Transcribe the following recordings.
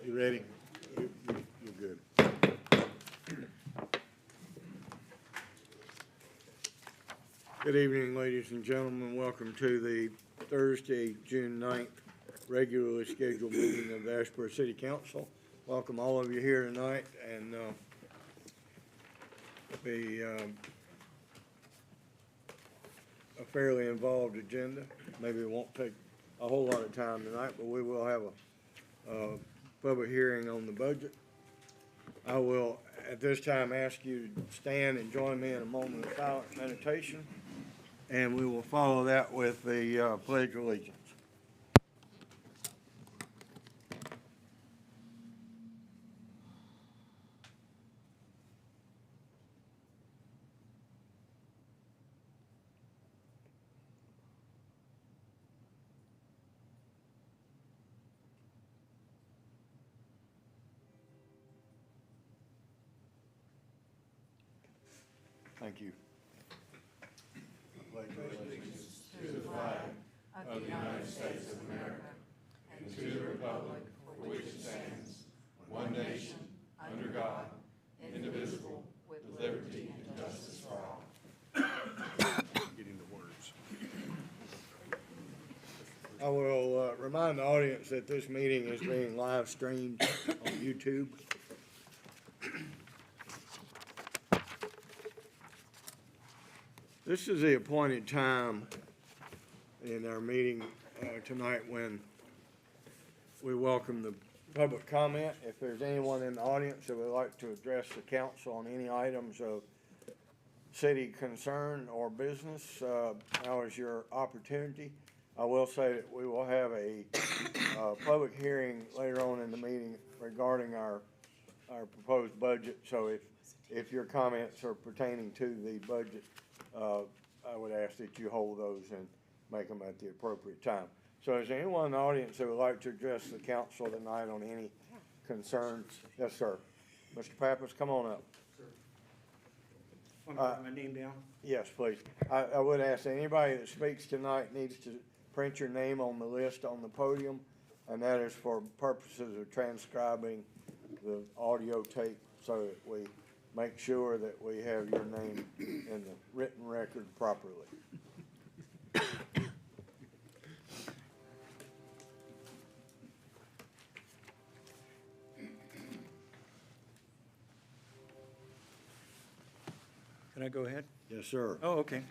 You ready? You're good. Good evening, ladies and gentlemen. Welcome to the Thursday, June 9th, regularly scheduled meeting of the Asheboro City Council. Welcome all of you here tonight, and be a fairly involved agenda. Maybe it won't take a whole lot of time tonight, but we will have a public hearing on the budget. I will at this time ask you to stand and join me in a moment of silent meditation, and we will follow that with the Pledge of Allegiance. Thank you. Pledge allegiance to the flag of the United States of America and to the republic for which it stands, one nation, under God, indivisible, with liberty and justice for all. Getting the words. I will remind the audience that this meeting is being live streamed on YouTube. This is the appointed time in our meeting tonight when we welcome the public comment. If there's anyone in the audience that would like to address the council on any items of city concern or business, now is your opportunity. I will say that we will have a public hearing later on in the meeting regarding our proposed budget. So if your comments are pertaining to the budget, I would ask that you hold those and make them at the appropriate time. So is there anyone in the audience that would like to address the council tonight on any concerns? Yes, sir. Mr. Pappas, come on up. Sir. Want to put my name down? Yes, please. I would ask that anybody that speaks tonight needs to print your name on the list on the podium, and that is for purposes of transcribing the audio tape so that we make sure that we have your name in the written record properly. Can I go ahead? Yes, sir. Oh, okay.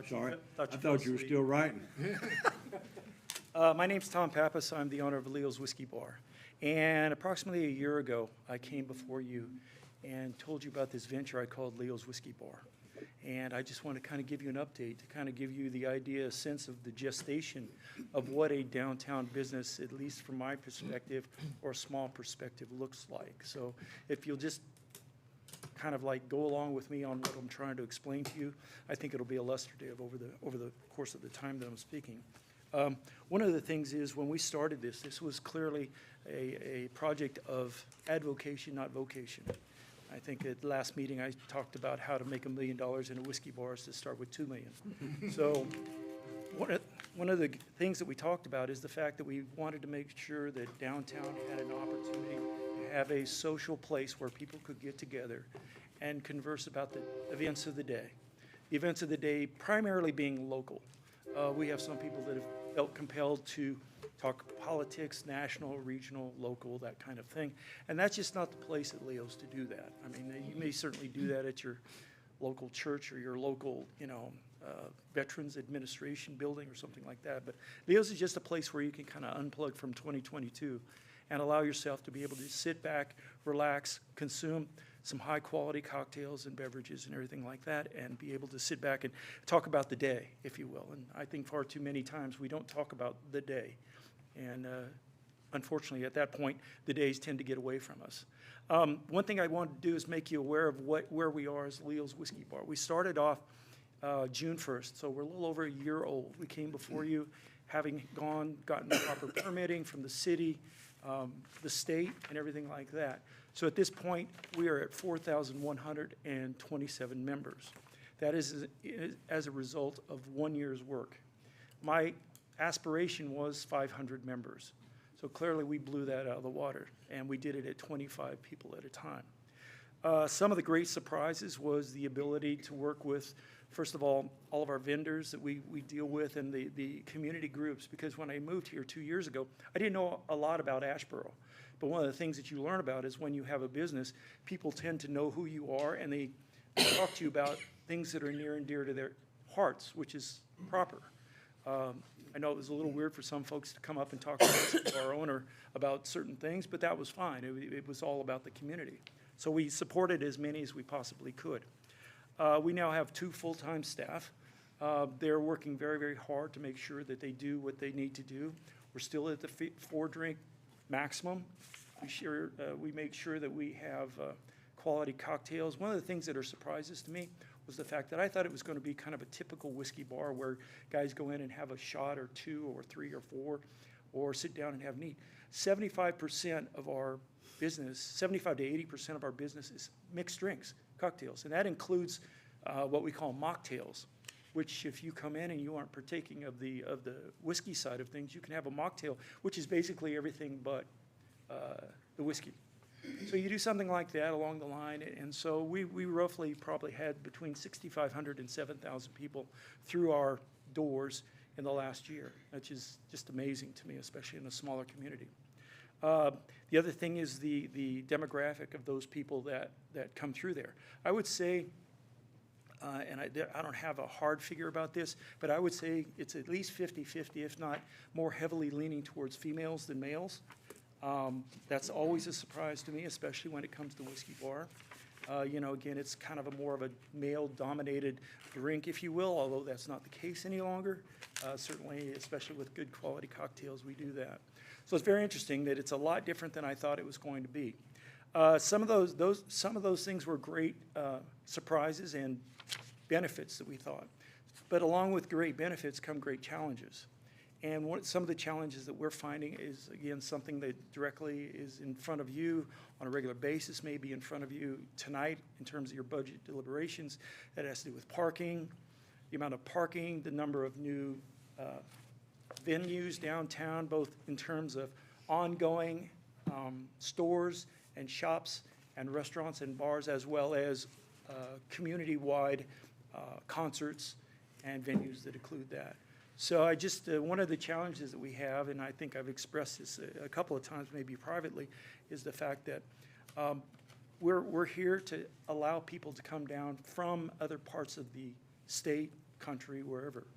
Sorry. I thought you were still writing. My name's Tom Pappas. I'm the owner of Leo's Whiskey Bar. And approximately a year ago, I came before you and told you about this venture I called Leo's Whiskey Bar. And I just want to kind of give you an update, to kind of give you the idea, a sense of the gestation of what a downtown business, at least from my perspective, or a small perspective, looks like. So if you'll just kind of like go along with me on what I'm trying to explain to you, I think it'll be illustrative over the course of the time that I'm speaking. One of the things is when we started this was clearly a project of advocation, not vocation. I think at the last meeting I talked about how to make $1 million in a whiskey bar is to start with $2 million. So one of the things that we talked about is the fact that we wanted to make sure that downtown had an opportunity to have a social place where people could get together and converse about the events of the day. The events of the day primarily being local. We have some people that have felt compelled to talk politics, national, regional, local, that kind of thing. And that's just not the place at Leo's to do that. I mean, you may certainly do that at your local church or your local, Veterans Administration building or something like that. But Leo's is just a place where you can kind of unplug from 2022 and allow yourself to be able to sit back, relax, consume some high quality cocktails and beverages and everything like that, and be able to sit back and talk about the day, if you will. And I think far too many times we don't talk about the day. And unfortunately, at that point, the days tend to get away from us. One thing I wanted to do is make you aware of where we are as Leo's Whiskey Bar. We started off June 1st, so we're a little over a year old. We came before you having gotten proper permitting from the city, the state, and everything like that. So at this point, we are at 4,127 members. That is as a result of 1 year's work. My aspiration was 500 members. So So clearly, we blew that out of the water, and we did it at 25 people at a time. Some of the great surprises was the ability to work with, first of all of our vendors that we deal with and the community groups, because when I moved here 2 years ago, I didn't know a lot about Asheboro. But one of the things that you learn about is when you have a business, people tend to know who you are, and they talk to you about things that are near and dear to their hearts, which is proper. I know it was a little weird for some folks to come up and talk to our owner about certain things, but that was fine. It was all about the community. So we supported as many as we possibly could. We now have 2 full-time staff. They're working very, very hard to make sure that they do what they need to do. We're still at the 4-drink maximum. We make sure that we have quality cocktails. One of the things that are surprises to me was the fact that I thought it was going to be kind of a typical whiskey bar where guys go in and have a shot or 2 or 3 or 4 or sit down and have meat. 75% of our business, 75 to 80% of our business is mixed drinks, cocktails, and that includes what we call mocktails, which if you come in and you aren't partaking of the whiskey side of things, you can have a mocktail, which is basically everything but the whiskey. So you do something like that along the line, and so we roughly probably had between 6,500 and 7,000 people through our doors in the last year, which is just amazing to me, especially in a smaller community. The other thing is the demographic of those people that come through there. I would say, and I don't have a hard figure about this, but I would say it's at least 50-50, if not more heavily leaning towards females than males. That's always a surprise to me, especially when it comes to whiskey bar. Again, it's kind of more of a male-dominated drink, if you will, although that's not the case any longer. Certainly, especially with good quality cocktails, we do that. So it's very interesting that it's a lot different than I thought it was going to be. Some of those things were great surprises and benefits that we thought. But along with great benefits come great challenges. And some of the challenges that we're finding is, again, something that directly is in front of you on a regular basis, maybe in front of you tonight in terms of your budget deliberations. That has to do with parking, the amount of parking, the number of new venues downtown, both in terms of ongoing stores and shops and restaurants and bars, as well as community-wide concerts and venues that include that. So one of the challenges that we have, and I think I've expressed this a couple of times, maybe privately, is the fact that we're here to allow people to come down from other parts of the state, country, wherever,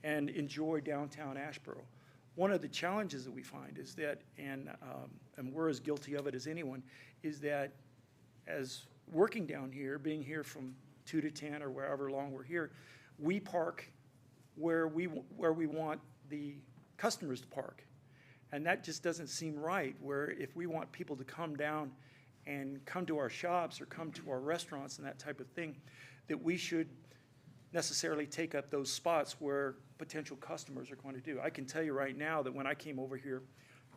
and enjoy downtown Asheboro. One of the challenges that we find is that, and we're as guilty of it as anyone, is that as working down here, being here from 2 to 10 or wherever long we're here, we park where we want the customers to park. And that just doesn't seem right, where if we want people to come down and come to our shops or come to our restaurants and that type of thing, that we should necessarily take up those spots where potential customers are going to do. I can tell you right now that when I came over here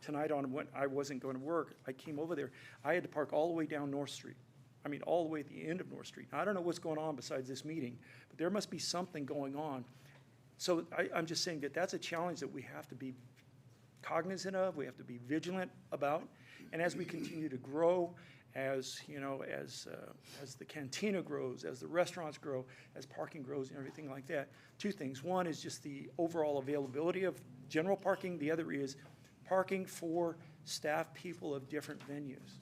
tonight on when I wasn't going to work, I came over there, I had to park all the way down North Street. I mean, all the way at the end of North Street. Now, I don't know what's going on besides this meeting, but there must be something going on. So I'm just saying that that's a challenge that we have to be cognizant of, we have to be vigilant about, and as we continue to grow, as the cantina grows, as the restaurants grow, as parking grows and everything like that, 2 things. One is just the overall availability of general parking. The other is parking for staff people of different venues.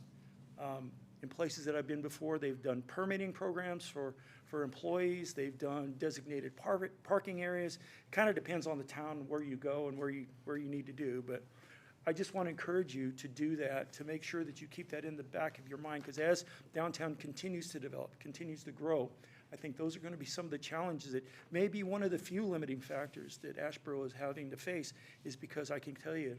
In places that I've been before, they've done permitting programs for employees. They've done designated parking areas. Kind of depends on the town where you go and where you need to do. But I just want to encourage you to do that, to make sure that you keep that in the back of your mind, because as downtown continues to develop, continues to grow, I think those are going to be some of the challenges that may be one of the few limiting factors that Asheboro is having to face, is because I can tell you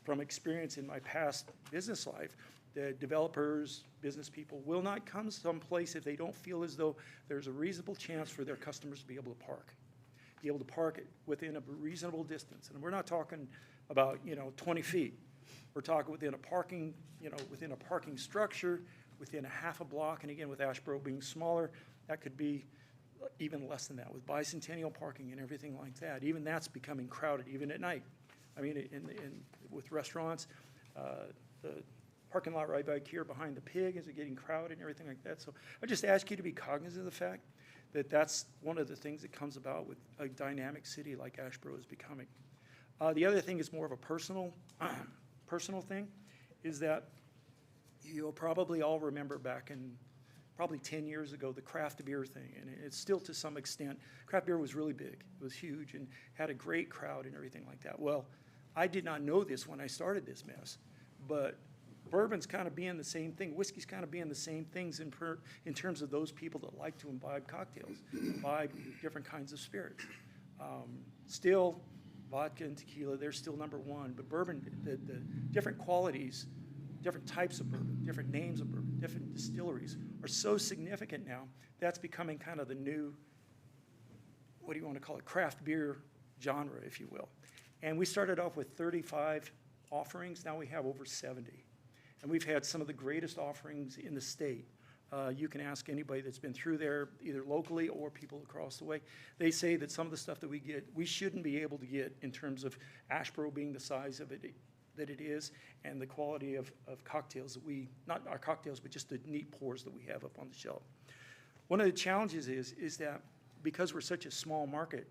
from experience in my past business life, the developers, business people will not come someplace if they don't feel as though there's a reasonable chance for their customers to be able to park within a reasonable distance. And we're not talking about 20 feet. We're talking within a parking structure, within a half a block. And again, with Asheboro being smaller, that could be even less than that with bicentennial parking and everything like that. Even that's becoming crowded, even at night. I mean, with restaurants. The parking lot right back here behind the pig is getting crowded and everything like that. So I just ask you to be cognizant of the fact that that's one of the things that comes about with a dynamic city like Asheboro is becoming. The other thing is more of a personal thing, is that you'll probably all remember back in probably 10 years ago, the craft beer thing, and it's still to some extent, craft beer was really big. It was huge and had a great crowd and everything like that. Well, I did not know this when I started this mess, but bourbon's kind of being the same thing. Whiskey's kind of being the same things in terms of those people that like to imbibe cocktails, imbibe different kinds of spirits. Still, vodka and tequila, they're still number one, but bourbon, the different qualities, different types of bourbon, different names of bourbon, different distilleries are so significant now, that's becoming kind of the new, what do you want to call it, craft beer genre, if you will. And we started off with 35 offerings, now we have over 70. And we've had some of the greatest offerings in the state. You can ask anybody that's been through there, either locally or people across the way. They say that some of the stuff that we get, we shouldn't be able to get in terms of Asheboro being the size of it that it is, and the quality of cocktails that we, not our cocktails, but just the neat pours that we have up on the shelf. One of the challenges is that because we're such a small market,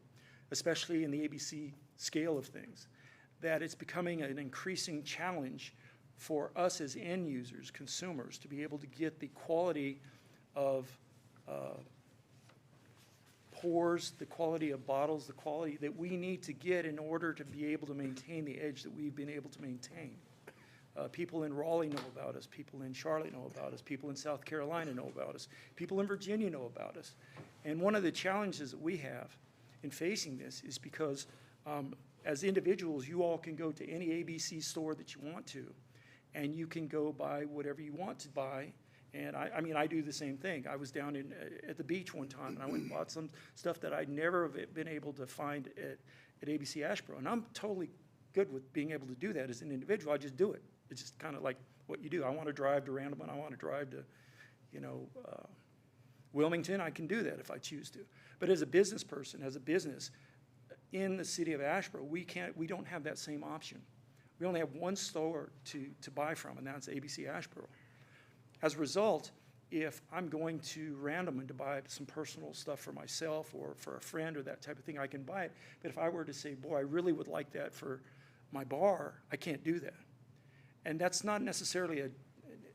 especially in the ABC scale of things, that it's becoming an increasing challenge for us as end users, consumers, to be able to get the quality of pours, the quality of bottles, the quality that we need to get in order to be able to maintain the edge that we've been able to maintain. People in Raleigh know about us, people in Charlotte know about us, people in South Carolina know about us, people in Virginia know about us. And one of the challenges that we have in facing this is because as individuals, you all can go to any ABC store that you want to, and you can go buy whatever you want to buy. And I mean, I do the same thing. I was down at the beach one time, and I went and bought some stuff that I'd never have been able to find at ABC Asheboro. And I'm totally good with being able to do that as an individual. I just do it. It's just kind of like what you do. I want to drive to Randleman. I want to drive to, Wilmington. I can do that if I choose to. But as a business person, as a business in the city of Asheboro, we don't have that same option. We only have one store to buy from, and that's ABC Asheboro. As a result, if I'm going to Randleman to buy some personal stuff for myself or for a friend or that type of thing, I can buy it. But if I were to say, boy, I really would like that for my bar, I can't do that. And that's not necessarily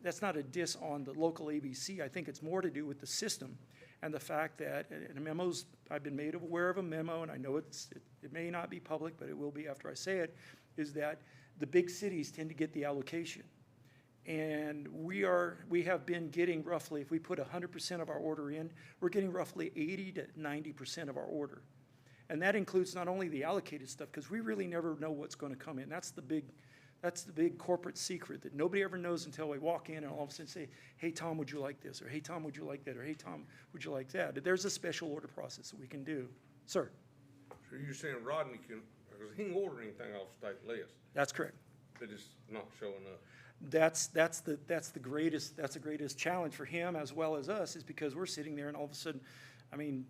that's not a diss on the local ABC. I think it's more to do with the system and the fact that, and memos, I've been made aware of a memo, and I know it may not be public, but it will be after I say it, is that the big cities tend to get the allocation. And we have been getting roughly, if we put 100% of our order in, we're getting roughly 80 to 90% of our order. And that includes not only the allocated stuff, because we really never know what's going to come in. That's the big corporate secret that nobody ever knows until we walk in and all of a sudden say, hey, Tom, would you like this? Or hey, Tom, would you like that? Or hey, Tom, would you like that? There's a special order process that we can do. Sir? So you're saying Rodney because he can order anything off state list, That's correct. but it's not showing up. That's the greatest challenge for him as well as us, is because we're sitting there and all of a sudden, I mean,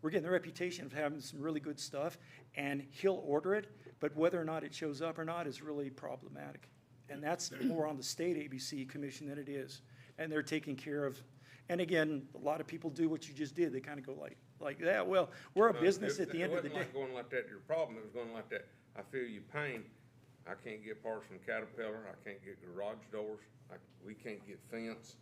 we're getting the reputation of having some really good stuff, and he'll order it, but whether or not it shows up or not is really problematic. And that's more on the state ABC commission than it is. And they're taking care of, and again, a lot of people do what you just did. They kind of go like that. Well, we're a business at the end of the day. It wasn't like going like that, your problem, it was going like that. I feel your pain. I can't get parts from Caterpillar. I can't get garage doors. We can't get fence.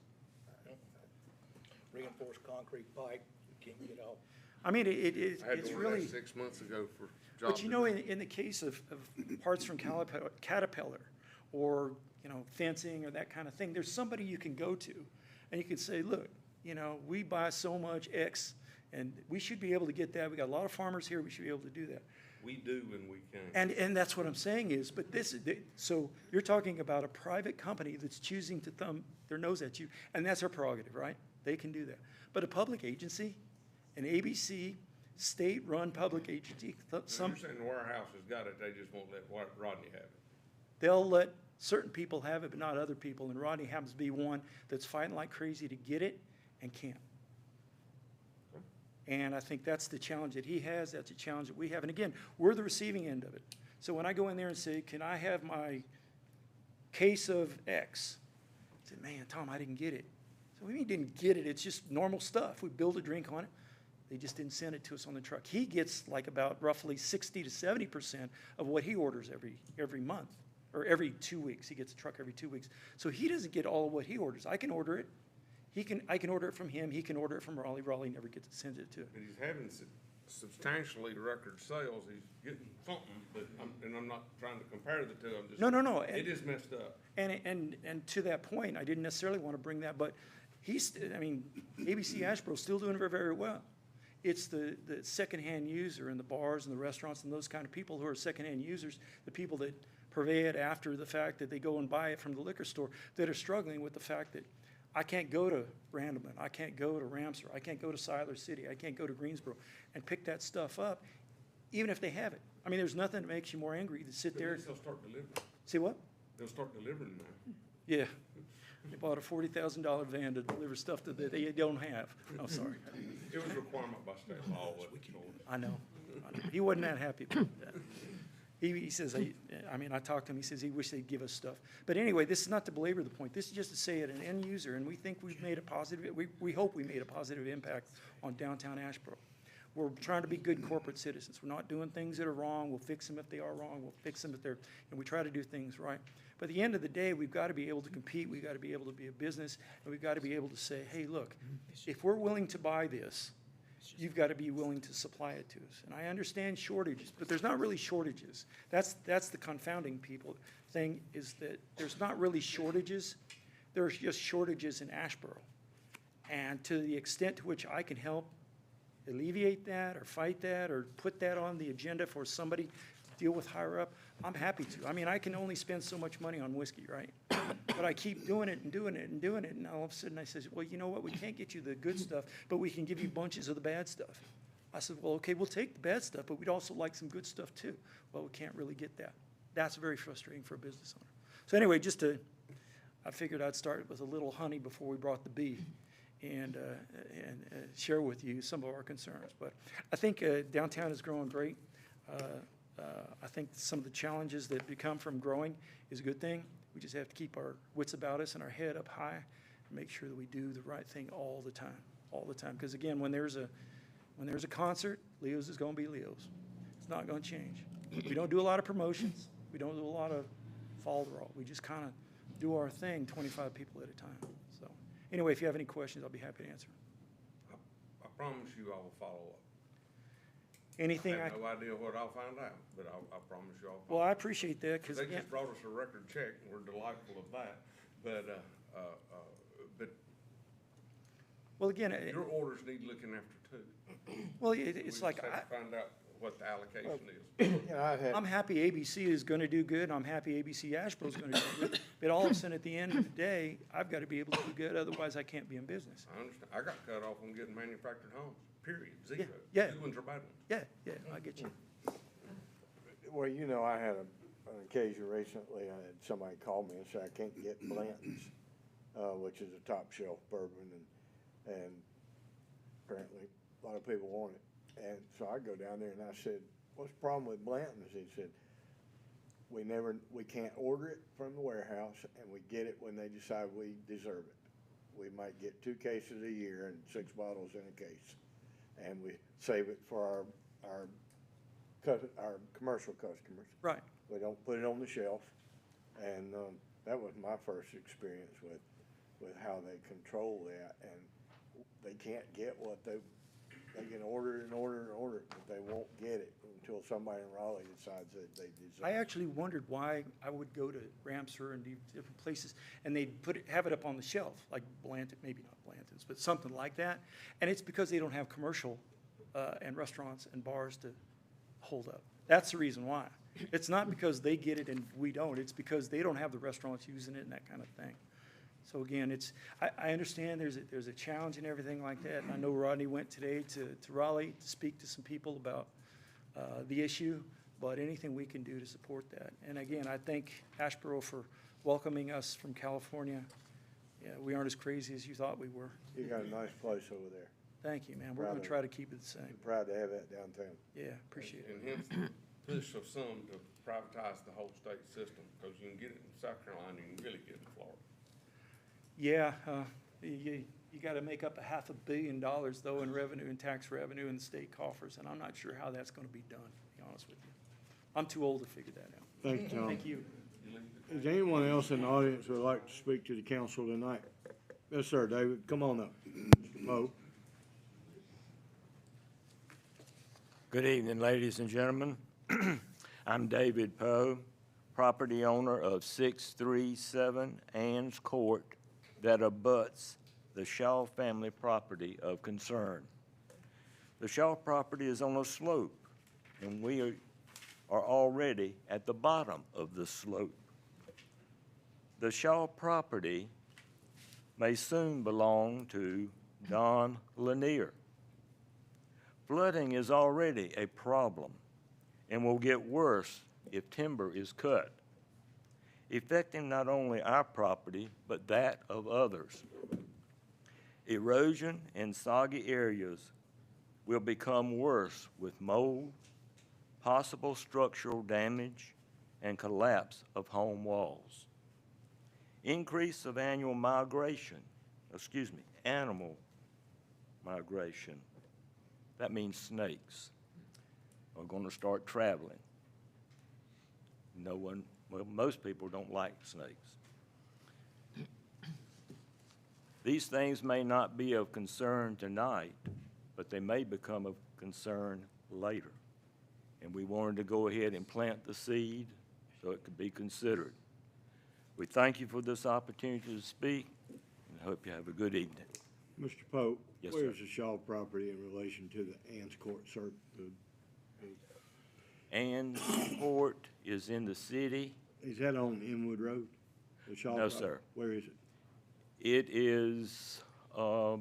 Reinforced concrete pipe, you can't get out. I mean, I had it's to order really. that 6 months ago for jobs. But you know, in the case of parts from Caterpillar or, fencing or that kind of thing, there's somebody you can go to and you can say, look, we buy so much X and we should be able to get that. We got a lot of farmers here. We should be able to do that. We do and we can. And that's what I'm saying is, but so you're talking about a private company that's choosing to thumb their nose at you, and that's their prerogative, right? They can do that. But a public agency, an ABC, state-run public agency, You're saying the warehouse has got it, they just won't let Rodney have it. they'll let certain people have it, but not other people, and Rodney happens to be one that's fighting like crazy to get it and can't. And I think that's the challenge that he has, that's a challenge that we have. And again, we're the receiving end of it. So when I go in there and say, can I have my case of X. I said, man, Tom, I didn't get it. So we didn't get it. It's just normal stuff. We build a drink on it. They just didn't send it to us on the truck. He gets like about roughly 60 to 70% of what he orders every month, or every 2 weeks. He gets a truck every 2 weeks. So he doesn't get all of what he orders. I can order it. I can order it from him. He can order it from Raleigh. Raleigh never gets to send it to it. But he's having substantially record sales, he's getting something, but I'm not trying to compare the two, I'm just. No. It is messed up. And to that point, I didn't necessarily want to bring that, but ABC Asheboro is still doing very, very well. It's the secondhand user in the bars and the restaurants and those kind of people who are secondhand users, the people that purvey it after the fact that they go and buy it from the liquor store, that are struggling with the fact that I can't go to Randleman, I can't go to Ramsar, I can't go to Siler City, I can't go to Greensboro and pick that stuff up, even if they have it. I mean, there's nothing that makes you more angry than sit But there. at least they'll start delivering. See what? They'll start delivering now. Yeah. They bought a $40,000 van to deliver stuff that they don't have. Oh, sorry. It was a requirement by state law, what it's called. I know. He wasn't that happy about that. He says, I talked to him, he says he wished they'd give us stuff. But anyway, this is not to belabor the point. This is just to say at an end user, and we think we've made a positive, we hope we made a positive impact on downtown Asheboro. We're trying to be good corporate citizens. We're not doing things that are wrong. We'll fix them if they are wrong. We'll fix them if they're, and we try to do things right. But at the end of the day, we've got to be able to compete. We've got to be able to be a business, and we've got to be able to say, hey, look, if we're willing to buy this, you've got to be willing to supply it to us. And I understand shortages, but there's not really shortages. That's the confounding people thing, is that there's not really shortages. There's just shortages in Asheboro. And to the extent to which I can help alleviate that or fight that or put that on the agenda for somebody to deal with higher up, I'm happy to. I mean, I can only spend so much money on whiskey, right? But I keep doing it and doing it and doing it, and all of a sudden I says, well, you know what, we can't get you the good stuff, but we can give you bunches of the bad stuff. I said, well, okay, we'll take the bad stuff, but we'd also like some good stuff too. Well, we can't really get that. That's very frustrating for a business owner. So anyway, I figured I'd start with a little honey before we brought the bee, and share with you some of our concerns. But I think downtown is growing great. I think some of the challenges that become from growing is a good thing. We just have to keep our wits about us and our head up high and make sure that we do the right thing all the time. Because again, when there's a concert, Leo's is going to be Leo's. It's not going to change. We don't do a lot of promotions. We don't do a lot of follow-all. We just kind of do our thing 25 people at a time. So anyway, if you have any questions, I'll be happy to answer. I promise you I will follow up. Anything I have no idea what I'll find out, but I promise you I'll follow up. Well, I appreciate that, because They just brought us a record check, and we're delightful of that, but well, again, your orders need looking after too. well, We it's just like, have to find out what the allocation is. You know, I'm happy ABC is going to do good, and I'm happy ABC Asheboro is going to do good, but all of a sudden, at the end of the day, I've got to be able to do good, otherwise I can't be in business. I understand. I got cut off on getting manufactured homes, period, zero. Yeah. Good ones are bad ones. Yeah, I get you. well, you know, I had an occasion recently, I had somebody call me and say, I can't get Blanton's, which is a top shelf bourbon, and apparently a lot of people want it. And so I go down there and I said, what's the problem with Blanton's? He said, we can't order it from the warehouse, and we get it when they decide we deserve it. We might get 2 cases a year and 6 bottles in a case, and we save it for our commercial customers. Right. We don't put it on the shelf, and that was my first experience with how they control that, and they can't get what they can order it and order it and order it, but they won't get it until somebody in Raleigh decides that they deserve it. I actually wondered why I would go to Ramsar and different places, and they'd have it up on the shelf, like Blanton, maybe not Blanton's, but something like that. And it's because they don't have commercial and restaurants and bars to hold up. That's the reason why. It's not because they get it and we don't. It's because they don't have the restaurants using it and that kind of thing. So again, I understand there's a challenge and everything like that. And I know Rodney went today to Raleigh to speak to some people about the issue, but anything we can do to support that. And again, I thank Asheboro for welcoming us from California. Yeah, we aren't as crazy as you thought we were. You got a nice place over there. Thank you, man. We're going to try to keep it the same. I'm proud to have that downtown. Yeah, appreciate it. And hence the push of some to privatize the whole state system, because you can get it in South Carolina, you can really get it in Florida. Yeah, you got to make up $500 million though in revenue and tax revenue in the state coffers, and I'm not sure how that's going to be done, to be honest with you. I'm too old to figure that out. Thank you, Tom. Thank you. Is there anyone else in the audience who would like to speak to the council tonight? Yes, sir, David, come on up. Mr. Poe. Good evening, ladies and gentlemen. I'm David Poe, property owner of 637 Ann's Court that abuts the Shaw family property of concern. The Shaw property is on a slope, and we are already at the bottom of the slope. The Shaw property may soon belong to Don Lanier. Flooding is already a problem and will get worse if timber is cut, affecting not only our property, but that of others. Erosion in soggy areas will become worse with mold, possible structural damage, and collapse of home walls. Increase of animal migration. That means snakes are going to start traveling. Most people don't like snakes. These things may not be of concern tonight, but they may become of concern later. And we wanted to go ahead and plant the seed so it could be considered. We thank you for this opportunity to speak, and hope you have a good evening. Mr. Pope, Yes, where's sir. the Shaw property in relation to the Ann's Court, sir? Ann's Court is in the city. Is that on Inwood Road? The Shaw No, property? sir. Where is it? It is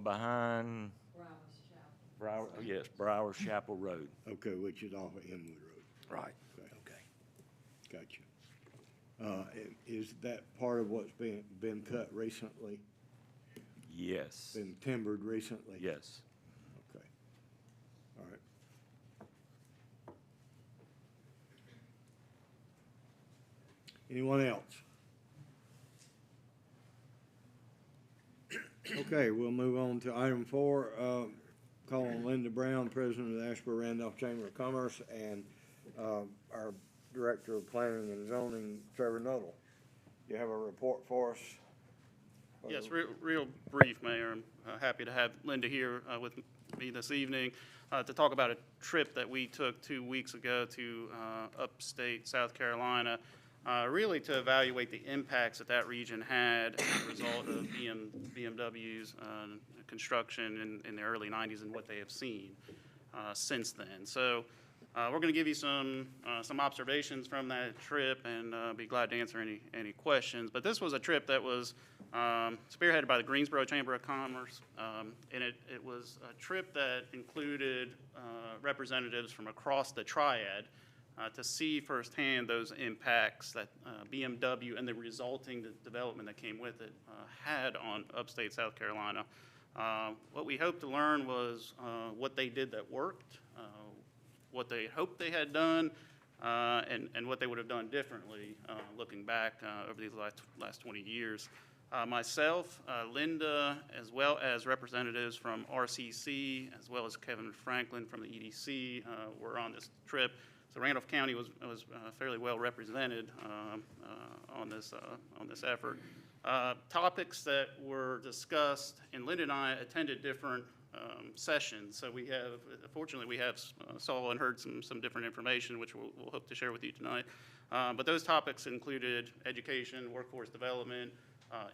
behind Browers Chapel Road. Okay, which is off of Inwood Road. Right. Okay. Gotcha. Is that part of what's been cut recently? Yes. Been timbered recently? Yes. Okay. All right. Anyone else? Okay, we'll move on to item 4, calling Linda Brown, President of the Asheboro Randolph Chamber of Commerce, and our Director of Planning and Zoning, Trevor Nuttall. You have a report for us? Yes, real brief, Mayor. I'm happy to have Linda here with me this evening to talk about a trip that we took 2 weeks ago to upstate South Carolina, really to evaluate the impacts that region had as a result of BMW's construction in the early 90s and what they have seen since then. So we're going to give you some observations from that trip and be glad to answer any questions. But this was a trip that was spearheaded by the Greensboro Chamber of Commerce, and it was a trip that included representatives from across the triad to see firsthand those impacts that BMW and the resulting development that came with it had on upstate South Carolina. What we hoped to learn was what they did that worked, what they hoped they had done, and what they would have done differently looking back over these last 20 years. Myself, Linda, as well as representatives from RCC, as well as Kevin Franklin from the EDC, were on this trip. So Randolph County was fairly well represented on this effort. Topics that were discussed, and Linda and I attended different sessions. So fortunately, we have saw and heard some different information, which we'll hope to share with you tonight. But those topics included education, workforce development,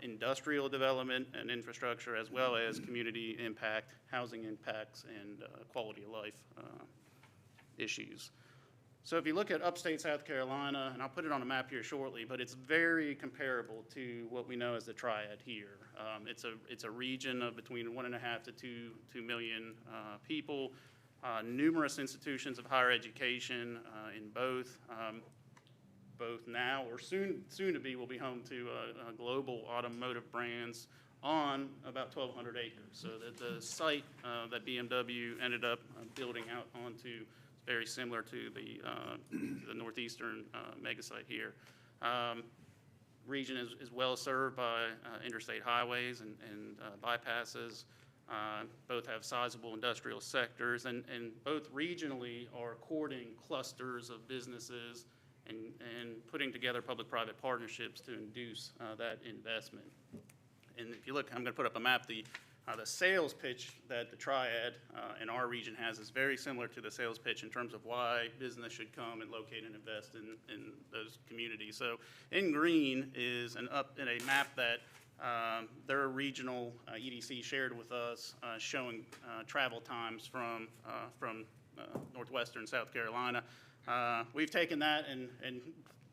industrial development and infrastructure, as well as community impact, housing impacts, and quality of life issues. So if you look at upstate South Carolina, and I'll put it on a map here shortly, but it's very comparable to what we know as the Triad here. It's a region of between 1.5 to 2 million people, numerous institutions of higher education in both now or soon to be will be home to global automotive brands on about 1,200 acres. So that the site that BMW ended up building out onto very similar to the northeastern mega site here. Region is well served by interstate highways and bypasses. Both have sizable industrial sectors, and both regionally are courting clusters of businesses and putting together public-private partnerships to induce that investment. And if you look, I'm going to put up a map. The sales pitch that the Triad in our region has is very similar to the sales pitch in terms of why business should come and locate and invest in those communities. So in green is in a map that their regional EDC shared with us, showing travel times from northwestern South Carolina. We've taken that and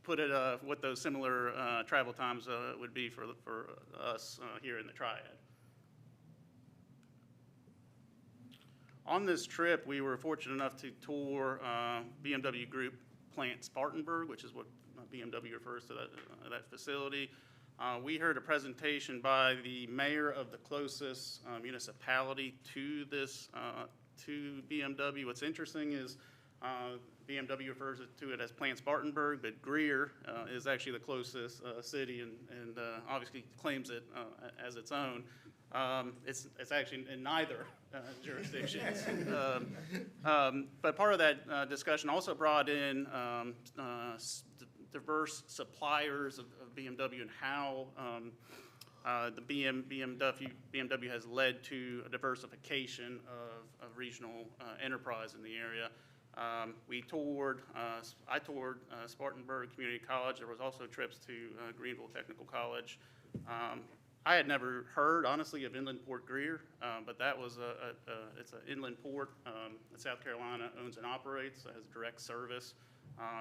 put it what those similar travel times would be for us here in the Triad. On this trip, we were fortunate enough to tour BMW Group plant Spartanburg, which is what BMW refers to that facility. We heard a presentation by the mayor of the closest municipality to this, to BMW. What's interesting is BMW refers to it as Plant Spartanburg, but Greer is actually the closest city and obviously claims it as its own. It's actually in neither jurisdictions. But part of that discussion also brought in diverse suppliers of BMW and how the BMW has led to a diversification of regional enterprise in the area. I toured Spartanburg Community College. There was also trips to Greenville Technical College. I had never heard, honestly, of Inland Port Greer, but that was it's an inland port that South Carolina owns and operates. It has direct service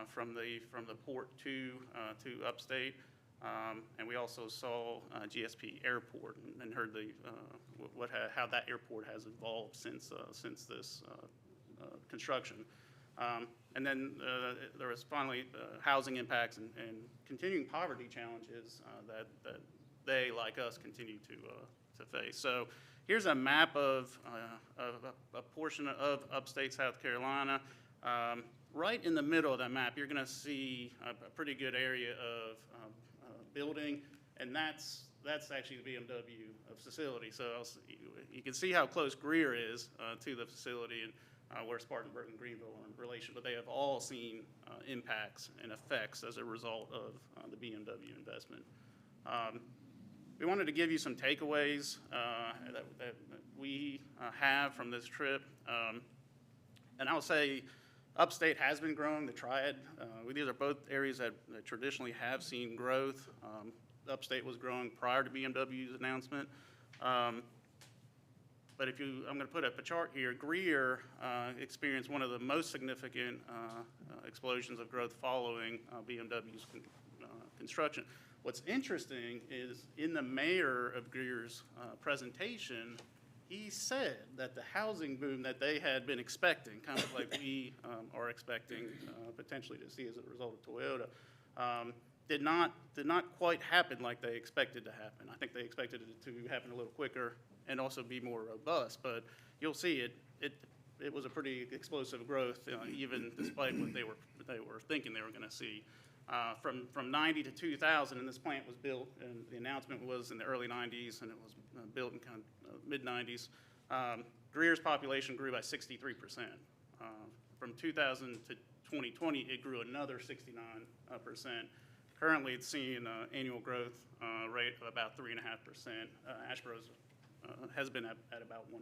from the port to upstate, and we also saw GSP Airport and heard how that airport has evolved since this construction. And then there was finally housing impacts and continuing poverty challenges that they, like us, continue to face. So here's a map of a portion of upstate South Carolina. Right in the middle of that map, you're going to see a pretty good area of building, and that's actually the BMW facility. So you can see how close Greer is to the facility and where Spartanburg and Greenville are in relation, but they have all seen impacts and effects as a result of the BMW investment. We wanted to give you some takeaways that we have from this trip. And I'll say upstate has been growing, the Triad. These are both areas that traditionally have seen growth. Upstate was growing prior to BMW's announcement. But I'm going to put up a chart here. Greer experienced one of the most significant explosions of growth following BMW's construction. What's interesting is in the mayor of Greer's presentation, he said that the housing boom that they had been expecting, kind of like we are expecting potentially to see as a result of Toyota, did not quite happen like they expected to happen. I think they expected it to happen a little quicker and also be more robust. But you'll see it was a pretty explosive growth, even despite what they were thinking they were going to see. From 90 to 2000, and this plant was built, and the announcement was in the early 90s, and it was built in kind of mid-90s. Greer's population grew by 63%. From 2000 to 2020, it grew another 69%. Currently, it's seeing annual growth rate of about 3.5%. Asheboro's has been at about 1%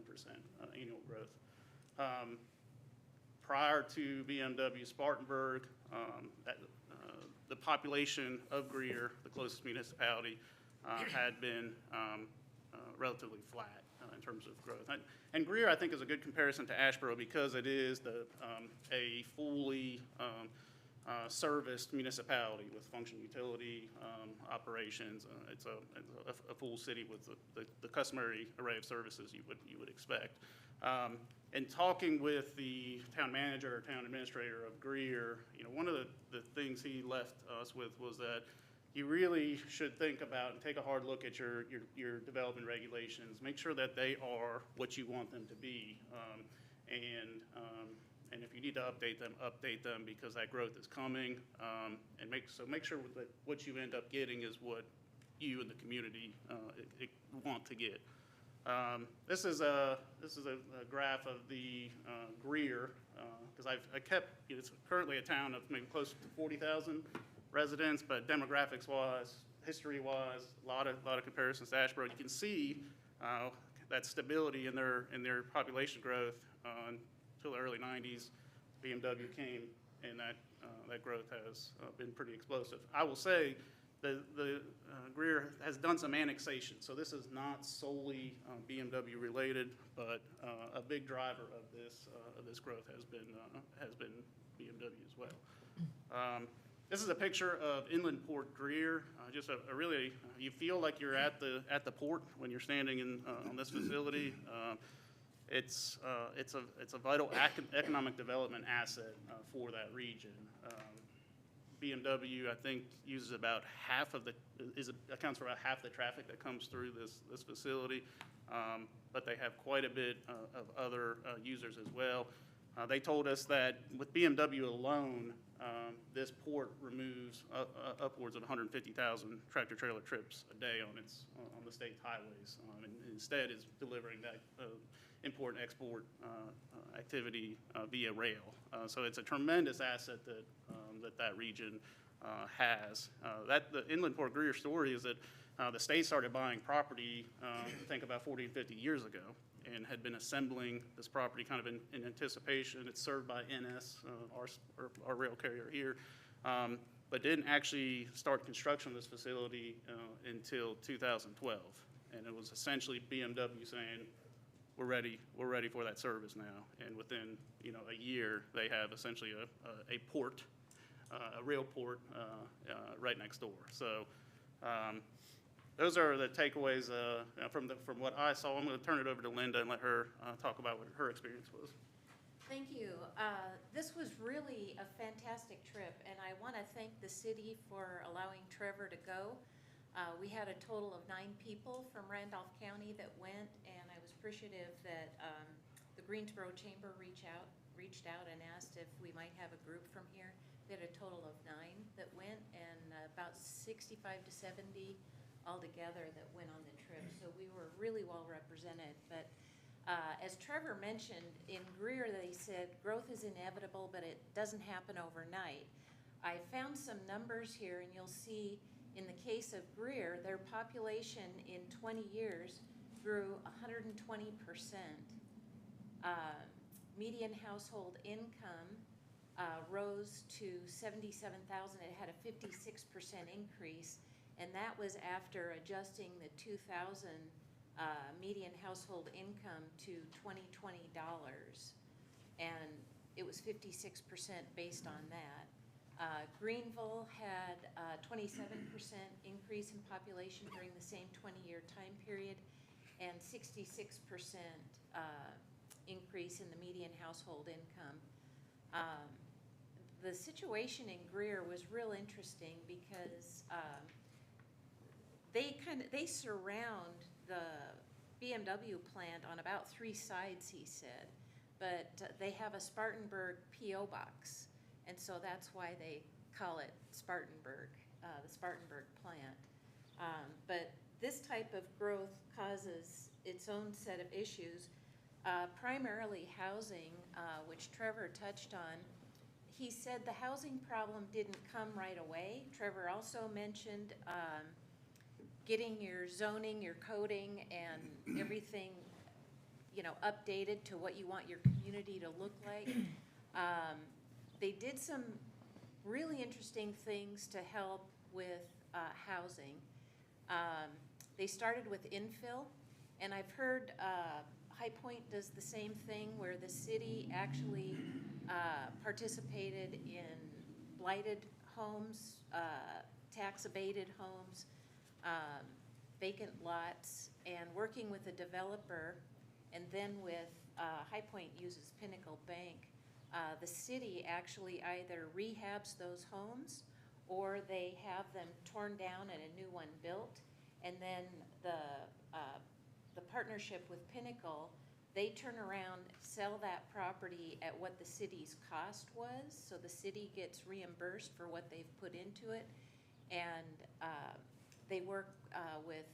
annual growth. Prior to BMW Spartanburg, the population of Greer, the closest municipality, had been relatively flat in terms of growth. And Greer, I think, is a good comparison to Asheboro because it is a fully serviced municipality with functional utility operations. It's a full city with the customary array of services you would expect. And talking with the town manager or town administrator of Greer, one of the things he left us with was that you really should think about and take a hard look at your development regulations. Make sure that they are what you want them to be, And if you need to update them because that growth is coming. And make sure that what you end up getting is what you and the community want to get. This is a graph of the Greer, because it's currently a town of maybe close to 40,000 residents, but demographics-wise, history-wise, a lot of comparisons to Asheboro. You can see that stability in their population growth until the early 90s. BMW came, and that growth has been pretty explosive. I will say the Greer has done some annexation, so this is not solely BMW related, but a big driver of this growth has been BMW as well. This is a picture of Inland Port Greer. Just a really, you feel like you're at the port when you're standing on this facility. It's a vital economic development asset for that region. BMW, I think, uses about accounts for about half the traffic that comes through this facility, but they have quite a bit of other users as well. They told us that with BMW alone, this port removes upwards of 150,000 tractor-trailer trips a day on the state highways, and instead is delivering that import and export activity via rail. So it's a tremendous asset that region has. The Inland Port Greer story is that the state started buying property, I think about 40 and 50 years ago, and had been assembling this property kind of in anticipation. It's served by NS, our rail carrier here, but didn't actually start construction of this facility until 2012. And it was essentially BMW saying, we're ready for that service now. And within a year, they have essentially a port, a rail port right next door. So those are the takeaways from what I saw. I'm going to turn it over to Linda and let her talk about what her experience was. Thank you. This was really a fantastic trip, and I want to thank the city for allowing Trevor to go. We had a total of 9 people from Randolph County that went, and I was appreciative that the Greensboro Chamber reached out and asked if we might have a group from here. We had a total of 9 that went, and about 65 to 70 altogether that went on the trip. So we were really well represented. But as Trevor mentioned, in Greer they said growth is inevitable, but it doesn't happen overnight. I found some numbers here, and you'll see in the case of Greer, their population in 20 years grew 120%. Median household income rose to $77,000. It had a 56% increase, and that was after adjusting the 2000 median household income to $2020, and it was 56% based on that. Greenville had a 27% increase in population during the same 20-year time period, and 66% increase in the median household income. The situation in Greer was real interesting because they surround the BMW plant on about 3 sides, he said, but they have a Spartanburg P.O. box, and so that's why they call it Spartanburg, the Spartanburg plant. But this type of growth causes its own set of issues, primarily housing, which Trevor touched on. He said the housing problem didn't come right away. Trevor also mentioned getting your zoning, your coding, and everything, updated to what you want your community to look like. They did some really interesting things to help with housing. They started with infill, and I've heard High Point does the same thing, where the city actually participated in blighted homes, tax abated homes, vacant lots, and working with a developer, and then with High Point uses Pinnacle Bank. The city actually either rehabs those homes or they have them torn down and a new one built, and then the partnership with Pinnacle They turn around, sell that property at what the city's cost was, so the city gets reimbursed for what they've put into it. And they work with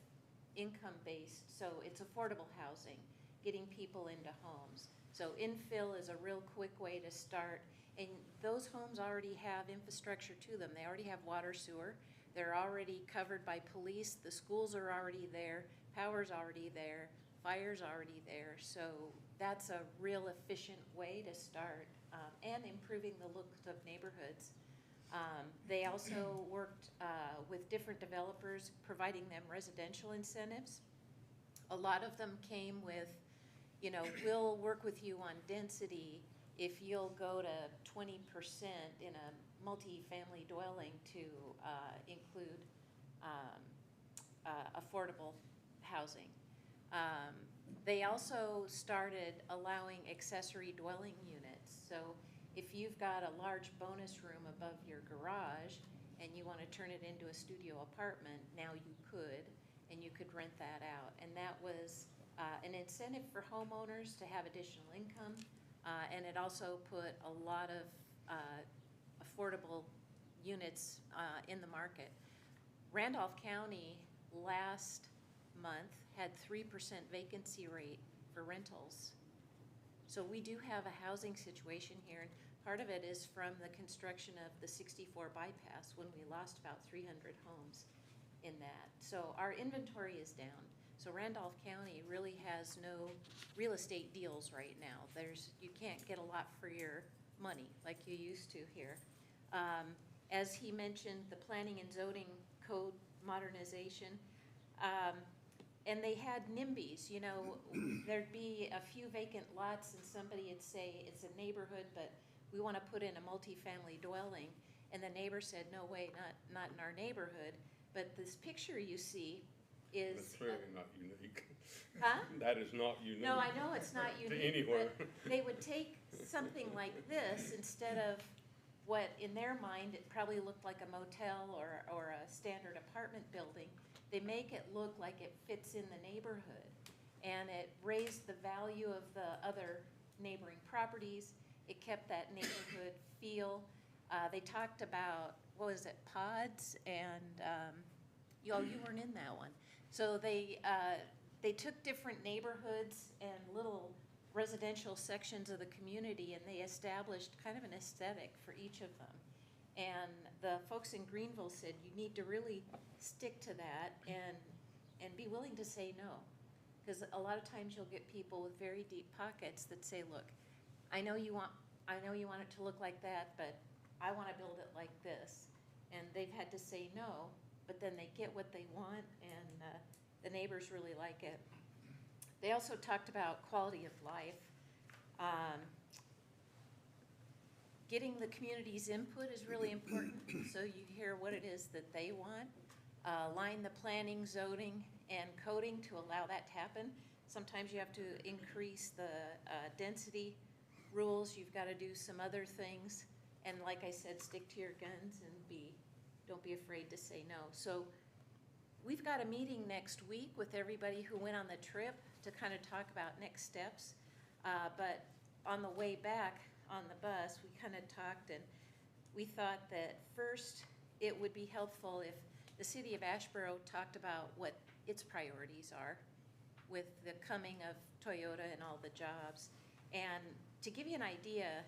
income-based, so it's affordable housing, getting people into homes. So infill is a real quick way to start, and those homes already have infrastructure to them. They already have water, sewer. They're already covered by police. The schools are already there. Power's already there. Fire's already there. So that's a real efficient way to start, and improving the looks of neighborhoods. They also worked with different developers, providing them residential incentives. A lot of them came with, you know, we'll work with you on density if you'll go to 20% in a multi-family dwelling to include affordable housing. They also started allowing accessory dwelling units. So if you've got a large bonus room above your garage and you want to turn it into a studio apartment, now you could, and you could rent that out. And that was an incentive for homeowners to have additional income, and it also put a lot of affordable units in the market. Randolph County last month had 3% vacancy rate for rentals. So we do have a housing situation here, and part of it is from the construction of the 64 bypass when we lost about 300 homes in that. So our inventory is down. So Randolph County really has no real estate deals right now. You can't get a lot for your money like you used to here. As he mentioned, the planning and zoning code modernization, and they had NIMBYs, you know, there'd be a few vacant lots and somebody would say it's a neighborhood, but we want to put in a multifamily dwelling. And the neighbor said, no way, not in our neighborhood. But this picture you see is. That's clearly not unique. Huh? That is not unique. No, I know it's not To unique, anywhere. but they would take something like this instead of what, in their mind, it probably looked like a motel or a standard apartment building. They make it look like it fits in the neighborhood, and it raised the value of the other neighboring properties. It kept that neighborhood feel. They talked about, what was it, pods, and you weren't in that one. So they took different neighborhoods and little residential sections of the community, and they established kind of an aesthetic for each of them. And the folks in Greenville said, you need to really stick to that and be willing to say no. Because a lot of times you'll get people with very deep pockets that say, look, I know you want it to look like that, but I want to build it like this. And they've had to say no, but then they get what they want, and the neighbors really like it. They also talked about quality of life. Getting the community's input is really important, so you hear what it is that they want. Line the planning, zoning, and coding to allow that to happen. Sometimes you have to increase the density rules. You've got to do some other things. And like I said, stick to your guns and don't be afraid to say no. So we've got a meeting next week with everybody who went on the trip to kind of talk about next steps. But on the way back on the bus, we kind of talked, and we thought that first it would be helpful if the city of Asheboro talked about what its priorities are with the coming of Toyota and all the jobs. And to give you an idea,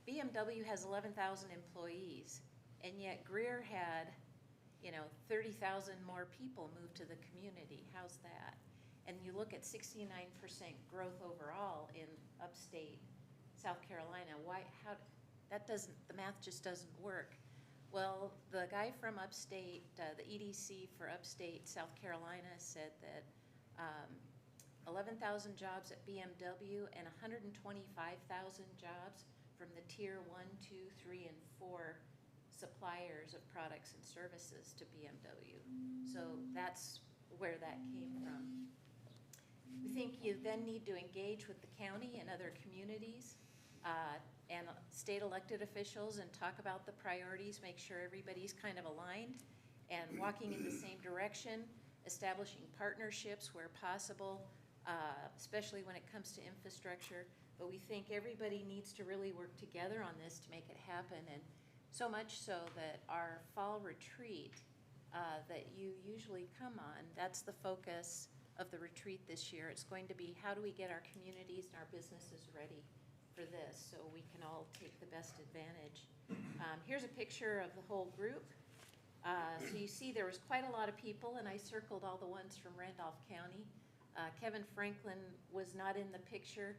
BMW has 11,000 employees, and yet Greer had, 30,000 more people move to the community. How's that? And you look at 69% growth overall in upstate South Carolina. The math just doesn't work. Well, the guy from upstate, the EDC for upstate South Carolina said that 11,000 jobs at BMW and 125,000 jobs from the tier 1, 2, 3, and 4 suppliers of products and services to BMW. So that's where that came from. We think you then need to engage with the county and other communities and state elected officials and talk about the priorities, make sure everybody's kind of aligned and walking in the same direction, establishing partnerships where possible, especially when it comes to infrastructure. But we think everybody needs to really work together on this to make it happen, and so much so that our fall retreat that you usually come on, that's the focus of the retreat this year. It's going to be, how do we get our communities and our businesses ready for this so we can all take the best advantage. Here's a picture of the whole group. So you see there was quite a lot of people, and I circled all the ones from Randolph County. Kevin Franklin was not in the picture.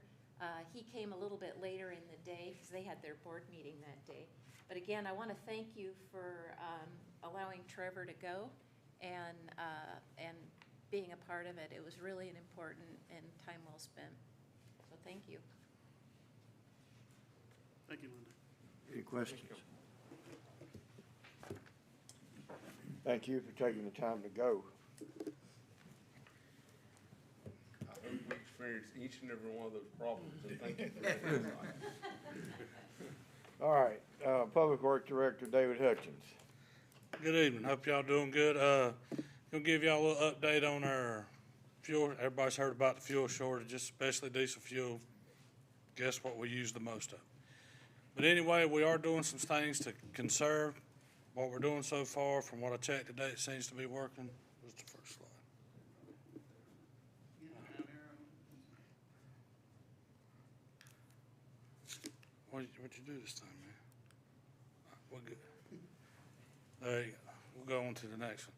He came a little bit later in the day because they had their board meeting that day. But again, I want to thank you for allowing Trevor to go and being a part of it. It was really an important and time well spent. So thank you. Thank you, Linda. Any questions? Thank you for taking the time to go. I hope we experience each and every one of those problems, and thank you for that. All right, Public Works Director David Hutchins. Good evening. Hope y'all doing good. Gonna give y'all a little update on our fuel. Everybody's heard about the fuel shortage, especially diesel fuel. Guess what we use the most of? But anyway, we are doing some things to conserve. What we're doing so far, from what I checked today, it seems to be working. What's the first slide? What'd you do this time, man? We're good. There you go. We'll go on to the next one.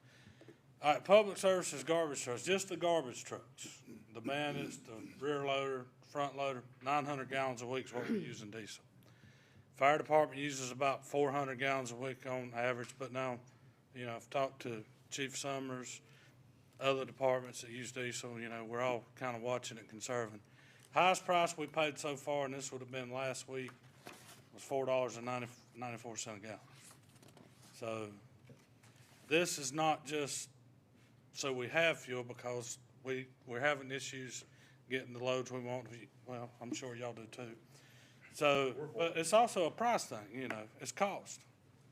All right, public services garbage trucks, just the garbage trucks. The bandits, the rear loader, front loader, 900 gallons a week is what we're using diesel. Fire department uses about 400 gallons a week on average, but now, I've talked to Chief Summers, other departments that use diesel, we're all kind of watching it, conserving. Highest price we paid so far, and this would have been last week, was $4.94 a gallon. So this is not just so we have fuel, because we're having issues getting the loads we want. Well, I'm sure y'all do too. So, but it's also a price thing, it's cost.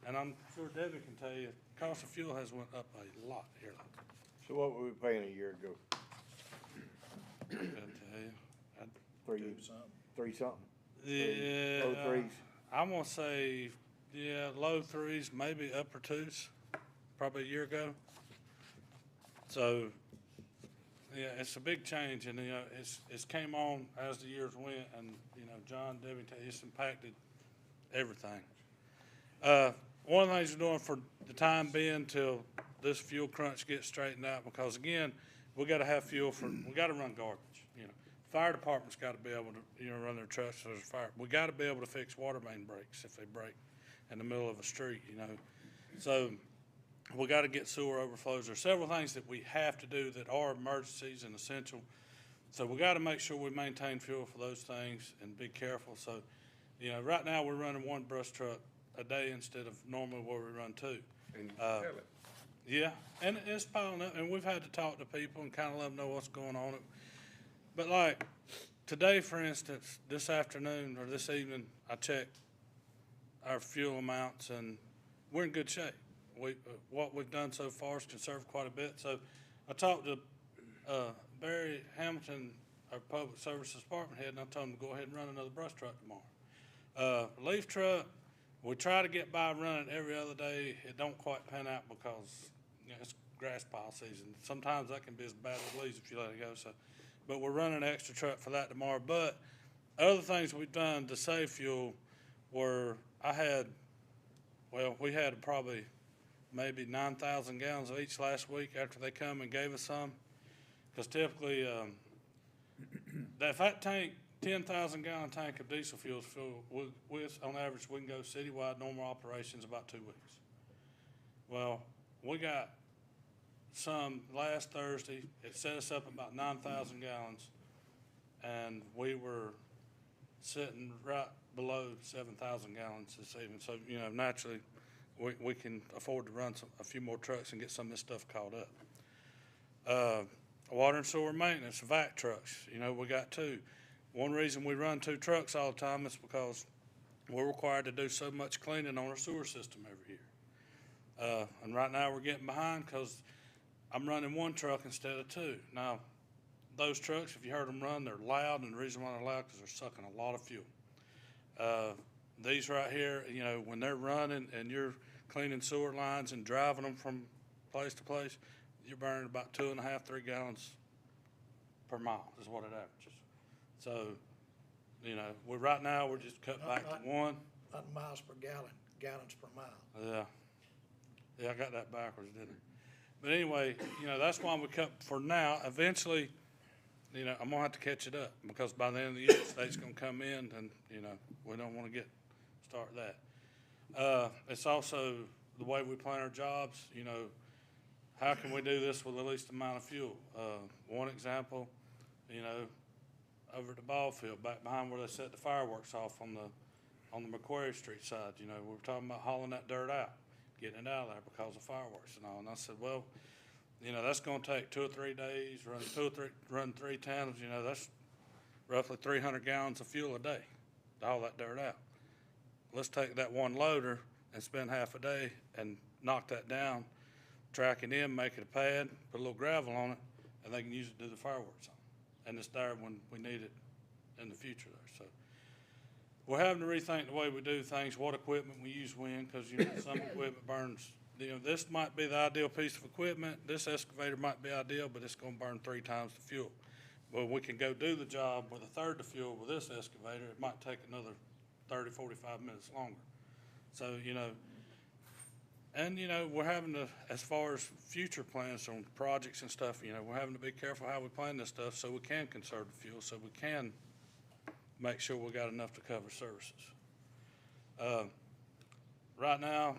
And I'm sure Debbie can tell you, cost of fuel has went up a lot here lately. So what were we paying a year ago? I gotta tell you. Three something? Yeah. Low threes? I'm gonna say, low threes, maybe upper twos, probably a year ago. So, it's a big change, and, it's came on as the years went, and, John, Debbie, it's impacted everything. One of the things we're doing for the time being till this fuel crunch gets straightened out, because again, we gotta have fuel we gotta run garbage, Fire department's gotta be able to, run their trucks if there's a fire. We gotta be able to fix water main breaks if they break in the middle of a street, So, we gotta get sewer overflows. There's several things that we have to do that are emergencies and essential. So we gotta make sure we maintain fuel for those things and be careful. So, right now we're running one brush truck a day instead of normally where we run two. And you can tell it. Yeah, and it's piling up, and we've had to talk to people and kind of let them know what's going on. But like today, for instance, this afternoon or this evening, I checked our fuel amounts, and we're in good shape. What we've done so far is conserved quite a bit. So I talked to Barry Hamilton, our public services department head, and I told him to go ahead and run another brush truck tomorrow. Leaf truck, we try to get by running every other day. It don't quite pan out because it's grass pile season. Sometimes that can be as bad as leaves if you let it go. So, but we're running an extra truck for that tomorrow. But other things we've done to save fuel were we had probably maybe 9,000 gallons of each last week after they come and gave us some. Because typically, if that tank, 10,000 gallon tank of diesel fuel is filled with, on average, we can go citywide normal operations about 2 weeks. Well, we got some last Thursday. It set us up about 9,000 gallons, and we were sitting right below 7,000 gallons this evening. So, naturally, we can afford to run a few more trucks and get some of this stuff caught up. Water and sewer maintenance, vac trucks, we got two. One reason we run two trucks all the time is because we're required to do so much cleaning on our sewer system every year. And right now we're getting behind because I'm running one truck instead of two. Now, those trucks, if you heard them run, they're loud, and the reason why they're loud, because they're sucking a lot of fuel. These right here, you know, when they're running and you're cleaning sewer lines and driving them from place to place, you're burning about 2.5, 3 gallons per mile is what it averages. So, you know, right now, we're just cut back to one. Not miles per gallon, gallons per mile. Yeah. Yeah, I got that backwards, didn't I? But anyway, you know, that's why we cut for now. Eventually, you know, I'm gonna have to catch it up, because by the end of the year, the state's gonna come in, and, you know, we don't wanna start that. It's also the way we plan our jobs, you know, how can we do this with the least amount of fuel? One example, you know, over at the ball field, back behind where they set the fireworks off on the Macquarie Street side, you know, we were talking about hauling that dirt out, getting it out of there because of fireworks and all. And I said, well, you know, that's gonna take 2 or 3 days, run 3 times, you know, that's roughly 300 gallons of fuel a day to haul that dirt out. Let's take that one loader and spend half a day and knock that down, track it in, make it a pad, put a little gravel on it, and they can use it to do the fireworks on. And it's there when we need it in the future there. So we're having to rethink the way we do things, what equipment we use when, because, you know, some equipment burns. You know, this might be the ideal piece of equipment. This excavator might be ideal, but it's gonna burn 3 times the fuel. Well, we can go do the job with 1/3 the fuel with this excavator. It might take another 30, 45 minutes longer. So, you know, and, you know, we're having to, as far as future plans on projects and stuff, you know, we're having to be careful how we plan this stuff so we can conserve the fuel, so we can make sure we got enough to cover services. Right now,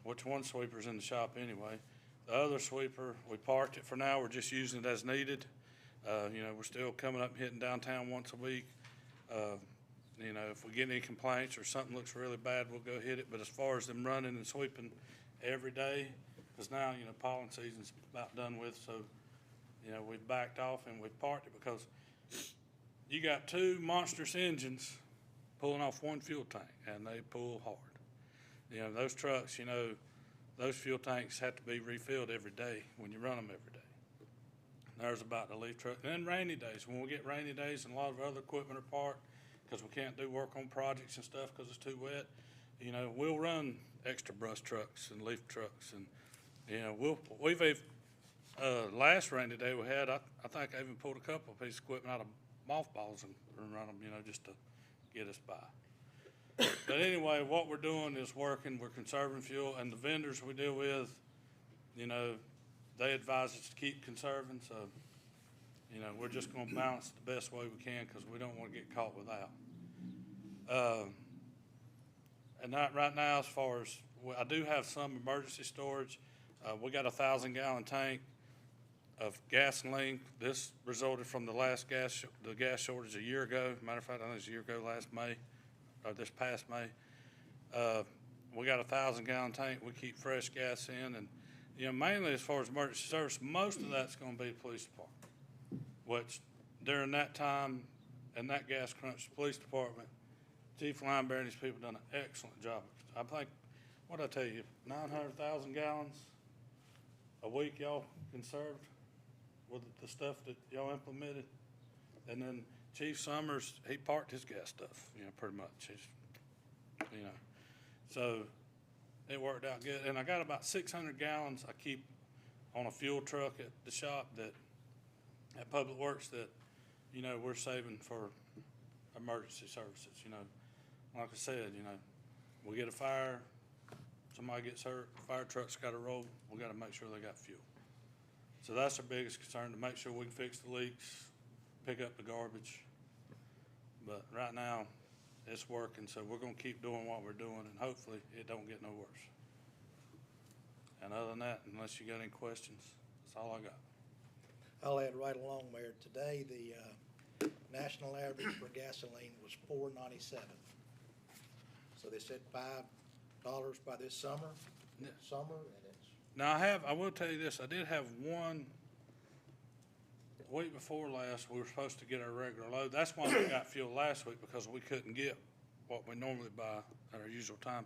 which one sweeper's in the shop anyway? The other sweeper, we parked it for now. We're just using it as needed. You know, we're still coming up and hitting downtown once a week. You know, if we get any complaints or something looks really bad, we'll go hit it. But as far as them running and sweeping every day, because now, you know, pollen season's about done with, so, you know, we've backed off and we've parked it because you got 2 monstrous engines pulling off 1 fuel tank, and they pull hard. You know, those trucks, you know, those fuel tanks have to be refilled every day when you run them every day. There's about the leaf truck. And then rainy days, when we get rainy days and a lot of other equipment are parked, because we can't do work on projects and stuff because it's too wet, you know, we'll run extra brush trucks and leaf trucks. And, you know, we've last rainy day we had, I think I even pulled a couple of pieces of equipment out of mothballs and run them, you know, just to get us by. But anyway, what we're doing is working, we're conserving fuel, and the vendors we deal with, you know, they advise us to keep conserving, so, you know, we're just gonna balance the best way we can, because we don't wanna get caught without. And that right now, as far as, I do have some emergency storage. We got a 1,000-gallon tank of gasoline. This resulted from the last gas shortage a year ago. Matter of fact, I think it was a year ago, last May, or this past May. We got a 1,000-gallon tank. We keep fresh gas in, and, you know, mainly as far as emergency service, most of that's gonna be the police department, which during that time and that gas crunch, the police department, Chief Lineberry and his people done an excellent job. I think, what'd I tell you, 900,000 gallons a week y'all conserved with the stuff that y'all implemented. And then Chief Summers, he parked his gas stuff, you know, pretty much. You know, so it worked out good. And I got about 600 gallons I keep on a fuel truck at the shop at Public Works that, you know, we're saving for emergency services, you know. Like I said, you know, we get a fire, somebody gets hurt, fire truck's gotta roll, we gotta make sure they got fuel. So that's our biggest concern, to make sure we can fix the leaks, pick up the garbage. But right now, it's working, so we're gonna keep doing what we're doing, and hopefully it don't get no worse. And other than that, unless you got any questions, that's all I got. I'll add right along, Mayor. Today, the national average for gasoline was $4.97. So they said $5 by this summer, Yeah. and it's, Now, I will tell you this, I did have one, the week before last, we were supposed to get our regular load. That's why we got fuel last week, because we couldn't get what we normally buy at our usual time.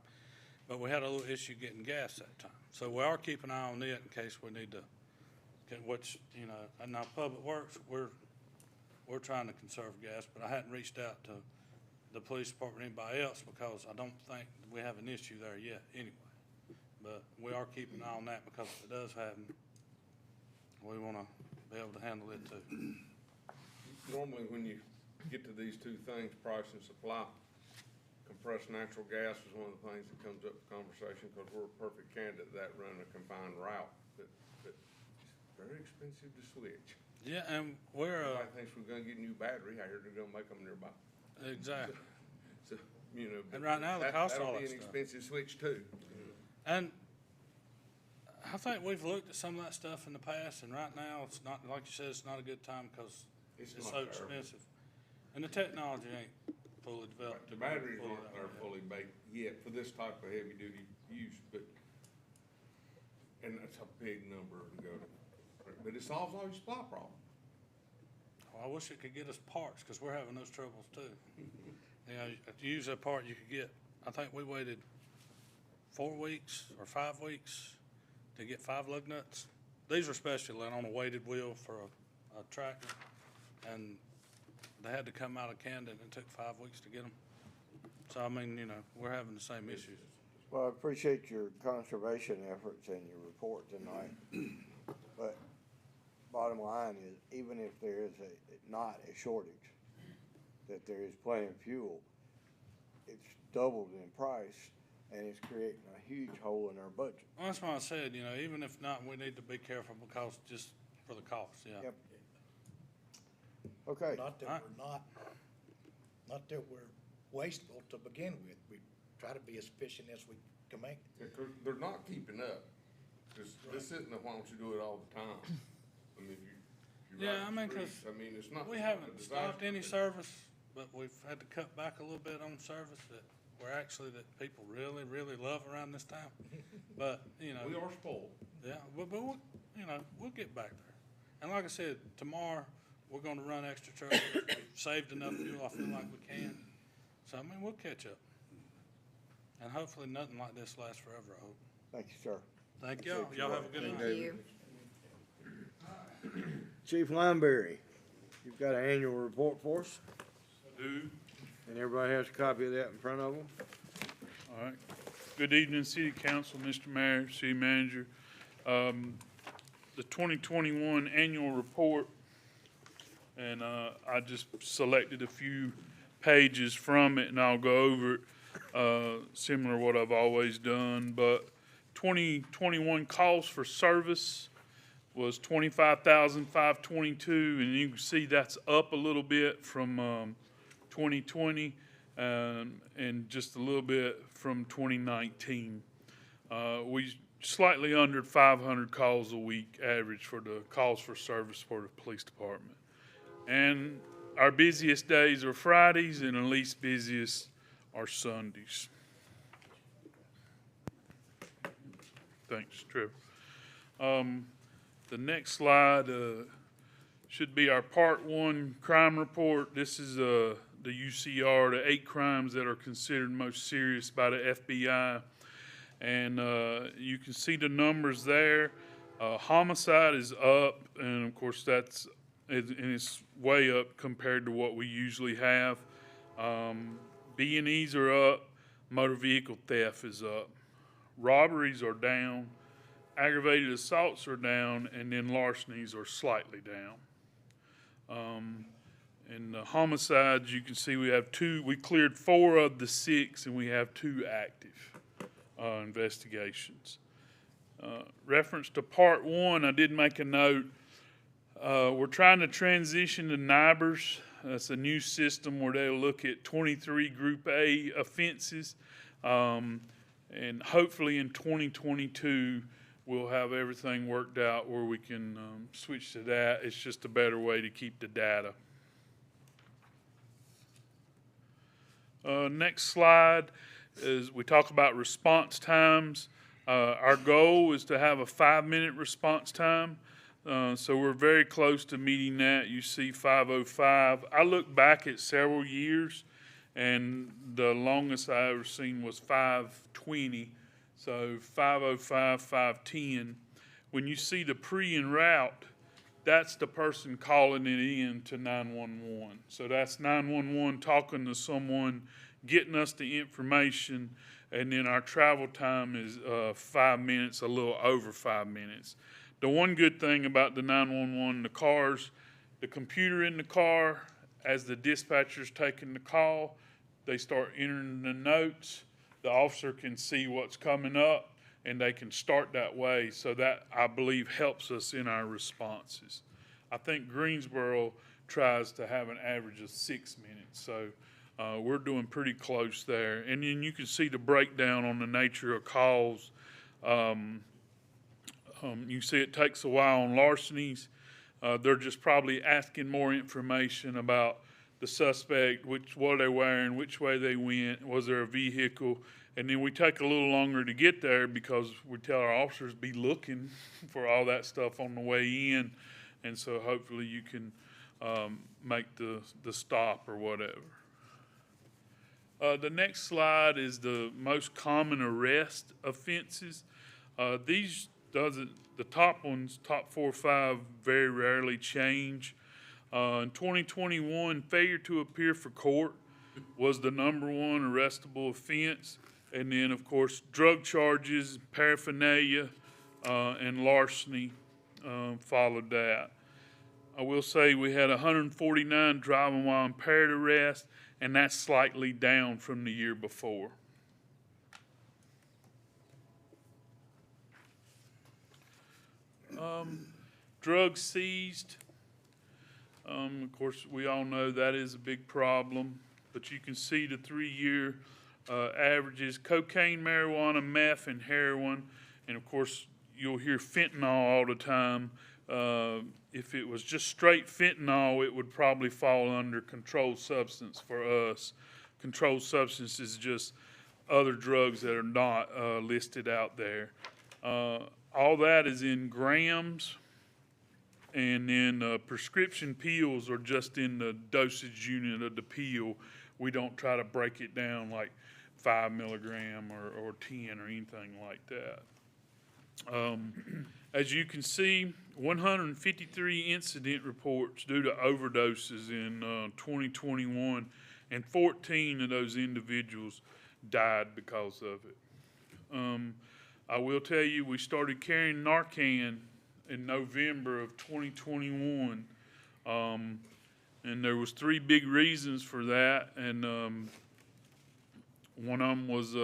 But we had a little issue getting gas that time. So we are keeping an eye on it in case we need to which, you know, and now Public Works, we're trying to conserve gas, but I hadn't reached out to the police department or anybody else because I don't think we have an issue there yet anyway. But we are keeping an eye on that because if it does happen, we wanna be able to handle it too. Normally, when you get to these two things, price and supply, compressed natural gas is one of the things that comes up for conversation, because we're a perfect candidate that run a confined route, but it's very expensive to switch. Yeah, and we're, Everybody thinks we're gonna get a new battery, I hear they're gonna make them nearby. exactly. So, you know. And right now, the cost of all that'll be that an stuff. expensive switch too. And I think we've looked at some of that stuff in the past, and right now, it's not, like you said, it's not a good time because It's it's not so there. expensive. And the technology ain't fully developed. The batteries fully aren't there out fully baked yet for this type of heavy duty use, but, and that's a big number to go to. But it solves all your supply problem. Well, I wish it could get us parts, because we're having those troubles too. You know, to use that part, you could get, I think we waited 4 weeks or 5 weeks to get 5 lug nuts. These are special and on a weighted wheel for a tractor, and they had to come out of Camden, and it took 5 weeks to get them. So, I mean, you know, we're having the same issues. Well, I appreciate your conservation efforts and your report tonight. But bottom line is, even if there is not a shortage, that there is plenty of fuel, it's doubled in price and it's creating a huge hole in our budget. Well, that's why I said, you know, even if not, we need to be careful because just for the cost, yeah. Yep. Okay, Not that we're not that we're wasteful to begin with. We try to be as efficient as we can make. Yeah, 'cause they're not keeping up. This isn't a why don't you do it all the time? I mean, you Yeah, ride I the mean, streets, 'cause I mean, it's not. We it's not a haven't stopped disaster, any but- service, but we've had to cut back a little bit on service that that people really, really love around this town. But, you know. We are spoiled. Yeah, but we'll, you know, we'll get back there. And like I said, tomorrow, we're gonna run extra trucks. We've saved enough fuel, I feel like we can. So, I mean, we'll catch up. And hopefully nothing like this lasts forever, I hope. thank you, sir. Thank y'all. Y'all have a good night. Thank you. Chief Lineberry, you've got an annual report for us, Do. and everybody has a copy of that in front of them. All right. Good evening, City Council, Mr. Mayor, City Manager. The 2021 annual report, and I just selected a few pages from it, and I'll go over it, similar to what I've always done. But 2021 calls for service was 25,522, and you can see that's up a little bit from 2020, and just a little bit from 2019. We slightly under 500 calls a week average for the calls for service for the police department. And our busiest days are Fridays, and the least busiest are Sundays. Thanks, Trevor. The next slide should be our Part 1 crime report. This is the UCR, the 8 crimes that are considered most serious by the FBI. And you can see the numbers there. Homicide is up, and of course it's way up compared to what we usually have. B&Es are up. Motor vehicle theft is up. Robberies are down. Aggravated assaults are down, and then larcenies are slightly down. And the homicides, you can see we have 2. We cleared 4 of the 6, and we have 2 active investigations. Reference to Part 1, I did make a note. We're trying to transition to NIBRS. That's a new system where they'll look at 23 Group A offenses. And hopefully in 2022, we'll have everything worked out where we can switch to that. It's just a better way to keep the data. Next slide is we talk about response times. Our goal is to have a 5-minute response time. So we're very close to meeting that. You see 5:05. I look back at several years, and the longest I ever seen was 5:20. So 5:05, 5:10. when you see the pre-en route, that's the person calling it in to 911. So that's 911 talking to someone, getting us the information, and then our travel time is 5 minutes, a little over 5 minutes. The one good thing about the 911, the computer in the car, as the dispatcher's taking the call, they start entering the notes. The officer can see what's coming up, and they can start that way. So that, I believe, helps us in our responses. I think Greensboro tries to have an average of 6 minutes. So we're doing pretty close there. And then you can see the breakdown on the nature of calls. You see it takes a while on larcenies. They're just probably asking more information about the suspect, what they're wearing, which way they went, was there a vehicle, and then we take a little longer to get there because we tell our officers be looking for all that stuff on the way in, and so hopefully you can make the stop or whatever. The next slide is the most common arrest offenses. The top ones, top 4 or 5, very rarely change. In 2021, failure to appear for court was the #1 arrestable offense. And then, of course, drug charges, paraphernalia, and larceny followed that. I will say we had 149 driving while impaired arrests, and that's slightly down from the year before. Drugs seized. Of course, we all know that is a big problem, but you can see the 3-year averages: cocaine, marijuana, meth, and heroin. And of course, you'll hear fentanyl all the time. If it was just straight fentanyl, it would probably fall under controlled substance for us. Controlled substance is just other drugs that are not listed out there. All that is in grams. And then prescription pills are just in the dosage unit of the pill. We don't try to break it down like 5 milligram or 10 or anything like that. As you can see, 153 incident reports due to overdoses in 2021, and 14 of those individuals died because of it. I will tell you, we started carrying Narcan in November of 2021, and there was 3 big reasons for that, and one of them was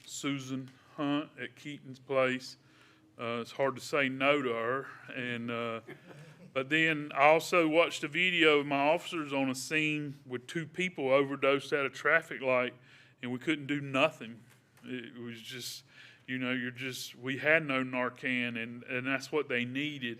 Susan Hunt at Keaton's place. It's hard to say no to her, and but then I also watched a video of my officers on a scene with 2 people overdosed at a traffic light, and we couldn't do nothing. It was just, we had no Narcan, and that's what they needed.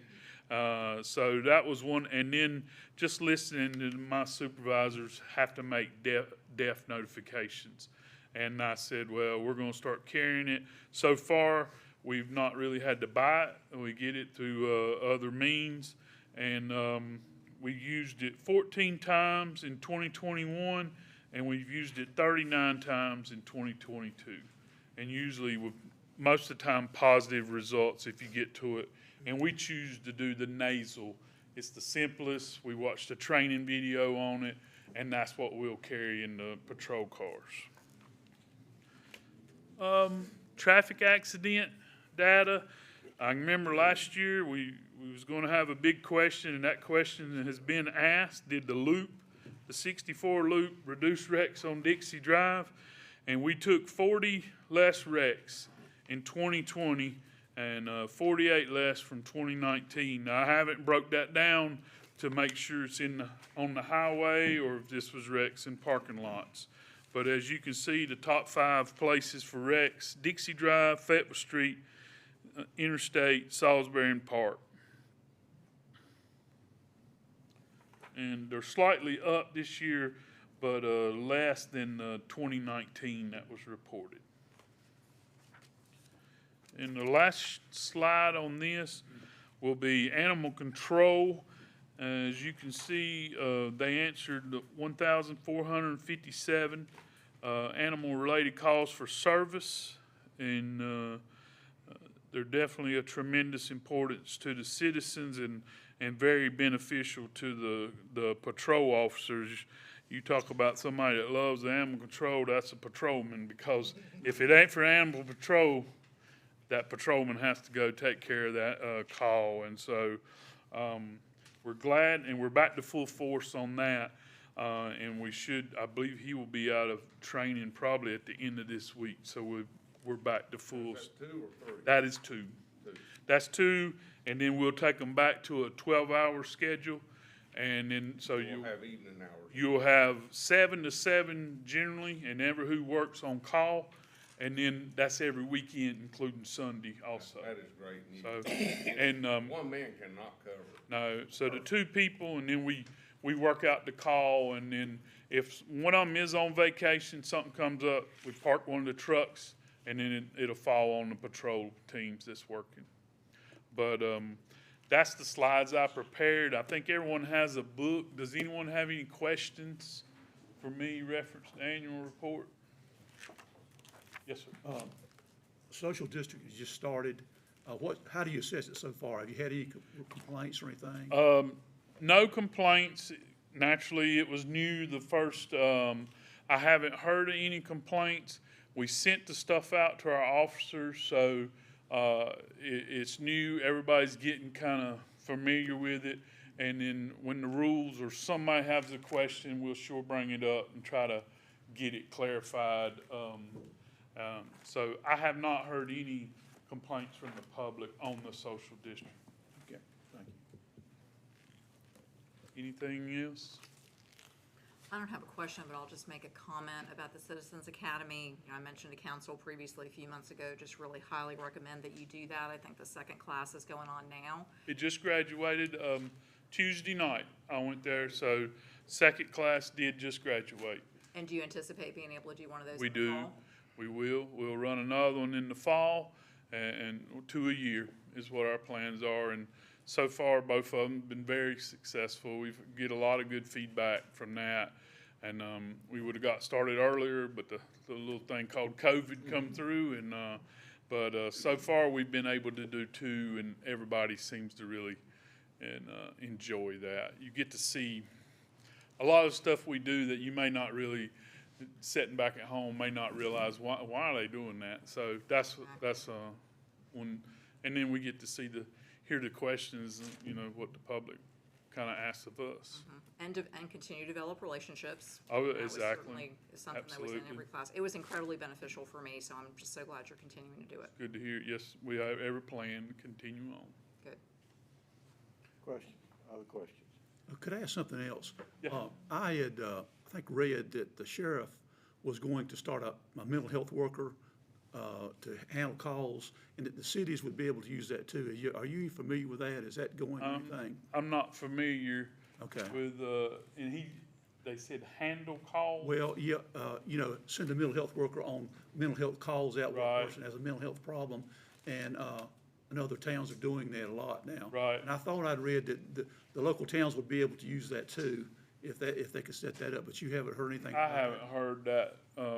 So that was one. And then just listening to my supervisors have to make death notifications. And I said, well, we're going to start carrying it. So far, we've not really had to buy it. We get it through other means. And we used it 14 times in 2021, and we've used it 39 times in 2022. And usually with most of the time positive results if you get to it. And we choose to do the nasal. It's the simplest. We watched a training video on it, and that's what we'll carry in the patrol cars. Traffic accident data. I remember last year we was going to have a big question, and that question has been asked: did the 64 loop reduce wrecks on Dixie Drive? And we took 40 less wrecks in 2020 and 48 less from 2019. Now, I haven't broke that down to make sure it's on the highway or if this was wrecks in parking lots. But as you can see, the top 5 places for wrecks: Dixie Drive, Fetwa Street, Interstate, Salisbury, and Park. And they're slightly up this year, but less than 2019 that was reported. And the last slide on this will be animal control. As you can see, they answered 1,457 animal-related calls for service, and they're definitely a tremendous importance to the citizens and very beneficial to the patrol officers. You talk about somebody that loves the animal control, that's a patrolman, because if it ain't for animal patrol, that patrolman has to go take care of that call. And so we're glad, and we're back to full force on that. And we should, I believe he will be out of training probably at the end of this week. So we're back to full. Is that 2 or 3? That is 2. That's 2, and then we'll take them back to a 12-hour schedule. And then, so We'll have evening hours. you'll have 7 to 7 generally, and ever who works on call. And then that's every weekend, including Sunday also. That is great news. So, and, One man cannot cover it. no, so the 2 people, and then we work out the call, and then if one of them is on vacation, something comes up, we park one of the trucks, and then it'll fall on the patrol teams that's working. But, that's the slides I prepared. I think everyone has a book. Does anyone have any questions for me reference the annual report? Yes, sir. Social district has just started. How do you assess it so far? Have you had any complaints or anything? No complaints. Naturally, it was new the first, I haven't heard of any complaints. We sent the stuff out to our officers, so it's new. Everybody's getting kind of familiar with it. And then when the rules or somebody has a question, we'll sure bring it up and try to get it clarified. So I have not heard any complaints from the public on the social district. Okay, thank you. Anything else? I don't have a question, but I'll just make a comment about the Citizens Academy. You know, I mentioned to council previously a few months ago, just really highly recommend that you do that. I think the second class is going on now. It just graduated Tuesday night. I went there, so second class did just graduate. And do you anticipate being able to do one of those We in the do. fall? We will. We'll run another one in the fall, and 2 a year is what our plans are. And so far, both of them have been very successful. We get a lot of good feedback from that. And we would have got started earlier, but the little thing called COVID come through. And but so far, we've been able to do 2, and everybody seems to really enjoy that. You get to see a lot of stuff we do that you may not really, sitting back at home, may not realize why are they doing that. So that's when, and then we get to see hear the questions, you know, what the public kind of asks of us. And continue to develop relationships. Oh, That was exactly. certainly something that was in Absolutely. every class. It was incredibly beneficial for me, so I'm just so glad you're continuing to do it. Good to hear. Yes, we have every plan to continue on. Good. Question, other questions? Could I ask something else? Yeah. I had, I think, read that the sheriff was going to start a mental health worker to handle calls, and that the cities would be able to use that too. Are you familiar with that? Is that going anything? I'm not familiar Okay. with, and they said handle calls? Well, yeah, send a mental health worker on mental health calls out when Right. a person has a mental health problem. And I know other towns are doing that a lot now. Right. And I thought I'd read that the local towns would be able to use that too, if they could set that up, but you haven't heard anything I about that? haven't heard that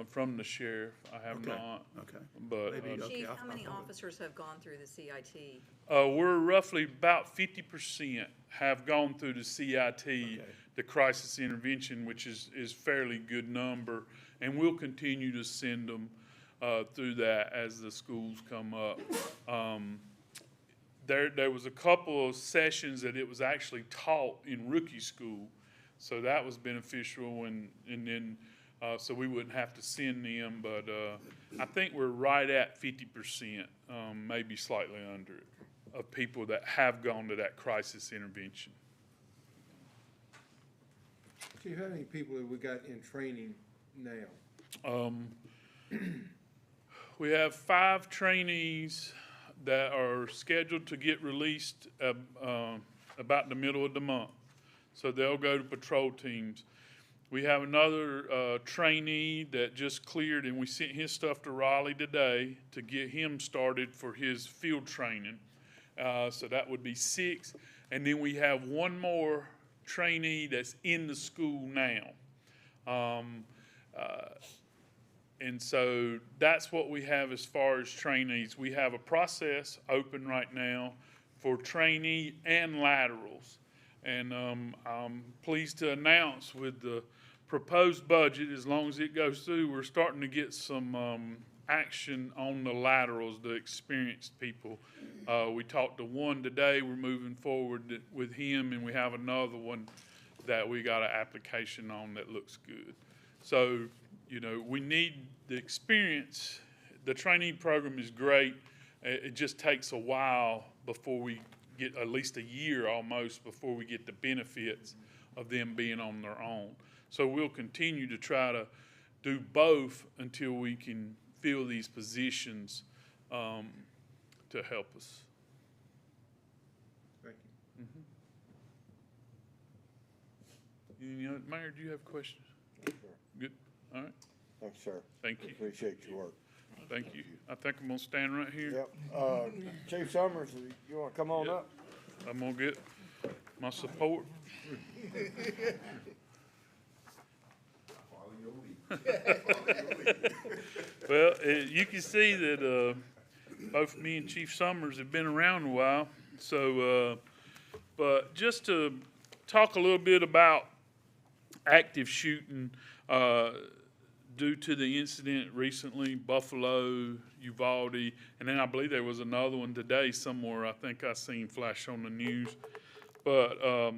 from the sheriff. I have Okay, not. okay. But Maybe, okay, Chief, I how many thought- officers have gone through the CIT? we're roughly about 50% have gone through the CIT, Okay. the crisis intervention, which is fairly good number, and we'll continue to send them through that as the schools come up. There was a couple of sessions that it was actually taught in rookie school, so that was beneficial, and then so we wouldn't have to send them. But I think we're right at 50%, maybe slightly under it, of people that have gone to that crisis intervention. Chief, how many people have we got in training now? We have 5 trainees that are scheduled to get released about the middle of the month. So they'll go to patrol teams. We have another trainee that just cleared, and we sent his stuff to Raleigh today to get him started for his field training. So that would be 6. And then we have one more trainee that's in the school now. And so that's what we have as far as trainees. We have a process open right now for trainee and laterals. And I'm pleased to announce with the proposed budget, as long as it goes through, we're starting to get some action on the laterals, the experienced people. We talked to one today. We're moving forward with him, and we have another one that we got an application on that looks good. So, you know, we need the experience. The trainee program is great. It just takes a while before we get, at least a year almost, before we get the benefits of them being on their own. So we'll continue to try to do both until we can fill these positions to help us. Thank You know, Mayor, do you have questions? you. Good. All right. Thanks, sir. Thank you. Appreciate your work. Thank you. I think I'm gonna stand right here. Yep. Chief Summers, you wanna come on Yep. up? I'm gonna get my support. Well, you can see that both me and Chief Summers have been around a while. So, but just to talk a little bit about active shooting, due to the incident recently, Buffalo, Uvalde, and then I believe there was another one today somewhere. I think I seen flash on the news. But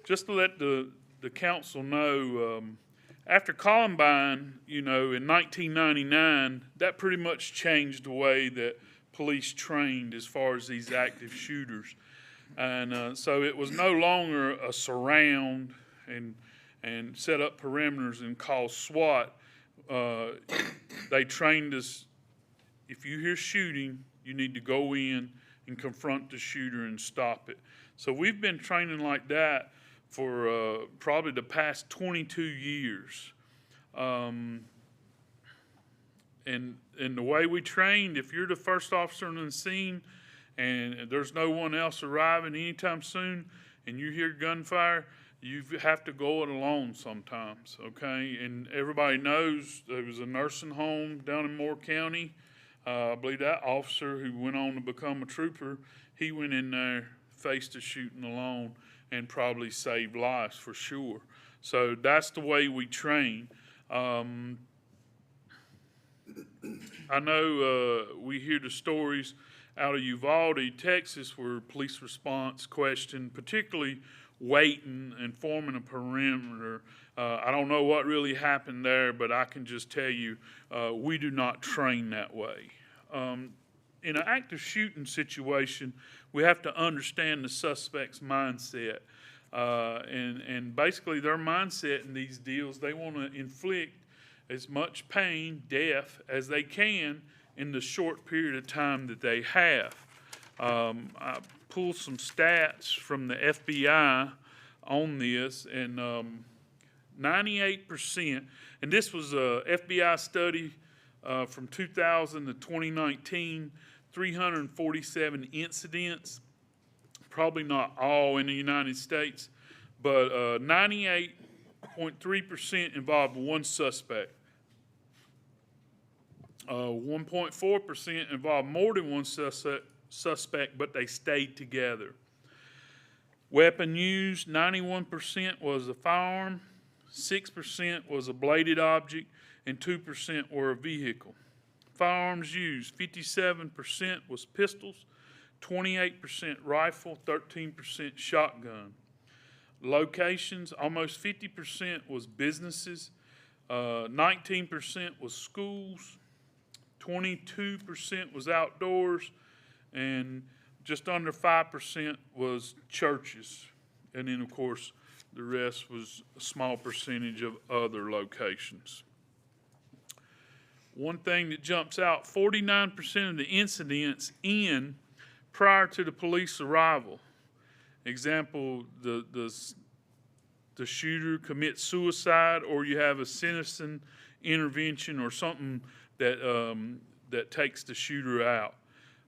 just to let the council know, after Columbine, you know, in 1999, that pretty much changed the way that police trained as far as these active shooters. And so it was no longer a surround and set up perimeters and call SWAT. They trained us, if you hear shooting, you need to go in and confront the shooter and stop it. So we've been training like that for probably the past 22 years. And the way we trained, if you're the first officer on the scene and there's no one else arriving anytime soon and you hear gunfire, you have to go it alone sometimes, okay? And everybody knows there was a nursing home down in Moore County. I believe that officer who went on to become a trooper, he went in there, faced a shooting alone, and probably saved lives for sure. So that's the way we train. I know we hear the stories out of Uvalde, Texas, where police response questioned, particularly waiting and forming a perimeter. I don't know what really happened there, but I can just tell you we do not train that way. In an active shooting situation, we have to understand the suspect's mindset. And basically their mindset in these deals, they want to inflict as much pain, death, as they can in the short period of time that they have. I pulled some stats from the FBI on this, and 98%, and this was a FBI study from 2000 to 2019, 347 incidents, probably not all in the United States, but 98.3% involved one suspect. 1.4% involved more than one suspect, but they stayed together. Weapon used, 91% was a firearm, 6% was a bladed object, and 2% were a vehicle. Firearms used, 57% was pistols, 28% rifle, 13% shotgun. Locations, almost 50% was businesses, 19% was schools, 22% was outdoors, and just under 5% was churches. And then, of course, the rest was a small percentage of other locations. One thing that jumps out, 49% of the incidents end prior to the police arrival. Example, the shooter commits suicide, or you have a citizen intervention or something that takes the shooter out.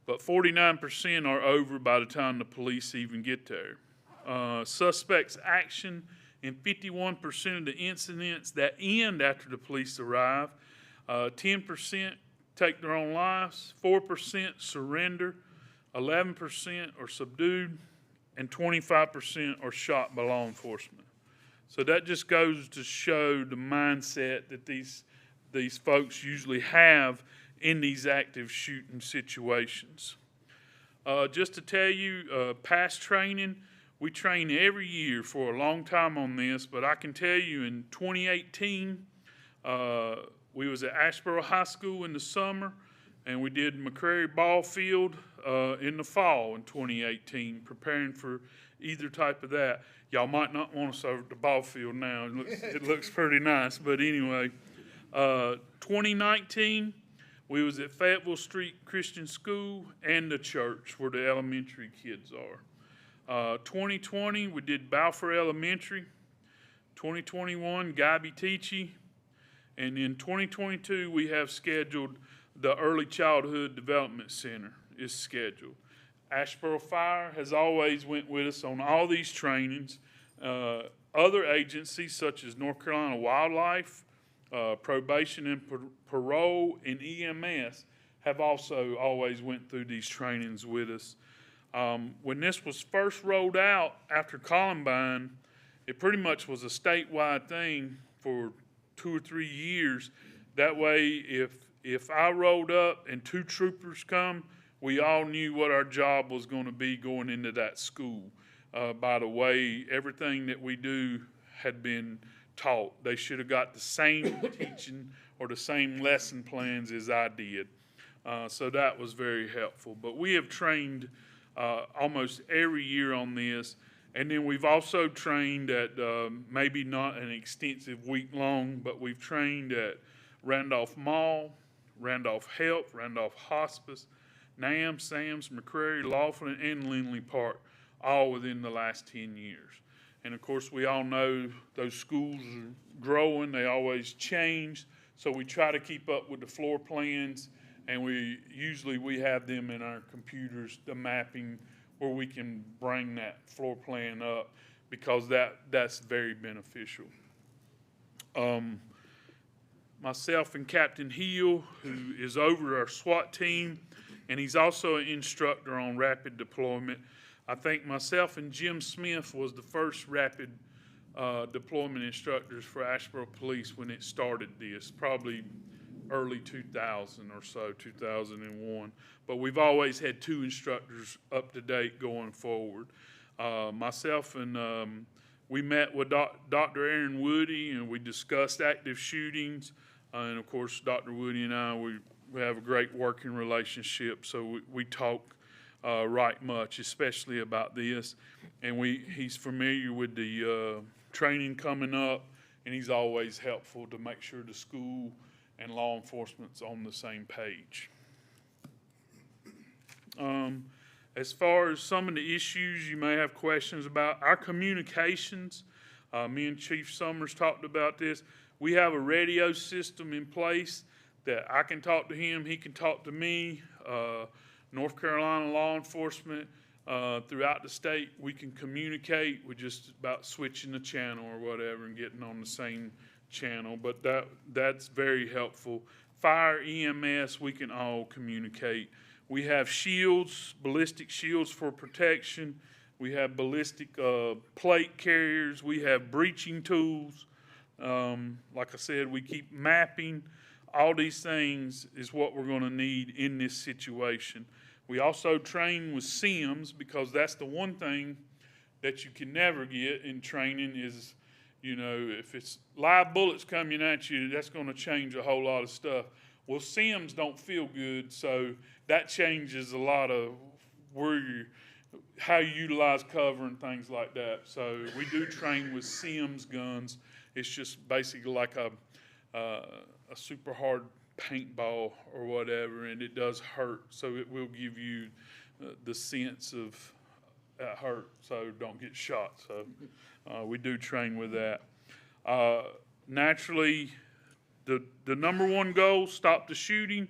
But 49% are over by the time the police even get there. Suspects' action in 51% of the incidents that end after the police arrive. 10% take their own lives, 4% surrender, 11% are subdued, and 25% are shot by law enforcement. So that just goes to show the mindset that these folks usually have in these active shooting situations. Just to tell you, past training, we train every year for a long time on this, but I can tell you in 2018, we was at Asheboro High School in the summer, and we did McCrary Ball Field in the fall in 2018, preparing for either type of that. Y'all might not want us over at the ball field now. It looks pretty nice, but anyway. 2019, we was at Fayetteville Street Christian School and the church where the elementary kids are. 2020, we did Balfour Elementary. 2021, Guyby Teachey. And in 2022, we have scheduled the Early Childhood Development Center is scheduled. Asheboro Fire has always went with us on all these trainings. Other agencies such as North Carolina Wildlife, Probation and Parole, and EMS have also always went through these trainings with us. When this was first rolled out after Columbine, it pretty much was a statewide thing for 2 or 3 years. That way, if I rolled up and 2 troopers come, we all knew what our job was going to be going into that school. By the way, everything that we do had been taught. They should have got the same teaching or the same lesson plans as I did. So that was very helpful. But we have trained almost every year on this. And then we've also trained at maybe not an extensive week long, but we've trained at Randolph Mall, Randolph Health, Randolph Hospice, NAM, SAMS, McCrary, Laughlin, and Lindley Park, all within the last 10 years. And of course, we all know those schools are growing, they always change, so we try to keep up with the floor plans, and we have them in our computers, the mapping, where we can bring that floor plan up, because that's very beneficial. Myself and Captain Hill, who is over our SWAT team, and he's also an instructor on rapid deployment. I think myself and Jim Smith was the first rapid deployment instructors for Asheboro Police when it started this, probably early 2000 or so, 2001. But we've always had 2 instructors up to date going forward. Myself and we met with Dr. Aaron Woody, and we discussed active shootings. And of course, Dr. Woody and I, we have a great working relationship, so we talk right much, especially about this. And he's familiar with the training coming up, and he's always helpful to make sure the school and law enforcement's on the same page. As far as some of the issues you may have questions about, our communications, me and Chief Summers talked about this. We have a radio system in place that I can talk to him, he can talk to me. North Carolina law enforcement throughout the state, we can communicate. We're just about switching the channel or whatever and getting on the same channel, but that's very helpful. Fire, EMS, we can all communicate. We have shields, ballistic shields for protection. We have ballistic plate carriers. We have breaching tools. Like I said, we keep mapping. All these things is what we're going to need in this situation. We also train with SIMs, because that's the one thing that you can never get in training is, you know, if it's live bullets coming at you, that's going to change a whole lot of stuff. Well, SIMs don't feel good, so that changes a lot of how you utilize cover and things like that. So we do train with SIMs guns. It's just basically like a super hard paintball or whatever, and it does hurt, so it will give you the sense of hurt, so don't get shot. So we do train with that. Naturally, the number one goal, stop the shooting.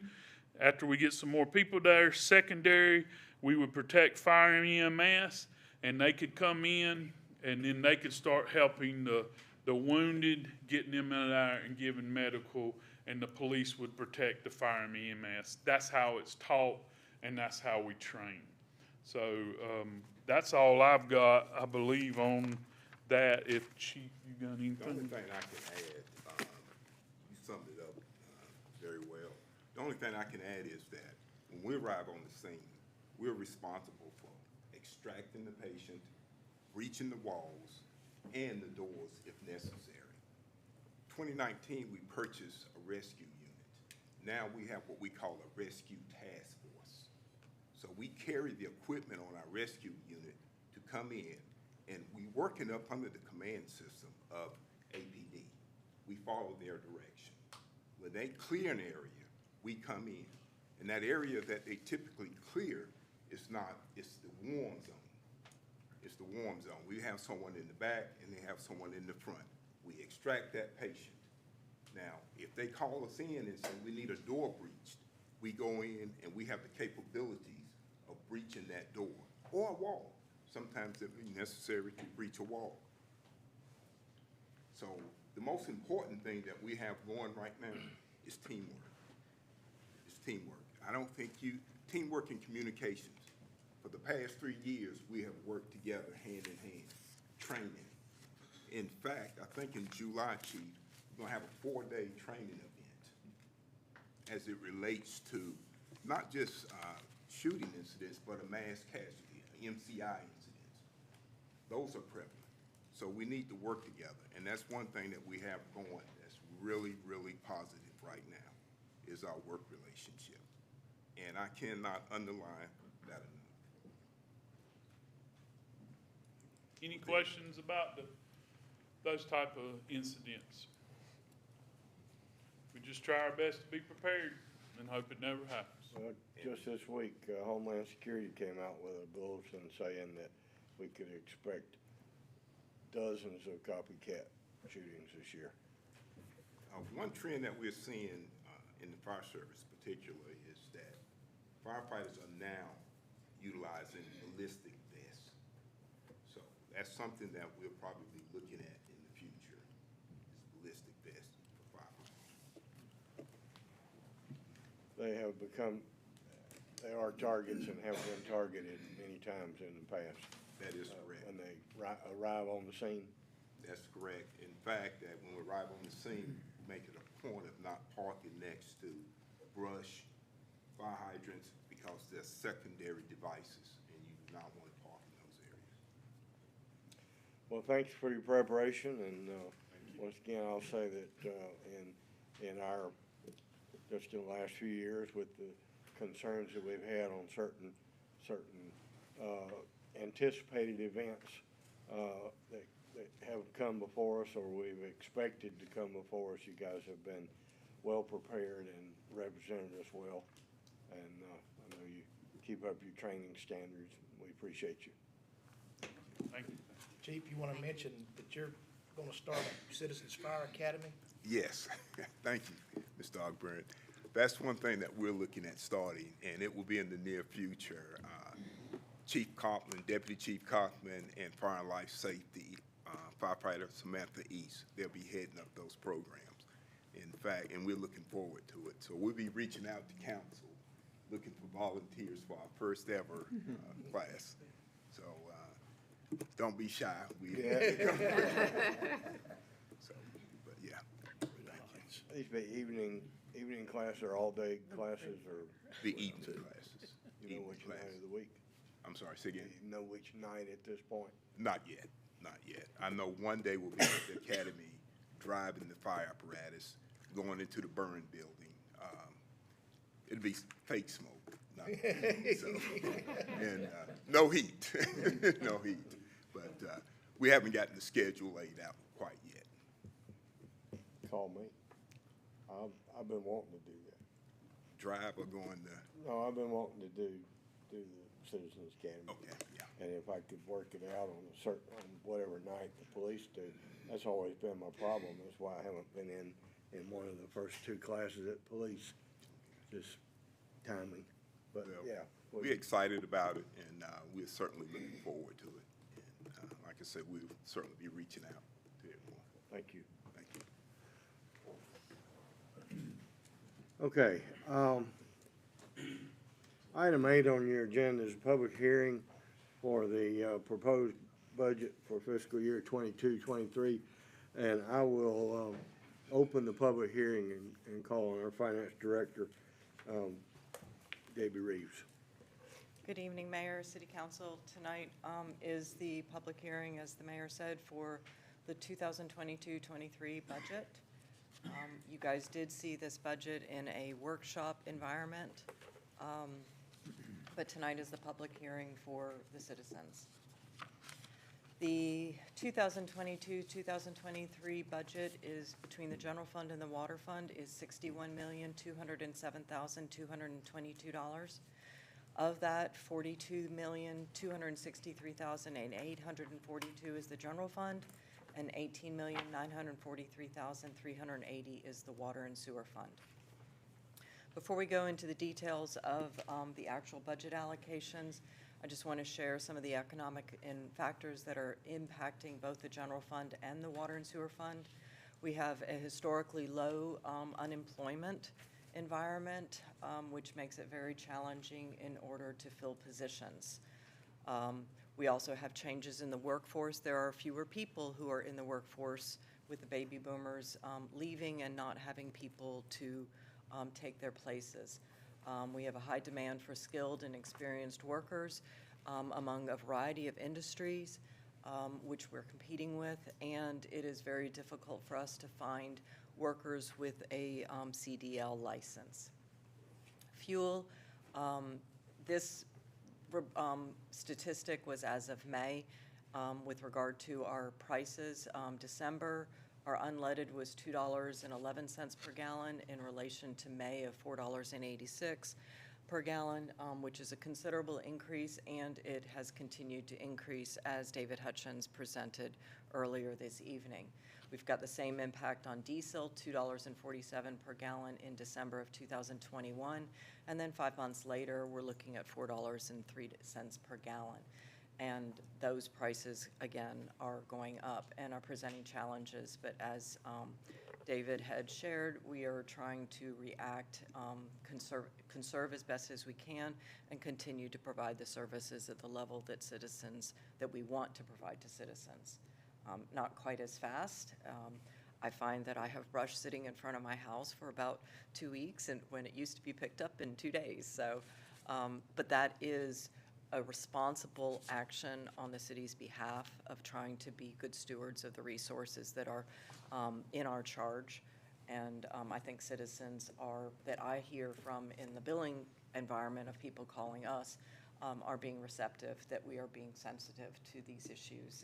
After we get some more people there, secondary, we would protect fire and EMS, and they could come in, and then they could start helping the wounded, getting them out of there and giving medical and the police would protect the fire and EMS. That's how it's taught, and that's how we train. So that's all I've got, I believe, on that. If Chief, you got The only anything? thing I can add, you summed it up very well. The only thing I can add is that when we arrive on the scene, we're responsible for extracting the patient, breaching the walls, and the doors if necessary. 2019, we purchased a rescue unit. Now we have what we call a rescue task force. So we carry the equipment on our rescue unit to come in, and we working up under the command system of APD. We follow their direction. When they clear an area, we come in. And that area that they typically clear is not, it's the warm zone. It's the warm zone. We have someone in the back and they have someone in the front. We extract that patient. Now, if they call us in and say we need a door breached, we go in and we have the capabilities of breaching that door or a wall. Sometimes it may be necessary to breach a wall. So the most important thing that we have going right now is teamwork. It's teamwork. I don't think teamwork and communications. For the past 3 years, we have worked together hand in hand, training. In fact, I think in July, Chief, we're gonna have a 4-day training event as it relates to not just shooting incidents, but a mass casualty, MCI incidents. Those are prevalent. So we need to work together. And that's one thing that we have going that's really, really positive right now is our work relationship. And I cannot underline that enough. Any questions about those type of incidents? We just try our best to be prepared and hope it never happens. Well, just this week, Homeland Security came out with a bulletin saying that we could expect dozens of copycat shootings this year. One trend that we're seeing in the fire service particularly is that firefighters are now utilizing ballistic vests. So that's something that we'll probably be looking at in the future, is ballistic vests for firefighters. They are targets and have been targeted many times in the past. That is correct. When they arrive on the scene. That's correct. In fact, that when we arrive on the scene, we make it a point of not parking next to brush, fire hydrants, because they're secondary devices, and you do not want to park in those areas. Well, thanks for your preparation, and once again, I'll say that in our, just in the last few years, with the concerns that we've had on certain anticipated events that have come before us or we've expected to come before us, you guys have been well prepared and represented us well. And I know you keep up your training standards. We appreciate you. Thank you. Chief, you want to mention that you're going to start a Citizens Fire Academy? Yes, thank you, Mr. Ogburn. That's one thing that we're looking at starting, and it will be in the near future. Chief Kaufman, Deputy Chief Kaufman, and Fire and Life Safety, firefighter Samantha East, they'll be heading up those programs. In fact, and we're looking forward to it. So we'll be reaching out to council, looking for volunteers for our first ever class. So don't be shy. So, but yeah, thank you. These be evening class or all-day classes or? The evening classes. You know which night of the week? I'm sorry, say again? You know which night at this point? Not yet, not yet. I know one day we'll be at the academy, driving the fire apparatus, going into the burn building. It'll be fake smoke, not heat, so, and no heat, no heat. But we haven't gotten the schedule laid out quite yet. Call me. I've been wanting to do that. Drive or going to? No, I've been wanting to do the Citizens Academy. Okay, yeah. And if I could work it out on on whatever night the police do, that's always been my problem. That's why I haven't been in one of the first 2 classes at police, just timing. But Well, yeah. we're excited about it, and we're certainly looking forward to it. And like I said, we'll certainly be reaching out to everyone. Thank you. Thank you. Okay, item 8 on your agenda is a public hearing for the proposed budget for fiscal year 22-23, and I will open the public hearing and call on our finance director, Debbie Reeves. Good evening, Mayor, City Council. Tonight is the public hearing, as the mayor said, for the 2022-23 budget. You guys did see this budget in a workshop environment, but tonight is the public hearing for the citizens. The 2022-2023 budget is between the general fund and the water fund is $61,207,222. Of that, $42,263,842 is the general fund, and $18,943,380 is the water and sewer fund. Before we go into the details of the actual budget allocations, I just want to share some of the economic factors that are impacting both the general fund and the water and sewer fund. We have a historically low unemployment environment, which makes it very challenging in order to fill positions. We also have changes in the workforce. There are fewer people who are in the workforce with the baby boomers leaving and not having people to take their places. We have a high demand for skilled and experienced workers among a variety of industries, which we're competing with, and it is very difficult for us to find workers with a CDL license. Fuel, this statistic was as of May with regard to our prices. December, our unleaded was $2.11 per gallon in relation to May of $4.86 per gallon, which is a considerable increase, and it has continued to increase as David Hutchins presented earlier this evening. We've got the same impact on diesel, $2.47 per gallon in December of 2021, and then 5 months later, we're looking at $4.03 per gallon. And those prices, again, are going up and are presenting challenges. But as David had shared, we are trying to react, conserve as best as we can, and continue to provide the services at the level that we want to provide to citizens. Not quite as fast. I find that I have brush sitting in front of my house for about 2 weeks, and when it used to be picked up in 2 days. So, but that is a responsible action on the city's behalf of trying to be good stewards of the resources that are in our charge. And I think citizens that I hear from in the billing environment of people calling us are being receptive, that we are being sensitive to these issues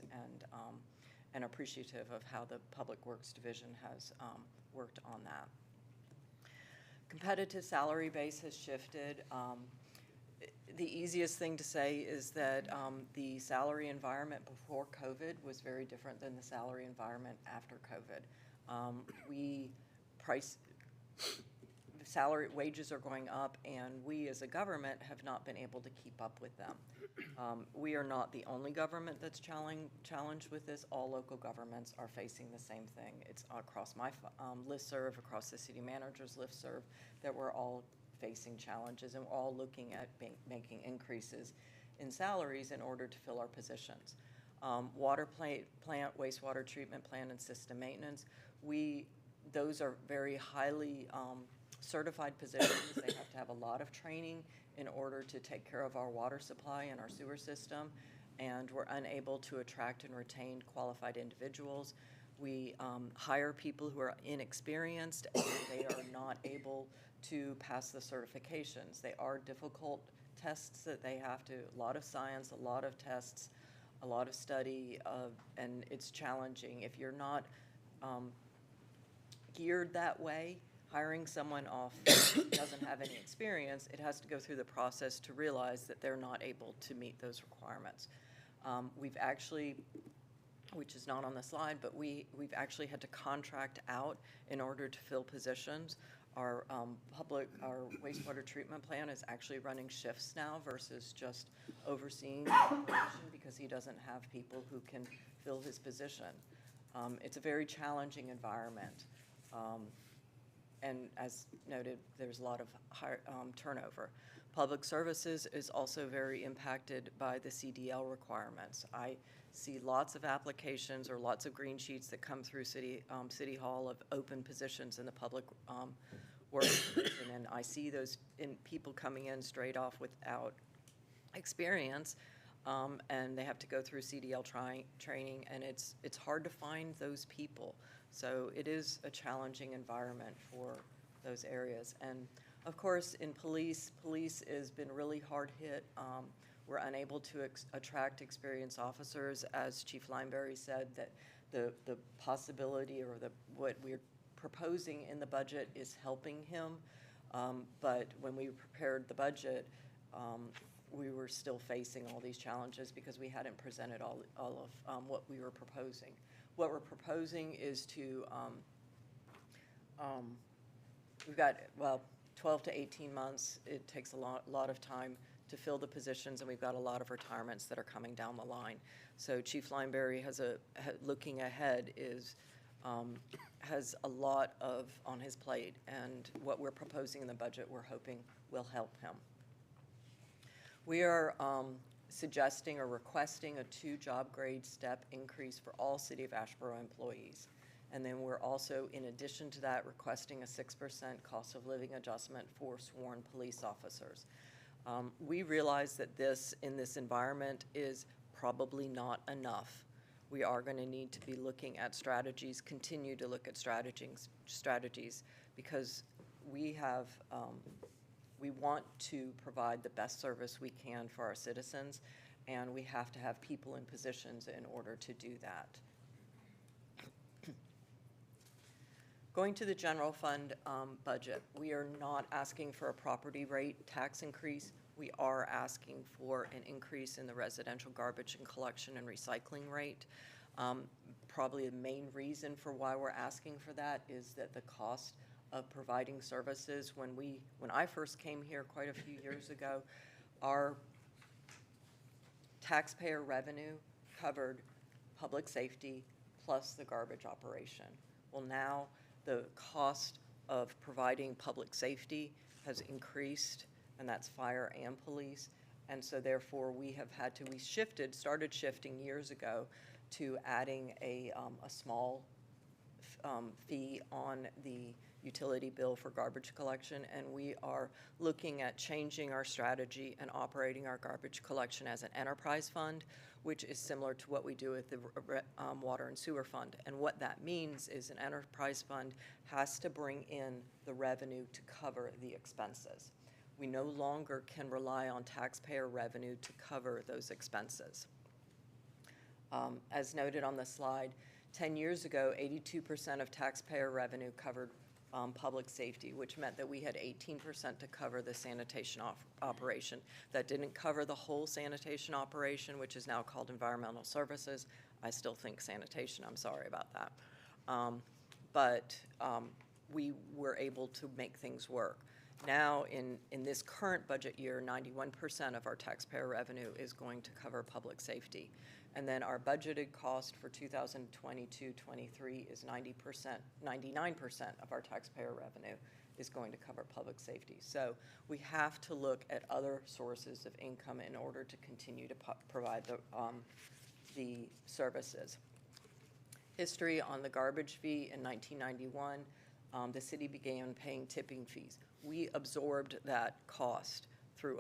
and appreciative of how the Public Works Division has worked on that. Competitive salary base has shifted. The easiest thing to say is that the salary environment before COVID was very different than the salary environment after COVID. Wages are going up, and we as a government have not been able to keep up with them. We are not the only government that's challenged with this. All local governments are facing the same thing. It's across my listserv, across the city manager's listserv, that we're all facing challenges, and we're all looking at making increases in salaries in order to fill our positions. Water plant, wastewater treatment plant, and system maintenance, those are very highly certified positions. They have to have a lot of training in order to take care of our water supply and our sewer system, and we're unable to attract and retain qualified individuals. We hire people who are inexperienced, and they are not able to pass the certifications. They are difficult tests that they have to, a lot of science, a lot of tests, a lot of study, and it's challenging. If you're not geared that way, hiring someone off who doesn't have any experience, it has to go through the process to realize that they're not able to meet those requirements. We've actually, which is not on the slide, but we've actually had to contract out in order to fill positions. Our wastewater treatment plant is actually running shifts now versus just overseeing the operation because he doesn't have people who can fill his position. It's a very challenging environment. And as noted, there's a lot of turnover. Public services is also very impacted by the CDL requirements. I see lots of applications or lots of green sheets that come through City Hall of open positions in the public work division, and I see those people coming in straight off without experience, and they have to go through CDL training, and it's hard to find those people. So it is a challenging environment for those areas. And of course, in police has been really hard hit. We're unable to attract experienced officers, as Chief Lineberry said, that the possibility or what we're proposing in the budget is helping him. But when we prepared the budget, we were still facing all these challenges because we hadn't presented all of what we were proposing. What we're proposing is to, we've got, 12 to 18 months. It takes a lot of time to fill the positions, and we've got a lot of retirements that are coming down the line. So Chief Lineberry looking ahead has a lot on his plate, and what we're proposing in the budget, we're hoping will help him. We are suggesting or requesting a 2 job grade step increase for all City of Asheboro employees. And then we're also, in addition to that, requesting a 6% cost of living adjustment for sworn police officers. We realize that in this environment is probably not enough. We are going to need to be looking at strategies, continue to look at strategies, because we want to provide the best service we can for our citizens, and we have to have people in positions in order to do that. Going to the general fund budget, we are not asking for a property rate tax increase. We are asking for an increase in the residential garbage and collection and recycling rate. Probably the main reason for why we're asking for that is that the cost of providing services, when I first came here quite a few years ago, our taxpayer revenue covered public safety plus the garbage operation. Well, now the cost of providing public safety has increased, and that's fire and police. And so therefore we started shifting years ago to adding a small fee on the utility bill for garbage collection, and we are looking at changing our strategy and operating our garbage collection as an enterprise fund, which is similar to what we do with the water and sewer fund. And what that means is an enterprise fund has to bring in the revenue to cover the expenses. We no longer can rely on taxpayer revenue to cover those expenses. As noted on the slide, 10 years ago, 82% of taxpayer revenue covered public safety, which meant that we had 18% to cover the sanitation operation. That didn't cover the whole sanitation operation, which is now called environmental services. I still think sanitation, I'm sorry about that. But we were able to make things work. Now, in this current budget year, 91% of our taxpayer revenue is going to cover public safety. And then our budgeted cost for 2022-23 is 99% of our taxpayer revenue is going to cover public safety. So we have to look at other sources of income in order to continue to provide the services. History on the garbage fee in 1991, the city began paying tipping fees. We absorbed that cost through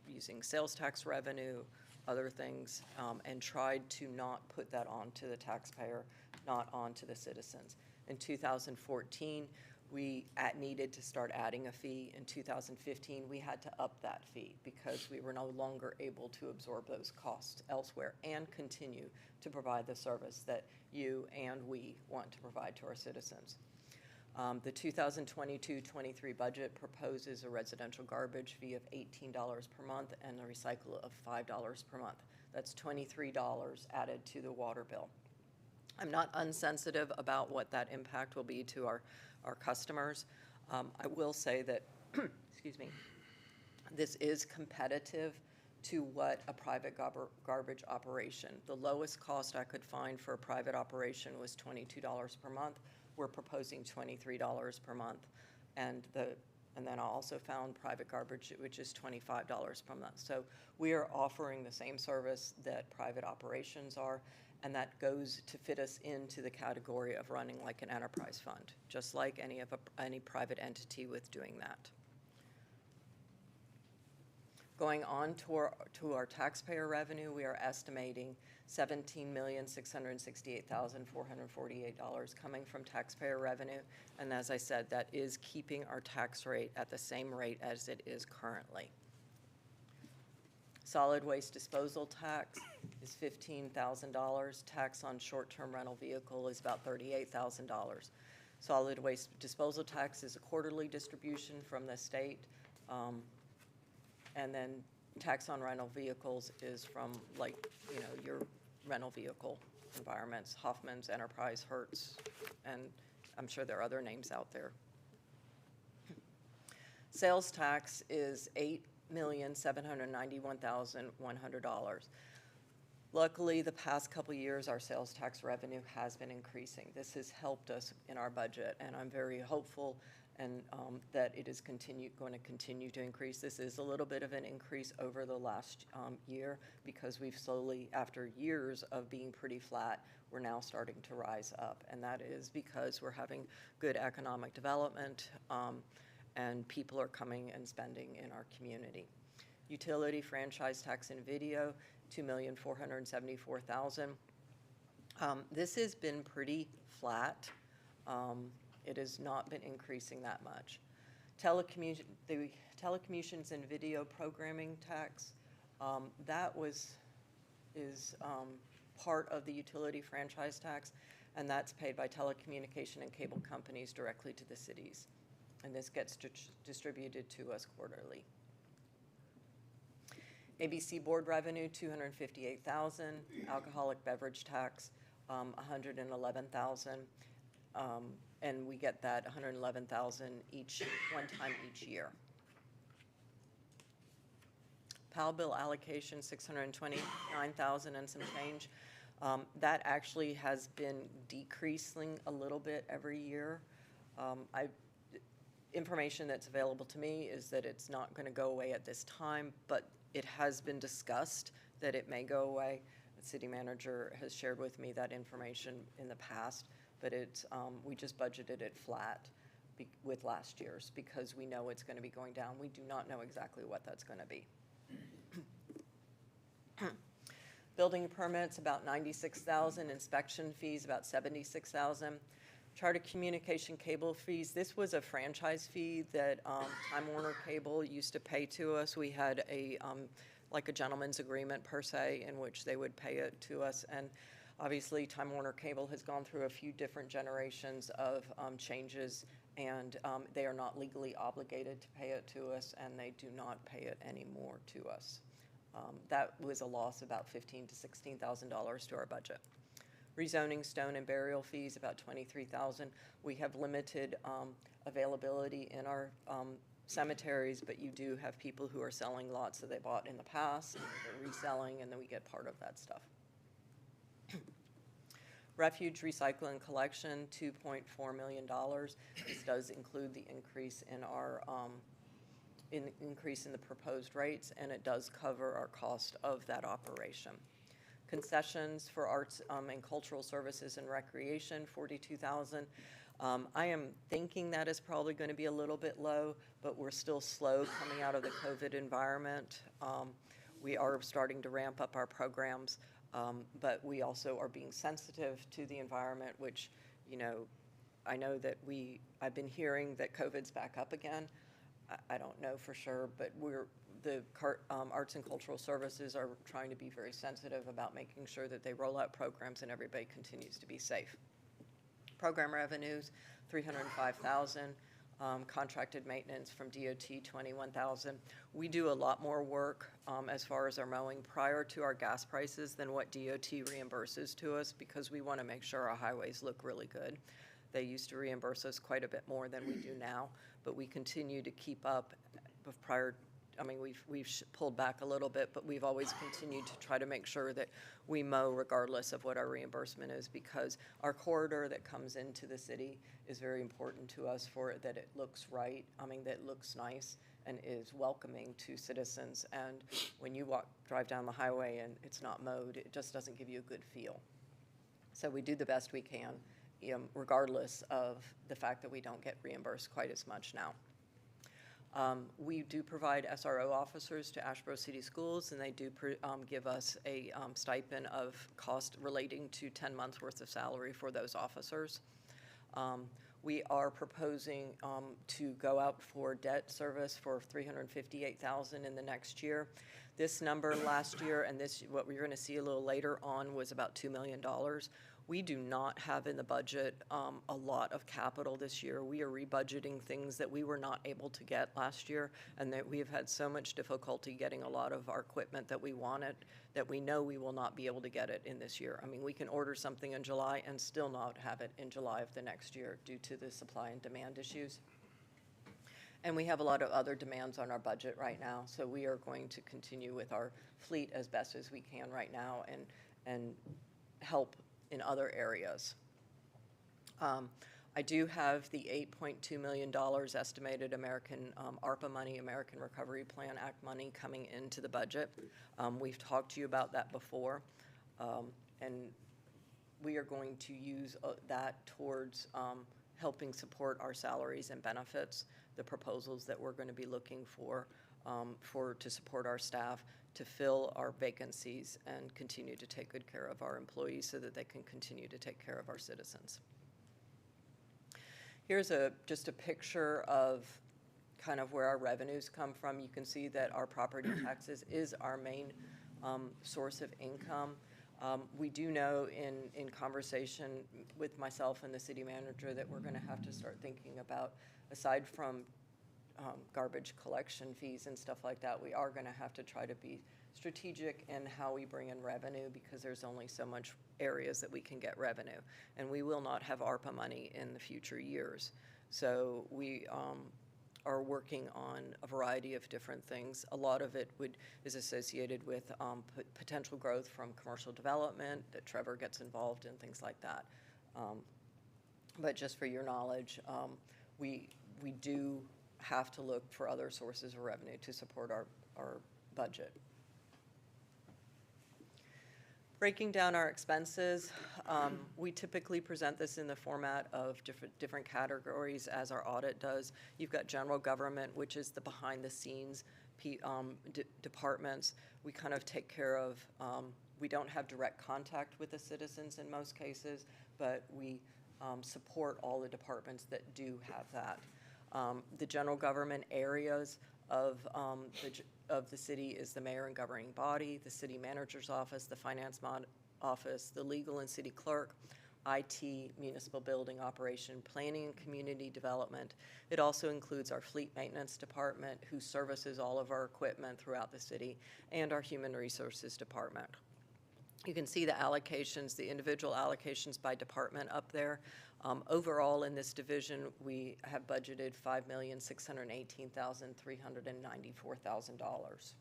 using sales tax revenue, other things, and tried to not put that onto the taxpayer, not onto the citizens. In 2014, we needed to start adding a fee. In 2015, we had to up that fee because we were no longer able to absorb those costs elsewhere and continue to provide the service that you and we want to provide to our citizens. The 2022-23 budget proposes a residential garbage fee of $18 per month and a recycle of $5 per month. That's $23 added to the water bill. I'm not unsensitive about what that impact will be to our customers. I will say that, excuse me, this is competitive to what a private garbage operation. The lowest cost I could find for a private operation was $22 per month. we're proposing $23 per month. And then I also found private garbage, which is $25 per month. So we are offering the same service that private operations are, and that goes to fit us into the category of running like an enterprise fund, just like any private entity with doing that. Going on to our taxpayer revenue, we are estimating $17,668,448 coming from taxpayer revenue. And as I said, that is keeping our tax rate at the same rate as it is currently. Solid waste disposal tax is $15,000. Tax on short-term rental vehicle is about $38,000. Solid waste disposal tax is a quarterly distribution from the state. And then tax on rental vehicles is from, like, you know, your rental vehicle environments, Hoffman's, Enterprise, Hertz, and I'm sure there are other names out there. Sales tax is $8,791,100. Luckily, the past couple of years, our sales tax revenue has been increasing. This has helped us in our budget, and I'm very hopeful and that it is going to continue to increase. This is a little bit of an increase over the last year because we've slowly, after years of being pretty flat, we're now starting to rise up. And that is because we're having good economic development and people are coming and spending in our community. Utility franchise tax and video, $2,474,000. This has been pretty flat. It has not been increasing that much. The telecommunications and video programming tax, that is part of the utility franchise tax, and that's paid by telecommunication and cable companies directly to the cities. And this gets distributed to us quarterly. ABC board revenue, $258,000. Alcoholic beverage tax, $111,000. And we get that $111,000 one time each year. PAL bill allocation, $629,000 and some change. That actually has been decreasing a little bit every year. Information that's available to me is that it's not going to go away at this time, but it has been discussed that it may go away. The city manager has shared with me that information in the past, but we just budgeted it flat with last year's because we know it's going to be going down. We do not know exactly what that's going to be. Building permits, about $96,000. Inspection fees, about $76,000. Charter communication cable fees, this was a franchise fee that Time Warner Cable used to pay to us. We had like a gentleman's agreement per se in which they would pay it to us. And obviously Time Warner Cable has gone through a few different generations of changes, and they are not legally obligated to pay it to us, and they do not pay it anymore to us. That was a loss about $15,000 to $16,000 to our budget. Rezoning stone and burial fees, about $23,000. We have limited availability in our cemeteries, but you do have people who are selling lots that they bought in the past, and they're reselling, and then we get part of that stuff. Refuge, recycle, and collection, $2.4 million. This does include the increase in our increase in the proposed rates, and it does cover our cost of that operation. Concessions for arts and cultural services and recreation, $42,000. I am thinking that is probably going to be a little bit low, but we're still slow coming out of the COVID environment. We are starting to ramp up our programs, but we also are being sensitive to the environment, which, you know, I know that I've been hearing that COVID's back up again. I don't know for sure, but the arts and cultural services are trying to be very sensitive about making sure that they roll out programs and everybody continues to be safe. Program revenues, $305,000. Contracted maintenance from DOT, $21,000. We do a lot more work as far as our mowing prior to our gas prices than what DOT reimburses to us because we want to make sure our highways look really good. They used to reimburse us quite a bit more than we do now, but we continue to keep up I mean, we've pulled back a little bit, but we've always continued to try to make sure that we mow regardless of what our reimbursement is, because our corridor that comes into the city is very important to us for it, that it looks right, I mean, that it looks nice and is welcoming to citizens. And when you drive down the highway and it's not mowed, it just doesn't give you a good feel. So we do the best we can, regardless of the fact that we don't get reimbursed quite as much now. We do provide SRO officers to Asheboro City Schools, and they do give us a stipend of cost relating to 10 months' worth of salary for those officers. We are proposing to go out for debt service for $358,000 in the next year. This number last year, and this what we're going to see a little later on, was about $2 million. We do not have in the budget a lot of capital this year. We are rebudgeting things that we were not able to get last year, and that we have had so much difficulty getting a lot of our equipment that we wanted that we know we will not be able to get it in this year. I mean, we can order something in July and still not have it in July of the next year due to the supply and demand issues. And we have a lot of other demands on our budget right now, so we are going to continue with our fleet as best as we can right now and help in other areas. I do have the $8.2 million estimated American ARPA money, American Recovery Plan Act money, coming into the budget. We've talked to you about that before, and we are going to use that towards helping support our salaries and benefits, the proposals that we're going to be looking for to support our staff, to fill our vacancies and continue to take good care of our employees so that they can continue to take care of our citizens. Here's just a picture of kind of where our revenues come from. You can see that our property taxes is our main source of income. We do know in conversation with myself and the city manager that we're going to have to start thinking about, aside from garbage collection fees and stuff like that, we are going to have to try to be strategic in how we bring in revenue, because there's only so much areas that we can get revenue, and we will not have ARPA money in the future years. So we are working on a variety of different things. A lot of it is associated with potential growth from commercial development, that Trevor gets involved in, things like that. But just for your knowledge, we do have to look for other sources of revenue to support our budget. Breaking down our expenses, we typically present this in the format of different categories as our audit does. You've got general government, which is the behind-the-scenes departments. We kind of take care of, we don't have direct contact with the citizens in most cases, but we support all the departments that do have that. The general government areas of the city is the mayor and governing body, the city manager's office, the finance office, the legal and city clerk, IT, municipal building operation, planning and community development. It also includes our fleet maintenance department, who services all of our equipment throughout the city, and our human resources department. You can see the allocations, the individual allocations by department up there. Overall, in this division, we have budgeted $5,618,394,000.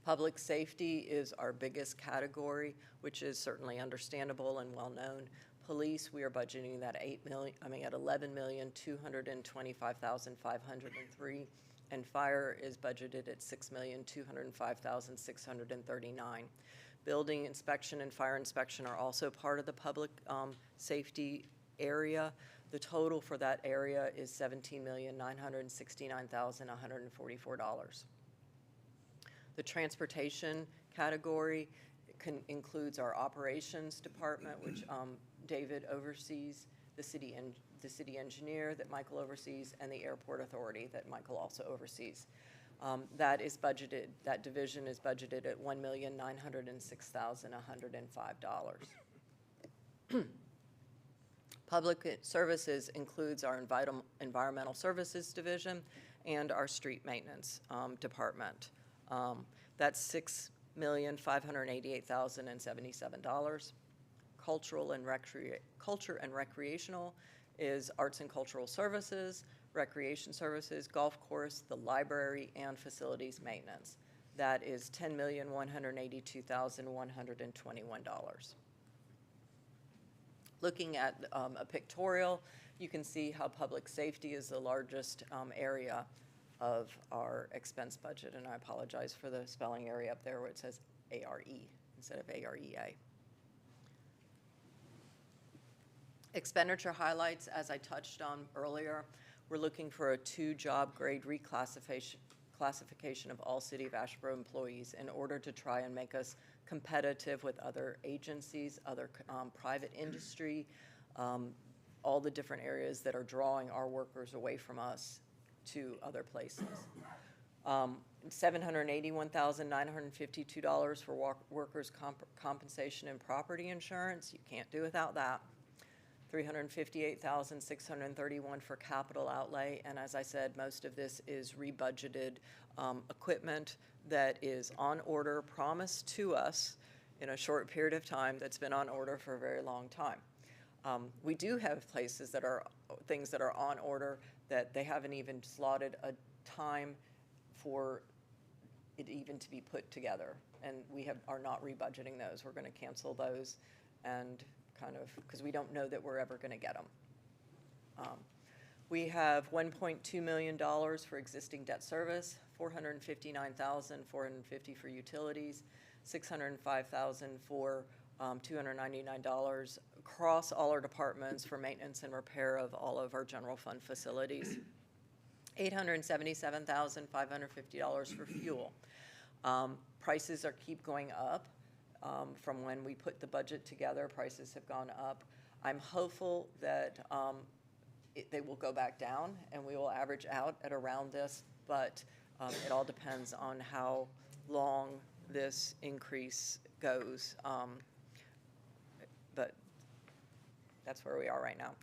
Public safety is our biggest category, which is certainly understandable and well-known. Police, we are budgeting that $11,225,503, and fire is budgeted at $6,205,639. Building inspection and fire inspection are also part of the public safety area. The total for that area is $17,969,144. The transportation category includes our operations department, which David oversees, the city engineer that Michael oversees, and the airport authority that Michael also oversees. That division is budgeted at $1,906,105. Public services includes our environmental services division and our street maintenance department. That's $6,588,077. Culture and recreational is arts and cultural services, recreation services, golf course, the library, and facilities maintenance. That is $10,182,121. Looking at a pictorial, you can see how public safety is the largest area of our expense budget, and I apologize for the spelling area up there where it says ARE instead of AREA. Expenditure highlights, as I touched on earlier, we're looking for a 2-job grade classification of all City of Asheboro employees in order to try and make us competitive with other agencies, other private industry, all the different areas that are drawing our workers away from us to other places. $781,952 for workers' compensation and property insurance. You can't do without that. $358,631 for capital outlay, and as I said, most of this is rebudgeted equipment that is on order, promised to us in a short period of time, that's been on order for a very long time. We do have places that are, things that are on order that they haven't even slotted a time for it even to be put together, and we are not rebudgeting those. We're going to cancel those and kind of, because we don't know that we're ever going to get them. We have $1.2 million for existing debt service, $459,450 for utilities, $605,000 for $299 across all our departments for maintenance and repair of all of our general fund facilities, $877,550 for fuel. Prices keep going up. From when we put the budget together, prices have gone up. I'm hopeful that they will go back down and we will average out at around this, but it all depends on how long this increase goes. But that's where we are right now.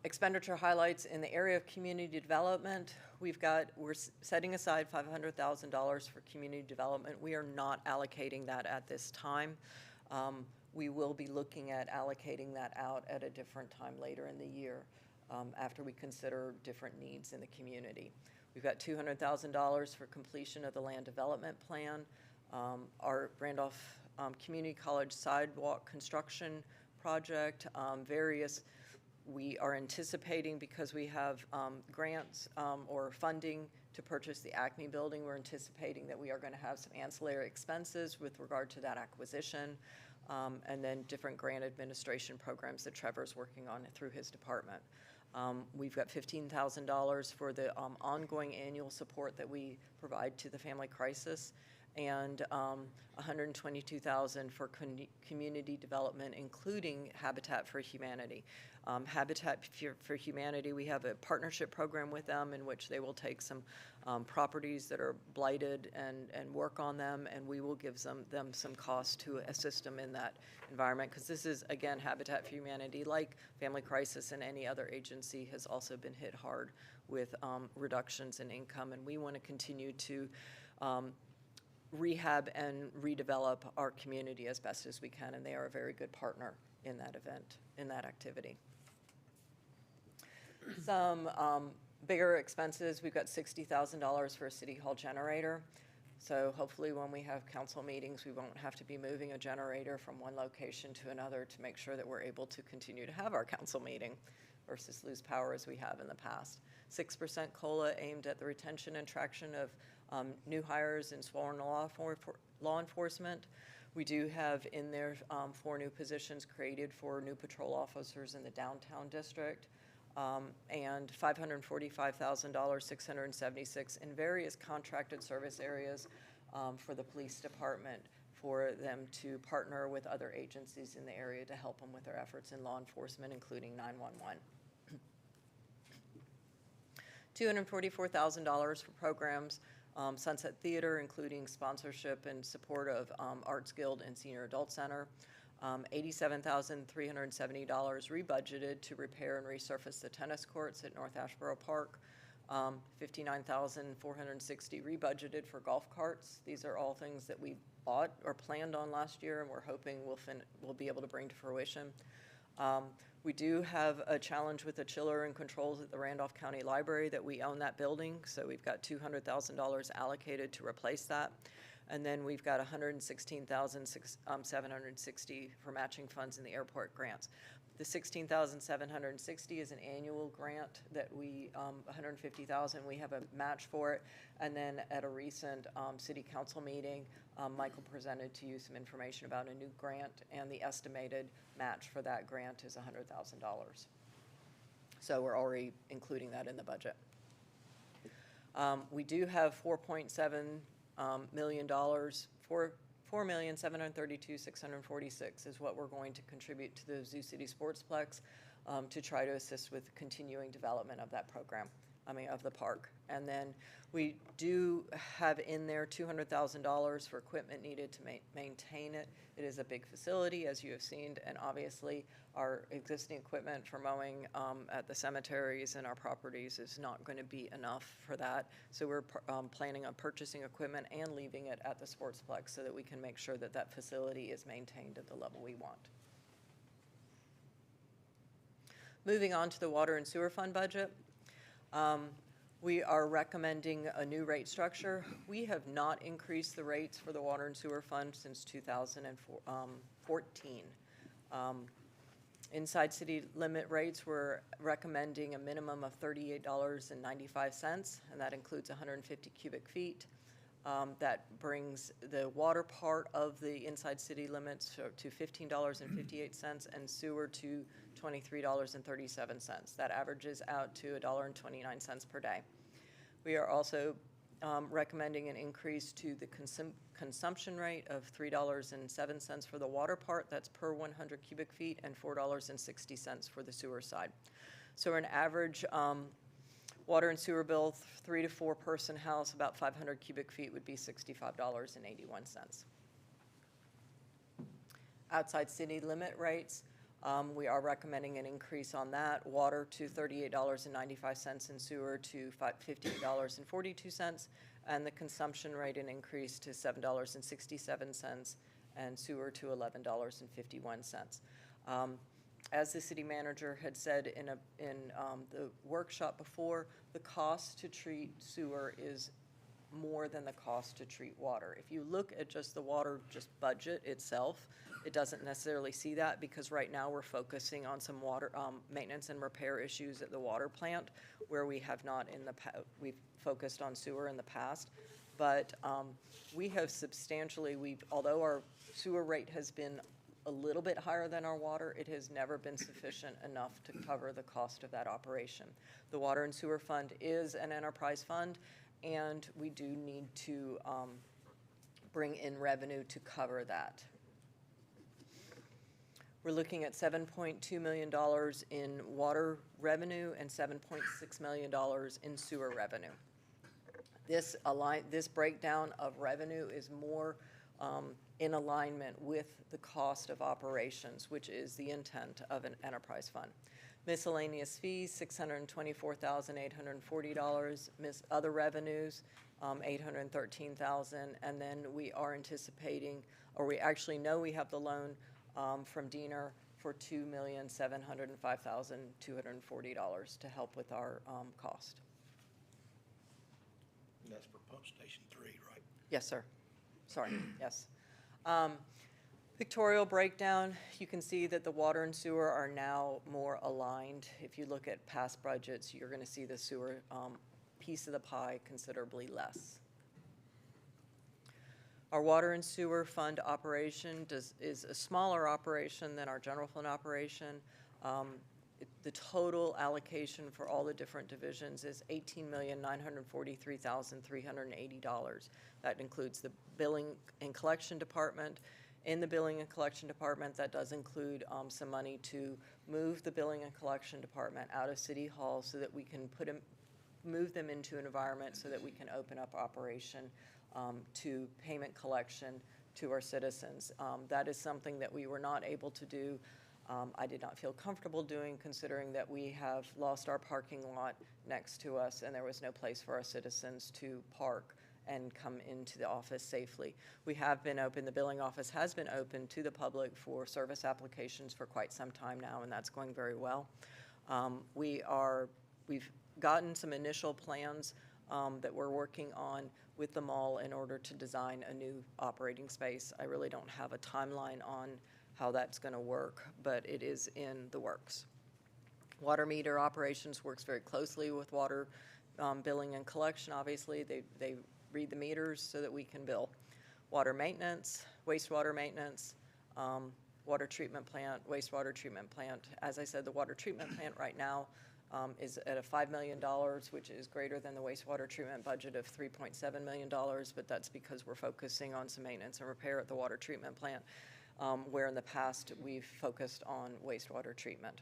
Expenditure highlights in the area of community development. We're setting aside $500,000 for community development. We are not allocating that at this time. We will be looking at allocating that out at a different time later in the year after we consider different needs in the community. We've got $200,000 for completion of the land development plan. Our Randolph Community College sidewalk construction project, we are anticipating, because we have grants or funding to purchase the Acme building, we're anticipating that we are going to have some ancillary expenses with regard to that acquisition, and then different grant administration programs that Trevor's working on through his department. We've got $15,000 for the ongoing annual support that we provide to the family crisis, and $122,000 for community development, including Habitat for Humanity. Habitat for Humanity, we have a partnership program with them in which they will take some properties that are blighted and work on them, and we will give them some cost to assist them in that environment, because this is, again, Habitat for Humanity, like Family Crisis and any other agency, has also been hit hard with reductions in income, and we want to continue to rehab and redevelop our community as best as we can, and they are a very good partner in that event, in that activity. Some bigger expenses, we've got $60,000 for a city hall generator. So hopefully when we have council meetings, we won't have to be moving a generator from one location to another to make sure that we're able to continue to have our council meeting versus lose power as we have in the past. 6% COLA aimed at the retention and traction of new hires in sworn law enforcement. We do have in there 4 new positions created for new patrol officers in the downtown district, and $545,000, 676 in various contracted service areas for the police department, for them to partner with other agencies in the area to help them with their efforts in law enforcement, including 911. $244,000 for programs, Sunset Theater, including sponsorship and support of Arts Guild and Senior Adult Center. $87,370 rebudgeted to repair and resurface the tennis courts at North Asheboro Park. $59,460 rebudgeted for golf carts. These are all things that we bought or planned on last year, and we're hoping we'll be able to bring to fruition. We do have a challenge with the chiller and controls at the Randolph County Library that we own that building, so we've got $200,000 allocated to replace that. And then we've got $116,760 for matching funds in the airport grants. The $16,760 is an annual grant that we, $150,000, we have a match for it. And then at a recent city council meeting, Michael presented to you some information about a new grant, and the estimated match for that grant is $100,000. So we're already including that in the budget. We do have $4.7 million, $4,732,646 is what we're going to contribute to the Zoo City Sportsplex to try to assist with continuing development of that program, of the park. And then we do have in there $200,000 for equipment needed to maintain it. It is a big facility, as you have seen, and obviously our existing equipment for mowing at the cemeteries and our properties is not going to be enough for that. So we're planning on purchasing equipment and leaving it at the Sportsplex so that we can make sure that that facility is maintained at the level we want. Moving on to the water and sewer fund budget. We are recommending a new rate structure. We have not increased the rates for the water and sewer fund since 2014. Inside city limit rates, we're recommending a minimum of $38.95, and that includes 150 cubic feet. That brings the water part of the inside city limits to $15.58 and sewer to $23.37. That averages out to $1.29 per day. We are also recommending an increase to the consumption rate of $3.07 for the water part, that's per 100 cubic feet, and $4.60 for the sewer side. So an average water and sewer bill, 3 to 4 person house, about 500 cubic feet would be $65.81. Outside city limit rates, we are recommending an increase on that. Water to $38.95 and sewer to $58.42, and the consumption rate an increase to $7.67 and sewer to $11.51. As the city manager had said in the workshop before, the cost to treat sewer is more than the cost to treat water. If you look at just the water budget itself, it doesn't necessarily see that, because right now we're focusing on some water maintenance and repair issues at the water plant, where we have not we've focused on sewer in the past. But we have substantially, although our sewer rate has been a little bit higher than our water, it has never been sufficient enough to cover the cost of that operation. The water and sewer fund is an enterprise fund, and we do need to bring in revenue to cover that. We're looking at $7.2 million in water revenue and $7.6 million in sewer revenue. This breakdown of revenue is more in alignment with the cost of operations, which is the intent of an enterprise fund. Miscellaneous fees, $624,840. Other revenues, $813,000. And then we are anticipating, or we actually know we have the loan from Diener for $2,705,240 to help with our cost. And that's for pump station 3, right? Yes, sir. Sorry, yes. Pictorial breakdown, you can see that the water and sewer are now more aligned. If you look at past budgets, you're going to see the sewer piece of the pie considerably less. Our water and sewer fund operation is a smaller operation than our general fund operation. The total allocation for all the different divisions is $18,943,380. That includes the billing and collection department. In the billing and collection department, that does include some money to move the billing and collection department out of City Hall so that we can move them into an environment so that we can open up operation to payment collection to our citizens. That is something that we were not able to do. I did not feel comfortable doing, considering that we have lost our parking lot next to us and there was no place for our citizens to park and come into the office safely. We have been open, the billing office has been open to the public for service applications for quite some time now, and that's going very well. We've gotten some initial plans that we're working on with the mall in order to design a new operating space. I really don't have a timeline on how that's going to work, but it is in the works. Water meter operations works very closely with water billing and collection, obviously. They read the meters so that we can bill. Water maintenance, wastewater maintenance, water treatment plant, wastewater treatment plant. As I said, the water treatment plant right now is at a $5 million, which is greater than the wastewater treatment budget of $3.7 million, but that's because we're focusing on some maintenance and repair at the water treatment plant, where in the past we've focused on wastewater treatment.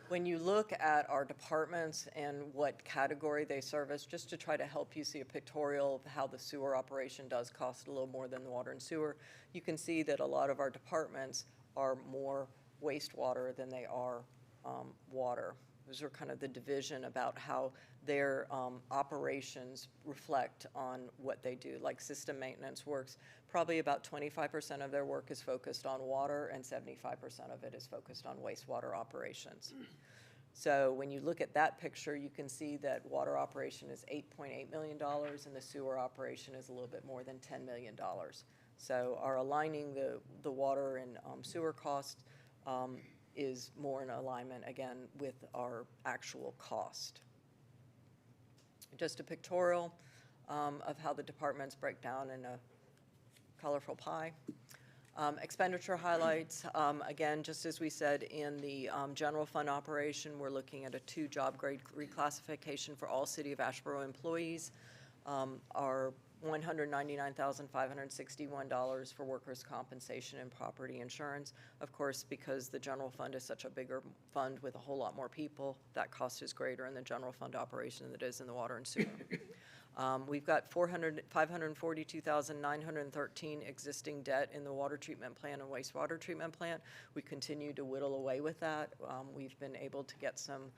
When you look at our departments and what category they service, just to try to help you see a pictorial of how the sewer operation does cost a little more than the water and sewer, you can see that a lot of our departments are more wastewater than they are water. Those are kind of the division about how their operations reflect on what they do. Like system maintenance works, probably about 25% of their work is focused on water and 75% of it is focused on wastewater operations. So when you look at that picture, you can see that water operation is $8.8 million and the sewer operation is a little bit more than $10 million. So our aligning the water and sewer costs is more in alignment, again, with our actual cost. Just a pictorial of how the departments break down in a colorful pie. Expenditure highlights, again, just as we said in the general fund operation, we're looking at a 2 job grade reclassification for all City of Asheboro employees. Our $199,561 for workers' compensation and property insurance. Of course, because the general fund is such a bigger fund with a whole lot more people, that cost is greater in the general fund operation than it is in the water and sewer. We've got $542,913 existing debt in the water treatment plant and wastewater treatment plant. We continue to whittle away with that. We've been able to get some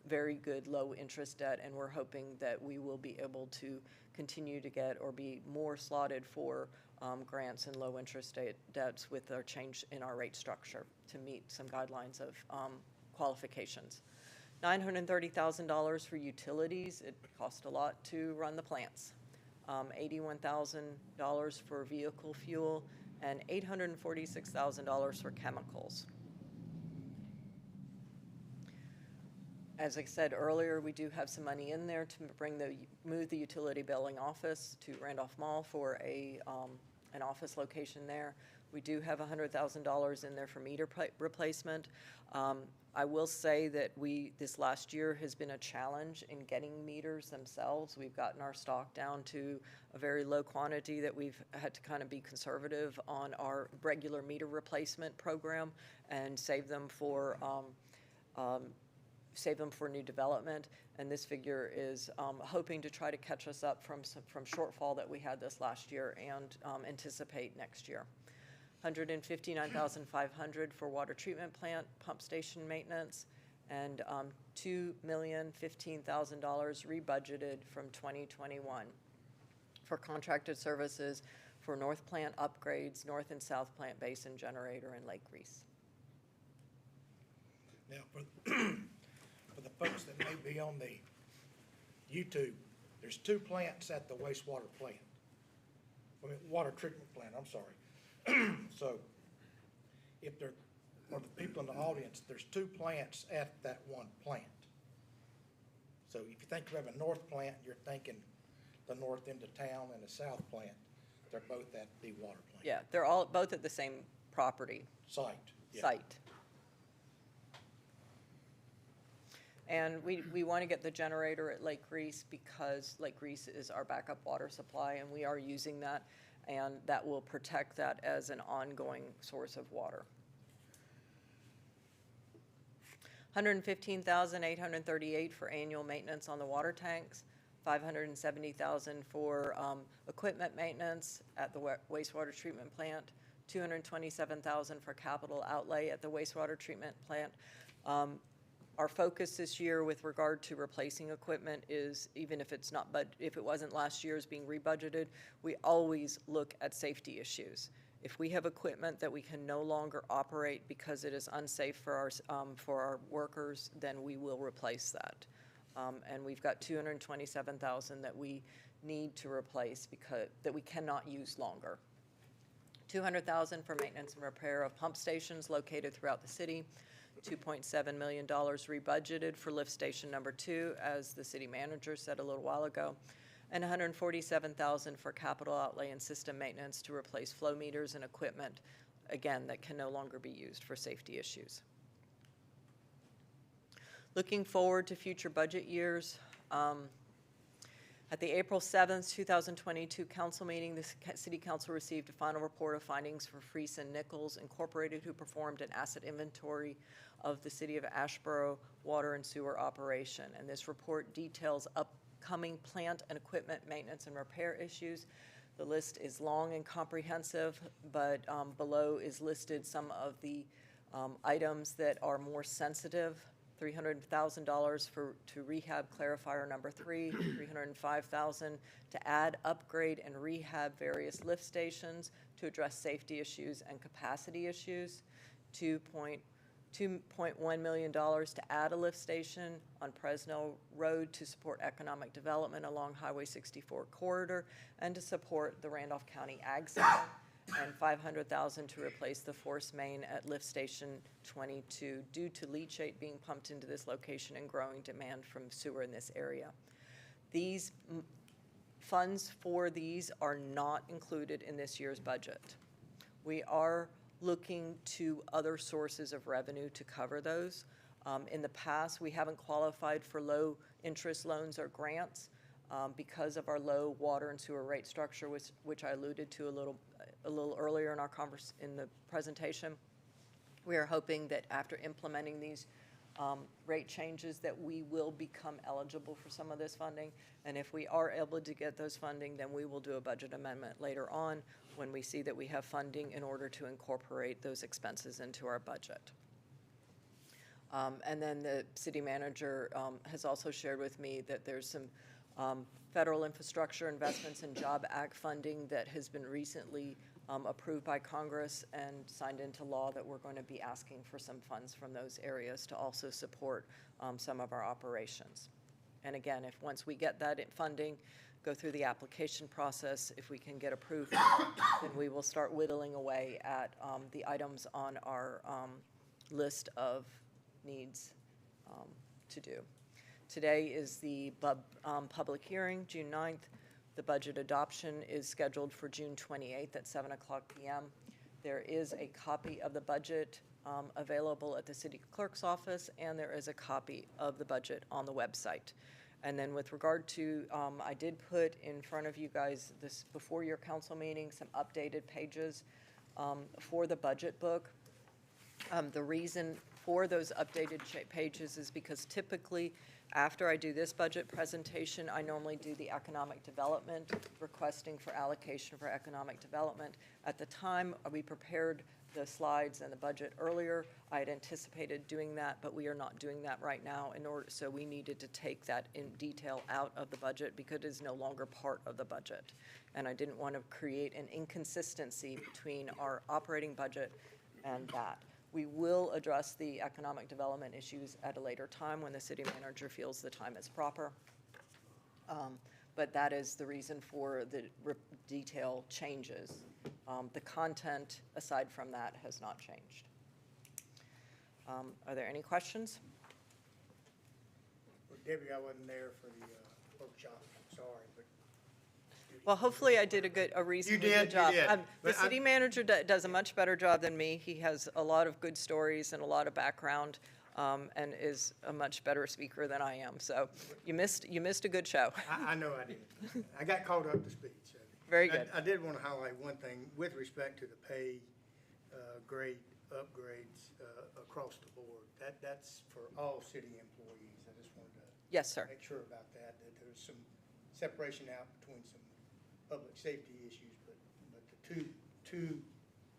very good low interest debt, and we're hoping that we will be able to continue to get or be more slotted for grants and low interest debts with our change in our rate structure to meet some guidelines of qualifications. $930,000 for utilities. It cost a lot to run the plants. $81,000 for vehicle fuel and $846,000 for chemicals. As I said earlier, we do have some money in there to move the utility billing office to Randolph Mall for an office location there. We do have $100,000 in there for meter replacement. I will say that this last year has been a challenge in getting meters themselves. We've gotten our stock down to a very low quantity that we've had to kind of be conservative on our regular meter replacement program and save them for new development, and this figure is hoping to try to catch us up from shortfall that we had this last year and anticipate next year. $159,500 for water treatment plant pump station maintenance, and $2,015,000 rebudgeted from 2021 for contracted services for North Plant upgrades, North and South Plant basin generator, and Lake Reese. Now, for the folks that may be on the YouTube, there's 2 plants at the wastewater plant. I mean, water treatment plant, I'm sorry. So, if there, or the people in the audience, there's 2 plants at that one plant. So if you think you have a north plant, you're thinking the north end of town, and the south plant, they're both at the water plant. Yeah, they're both at the same property. Site. Yeah. Site. And we want to get the generator at Lake Reese because Lake Reese is our backup water supply, and we are using that, and that will protect that as an ongoing source of water. $115,838 for annual maintenance on the water tanks, $570,000 for equipment maintenance at the wastewater treatment plant, $227,000 for capital outlay at the wastewater treatment plant. Our focus this year with regard to replacing equipment is, even if it's not, but if it wasn't last year's being rebudgeted, we always look at safety issues. If we have equipment that we can no longer operate because it is unsafe for our workers, then we will replace that. And we've got $227,000 that we need to replace that we cannot use longer. $200,000 for maintenance and repair of pump stations located throughout the city. $2.7 million rebudgeted for lift station number 2, as the city manager said a little while ago, and $147,000 for capital outlay and system maintenance to replace flow meters and equipment, again, that can no longer be used for safety issues. Looking forward to future budget years, at the April 7th, 2022 council meeting, the city council received a final report of findings for Freese and Nichols Incorporated, who performed an asset inventory of the city of Asheboro water and sewer operation. And this report details upcoming plant and equipment maintenance and repair issues. The list is long and comprehensive, but below is listed some of the items that are more sensitive. $300,000 to rehab clarifier number 3, $305,000 to add, upgrade, and rehab various lift stations to address safety issues and capacity issues, $2.1 million to add a lift station on Fresno Road to support economic development along Highway 64 corridor and to support the Randolph County Ag Center, and $500,000 to replace the force main at lift station 22 due to leachate being pumped into this location and growing demand from sewer in this area. These funds for these are not included in this year's budget. We are looking to other sources of revenue to cover those. In the past, we haven't qualified for low interest loans or grants because of our low water and sewer rate structure, which I alluded to a little earlier in the presentation. We are hoping that after implementing these rate changes that we will become eligible for some of this funding. And if we are able to get those funding, then we will do a budget amendment later on when we see that we have funding in order to incorporate those expenses into our budget. And then the city manager has also shared with me that there's some federal infrastructure investments and Job Act funding that has been recently approved by Congress and signed into law that we're going to be asking for some funds from those areas to also support some of our operations. And again, once we get that funding, go through the application process, if we can get approved, then we will start whittling away at the items on our list of needs to do. Today is the public hearing, June 9th. The budget adoption is scheduled for June 28th at 7 o'clock p.m. There is a copy of the budget available at the city clerk's office, and there is a copy of the budget on the website. And then with regard to, I did put in front of you guys this before your council meeting, some updated pages for the budget book. The reason for those updated pages is because typically after I do this budget presentation, I normally do the economic development, requesting for allocation for economic development. At the time we prepared the slides and the budget earlier, I had anticipated doing that, but we are not doing that right now so we needed to take that in detail out of the budget because it is no longer part of the budget. And I didn't want to create an inconsistency between our operating budget and that. We will address the economic development issues at a later time when the city manager feels the time is proper. But that is the reason for the detail changes. The content, aside from that, has not changed. Are there any questions? Well, Debbie, I wasn't there for the workshop, I'm sorry, but. Well, hopefully I did a reasonably good job. The city manager does a much better job than me. He has a lot of good stories and a lot of background, and is a much better speaker than I am. So you missed a good show. I know I did. I got caught up to speed. So. Very good. I did want to highlight one thing with respect to the pay grade upgrades across the board. That's for all city employees. I just wanted to Yes, sir. make sure about that there's some separation out between some public safety issues, but the two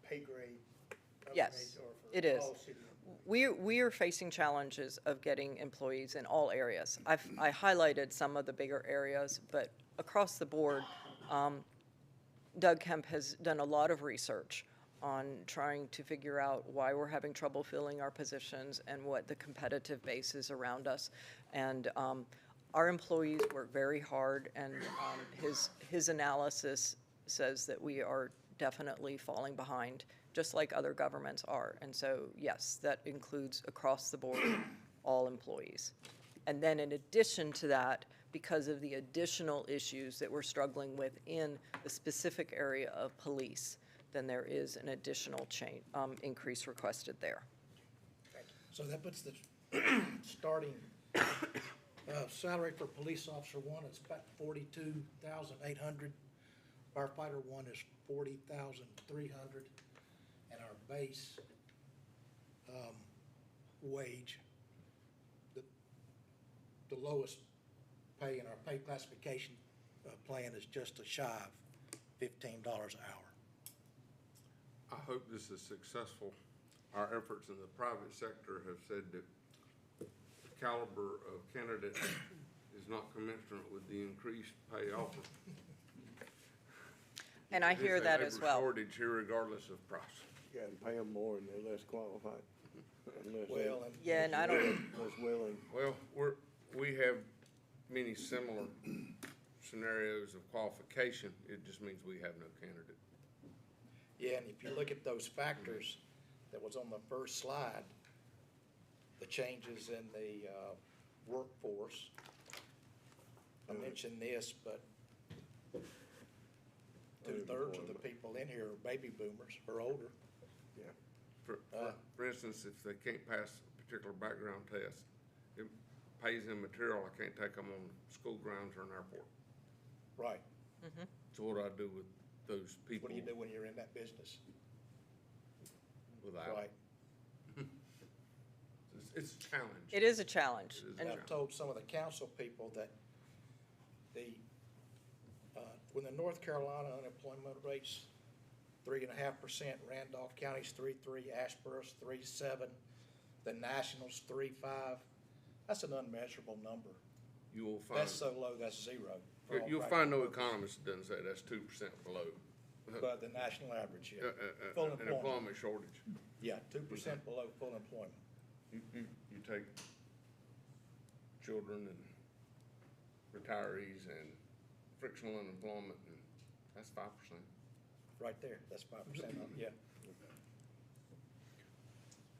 pay grade upgrades Yes, are for it is. all city employees. we are facing challenges of getting employees in all areas. I highlighted some of the bigger areas, but across the board, Doug Kemp has done a lot of research on trying to figure out why we're having trouble filling our positions and what the competitive base is around us. And our employees work very hard, and his analysis says that we are definitely falling behind, just like other governments are. And so, yes, that includes across the board, all employees. And then in addition to that, because of the additional issues that we're struggling with in the specific area of police, then there is an additional increase requested there. So that puts the starting salary for police officer one is about 42,800. Firefighter one is 40,300, and our base wage, the lowest pay in our pay classification plan is just a shy of $15 an hour. I hope this is successful. Our efforts in the private sector have said that the caliber of candidate is not commensurate with the increased pay offer. And I hear that as well. There's a labor shortage here regardless of price. You gotta pay them more and they're less qualified. Well, and Yeah, and I don't, Less willing. Well, we have many similar scenarios of qualification. It just means we have no candidate. yeah, and if you look at those factors that was on the first slide, the changes in the workforce, I mentioned this, but 2/3 of the people in here are baby boomers or older. Yeah. For instance, if they can't pass a particular background test, it pays them material I can't take them on school grounds or an airport. Right. So what do I do with those people? What do you do when you're in that business? Without? Right. It's a challenge. it is a challenge. It is a And And I've told some of the council people that when the North Carolina unemployment rate's 3.5%, Randolph County's 3.3, Asheboro's 3.7, the national's 3.5, that's an unmeasurable number. You will find, That's so low, that's zero. for all you'll find no practical purposes. economist that doesn't say that's 2% below. But the national average, yeah. An Full employment, employment shortage. yeah, 2% below full employment. You take children and retirees and frictional unemployment, and that's 5%. Right there, that's 5%, yeah.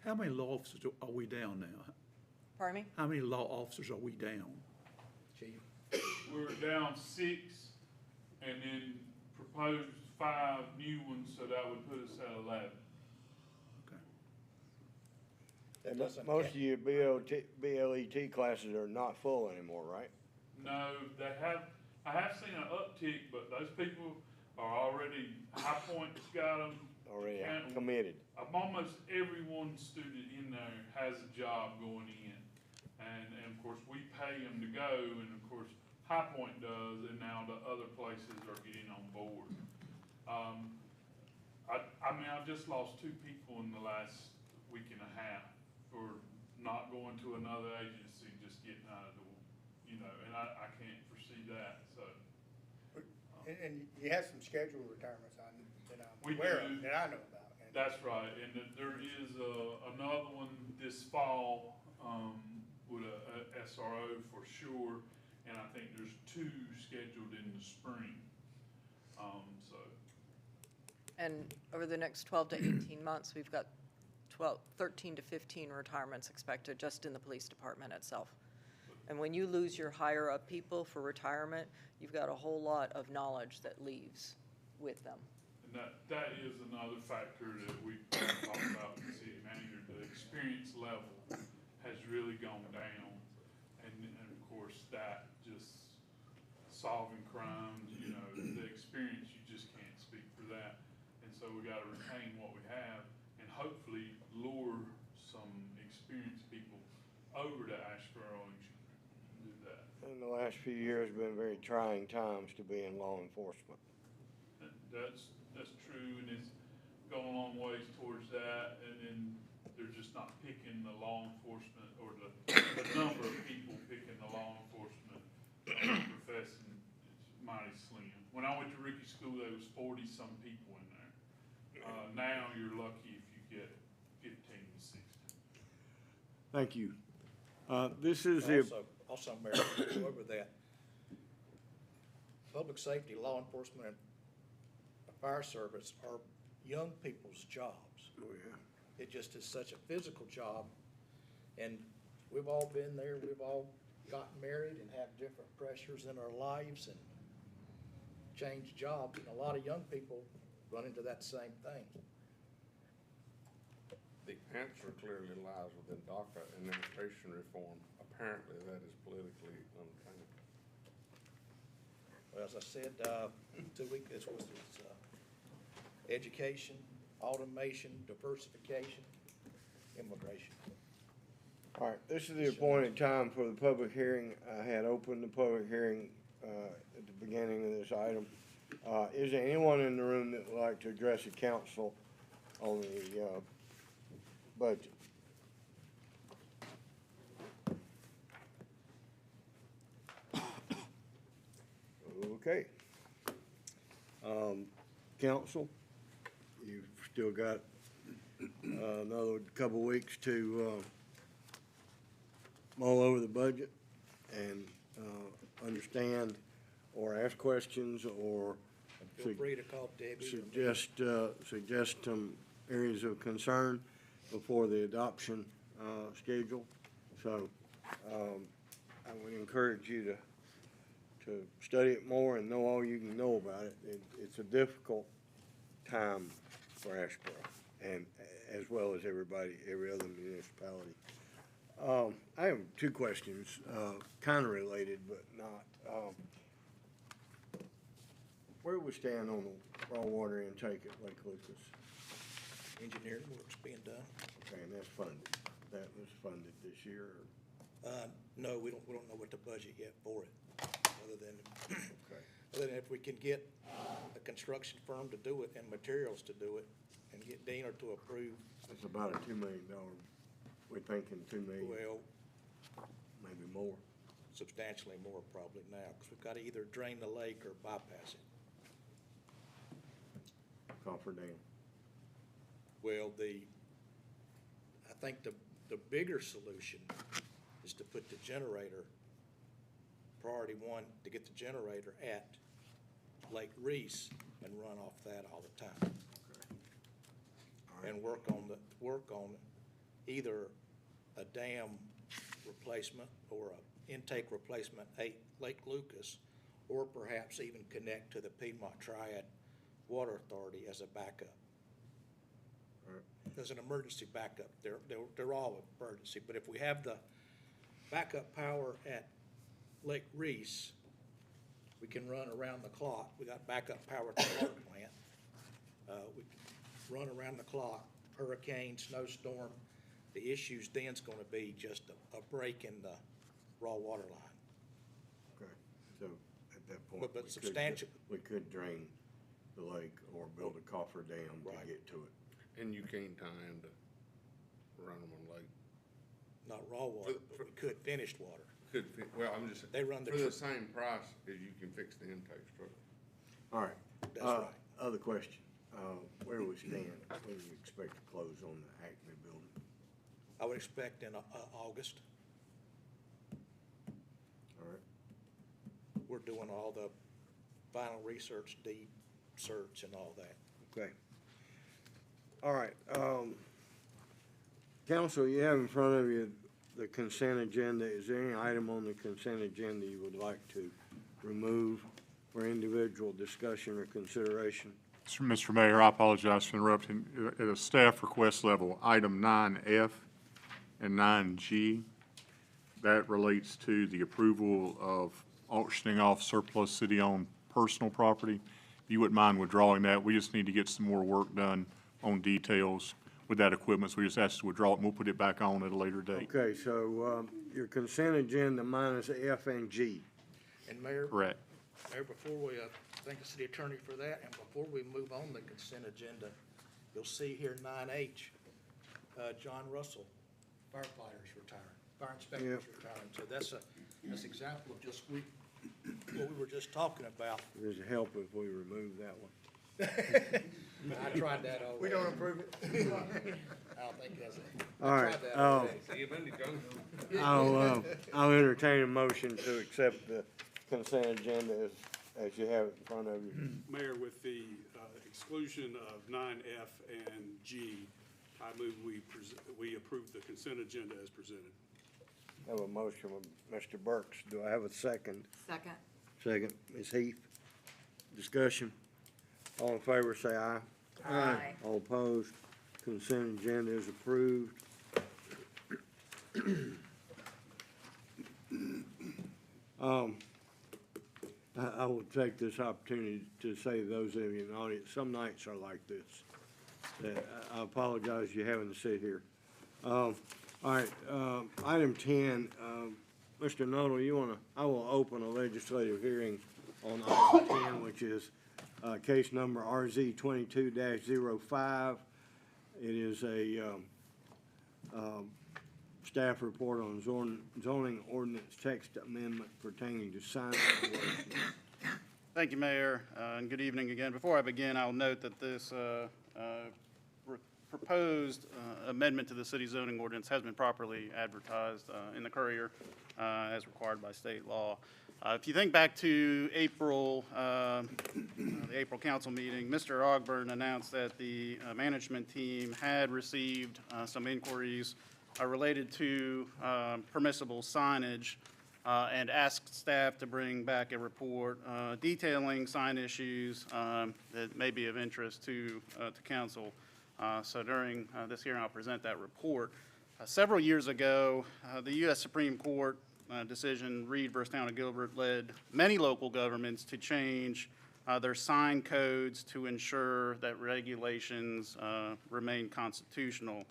How many law officers are we down now? pardon me? How many law officers are we down? Chief, We're down 6 and then proposed 5 new ones, so that would put us at 11. Okay. that doesn't Most count- of your BLET classes are not full anymore, right? No, I have seen an uptick, but those people are already, High Point's got them. Already Canton- committed. Almost every one student in there has a job going in. And of course, we pay them to go, and of course, High Point does, and now the other places are getting on board. I mean, I just lost 2 people in the last week and a half for not going to another agency, just getting out of the, and I can't foresee that, so. And you have some scheduled retirements that We I'm aware do. of, that I know about. And That's right, and there is another one this fall, with a SRO for sure, and I think there's 2 scheduled in the spring, so. And over the next 12 to 18 months, we've got 13 to 15 retirements expected just in the police department itself. And when you lose your higher up people for retirement, you've got a whole lot of knowledge that leaves with them. And that is another factor that we talked about with the city manager, the experience level has really gone down. And of course, that just solving crimes, the experience, you just can't speak for that. And so we gotta retain what we have and hopefully lure some experienced people over to Asheboro and do that. In the last few years have been very trying times to be in law enforcement. That's true, and it's gone a long ways towards that, and then there's just not picking the law enforcement or the number of people picking the law enforcement profession is mighty slim. When I went to Ricky School, there was 40-some people in there. Now you're lucky if you get 15 to 16. Thank you. This is the, Also, Mayor, go over that. Public safety, law enforcement, and the fire service are young people's jobs. oh, yeah. It just is such a physical job, and we've all been there, we've all gotten married and have different pressures in our lives and changed jobs, and a lot of young people run into that same thing. The answer clearly lies within DACA and immigration reform. Apparently, that is politically untenable. Well, as I said, 2 weeks, this was, education, automation, diversification, immigration. All right, this is the appointed time for the public hearing. I had opened the public hearing at the beginning of this item. Is there anyone in the room that would like to address the council on the budget? Okay. Council, you've still got another couple weeks to mull over the budget and understand or ask questions or Feel free to call Debbie. Or me. suggest some areas of concern before the adoption schedule. So I would encourage you to study it more and know all you can know about it. It's a difficult time for Asheboro, and as well as every other municipality. I have two questions, kind of related, but not. Where do we stand on the raw water intake at Lake Lucas? Engineering work's being done. Okay, and that's funded. That was funded this year, or? No, we don't know what the budget yet for it, Okay. other than if we can get a construction firm to do it and materials to do it, and get Diener to approve. It's about a $2 million. We're thinking $2 million, Well, maybe more. substantially more probably now, because we've got to either drain the lake or bypass it. Coffer Dam. Well, I think the bigger solution is to put the generator, priority one, to get the generator at Lake Reese and run off that all the time. All right. And work on either a dam replacement or a intake replacement at Lake Lucas, or perhaps even connect to the Piedmont Triad Water Authority as a backup. All right. As an emergency backup. They're all emergency, but if we have the backup power at Lake Reese, we can run around the clock. We got backup power at the water plant. We can run around the clock, hurricane, snowstorm. The issue's then's gonna be just a break in the raw water line. Okay, so at that point. But substantial. We could drain the lake or build a coffer dam to Right. get to it. And you can't time to run them on lake. Not raw water, but we could finished water. Well, I'm just, They run the for the tr- same price as you can fix the intake structure. All right. That's right. Other question, where do we stand? When do you expect to close on the Acme building? I would expect in August. All right, We're doing all the final research, deed search and all that. okay. All right, council, you have in front of you the consent agenda. Is there any item on the consent agenda you would like to remove for individual discussion or consideration? Mr. Mayor, I apologize for interrupting. At a staff request level, item 9F and 9G, that relates to the approval of auctioning off surplus city-owned personal property. If you wouldn't mind withdrawing that, we just need to get some more work done on details with that equipment, so we just asked to withdraw it, and we'll put it back on at a later date. Okay, so, your consent agenda minus F and G. And Mayor? Correct. Mayor, before we, thank the city attorney for that, and before we move on the consent agenda, you'll see here 9H, John Russell, firefighters retiring, fire inspectors retiring. So that's an example of just what we were just talking about. Does it help if we remove that one? I tried that already. We don't approve it? I don't think that's it. All right, I'll entertain a motion to accept the consent agenda as you have it in front of you. Mayor, with the exclusion of 9F and G, I move we approve the consent agenda as presented. I have a motion with Mr. Burks. Do I have a second? Second. Second, Ms. Heath. Discussion. All in favor, say aye. Aye. All opposed. Consent agenda is approved. I will take this opportunity to say to those of you in the audience, some nights are like this. I apologize you having to sit here. All right, item 10, Mr. Noddle, I will open a legislative hearing on item 10, which is case number RZ 22-05. It is a staff report on zoning ordinance text amendment pertaining to sign regulations. Thank you, Mayor, and good evening again. Before I begin, I'll note that this proposed amendment to the city zoning ordinance has been properly advertised in the Courier as required by state law. If you think back to April, the April council meeting, Mr. Ogburn announced that the management team had received some inquiries related to permissible signage and asked staff to bring back a report detailing sign issues that may be of interest to council. So during this hearing, I'll present that report. Several years ago, the U.S. Supreme Court decision, Reed versus Town of Gilbert, led many local governments to change their sign codes to ensure that regulations remain constitutional.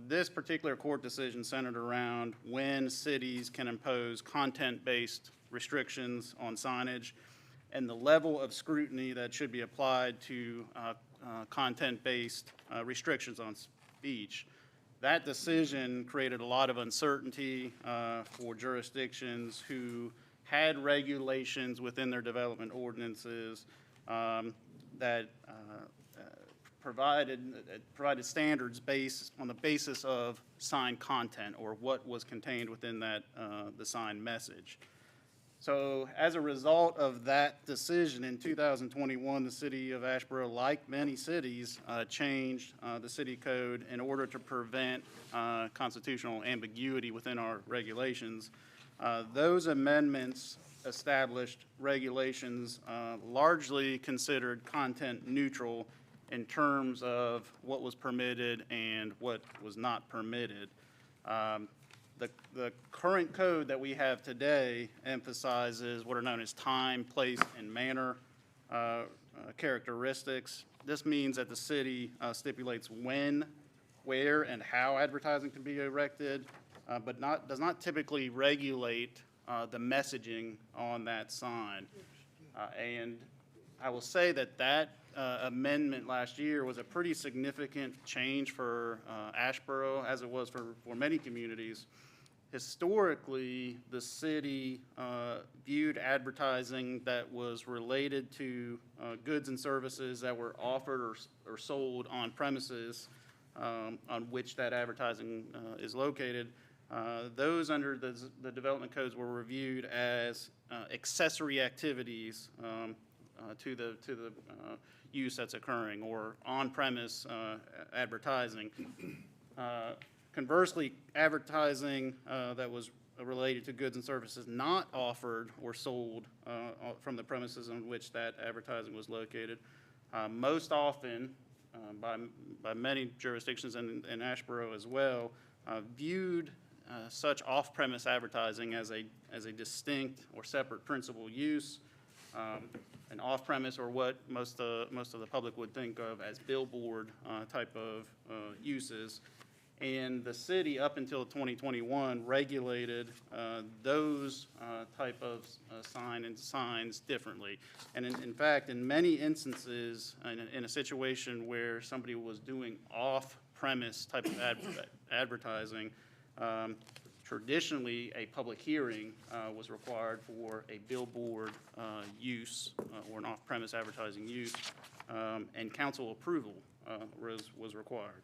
This particular court decision centered around when cities can impose content-based restrictions on signage and the level of scrutiny that should be applied to content-based restrictions on speech. That decision created a lot of uncertainty for jurisdictions who had regulations within their development ordinances that provided standards based on the basis of sign content or what was contained within that the sign message. So as a result of that decision in 2021, the city of Asheboro, like many cities, changed the city code in order to prevent constitutional ambiguity within our regulations. Those amendments established regulations largely considered content neutral in terms of what was permitted and what was not permitted. The current code that we have today emphasizes what are known as time, place, and manner characteristics. This means that the city stipulates when, where, and how advertising can be erected, but does not typically regulate the messaging on that sign. And I will say that amendment last year was a pretty significant change for Asheboro, as it was for many communities. Historically, the city viewed advertising that was related to goods and services that were offered or sold on premises on which that advertising is located. Those under the development codes were reviewed as accessory activities to the use that's occurring, or on-premise advertising. Conversely, advertising that was related to goods and services not offered or sold from the premises on which that advertising was located, most often by many jurisdictions and Asheboro as well, viewed such off-premise advertising as a distinct or separate principal use. An off-premise, or what most of the public would think of as billboard type of uses, And the city, up until 2021, regulated those type of signs differently. And in fact, in many instances, in a situation where somebody was doing off-premise type of advertising, traditionally, a public hearing was required for a billboard use or an off-premise advertising use, and council approval was required.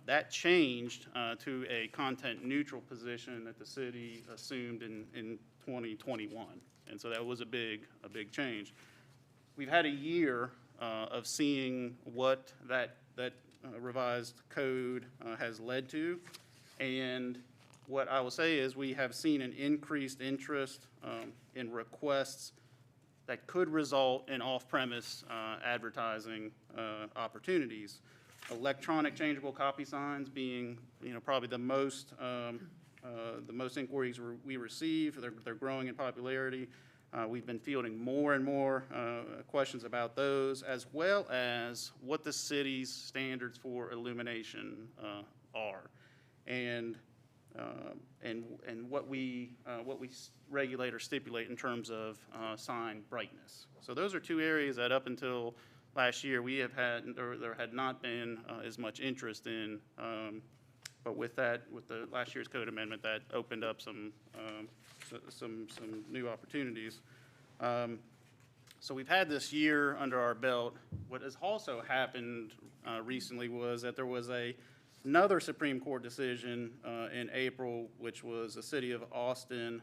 That changed to a content-neutral position that the city assumed in 2021, and so that was a big change. We've had a year of seeing what that revised code has led to, and what I will say is we have seen an increased interest in requests that could result in off-premise advertising opportunities. Electronic changeable copy signs being, probably the most inquiries we receive. They're growing in popularity. We've been fielding more and more questions about those, as well as what the city's standards for illumination are, and what we regulate or stipulate in terms of sign brightness. So those are two areas that up until last year we have had, or there had not been as much interest in, but with the last year's code amendment, that opened up some new opportunities. So we've had this year under our belt. What has also happened recently was that there was another Supreme Court decision in April, which was the city of Austin,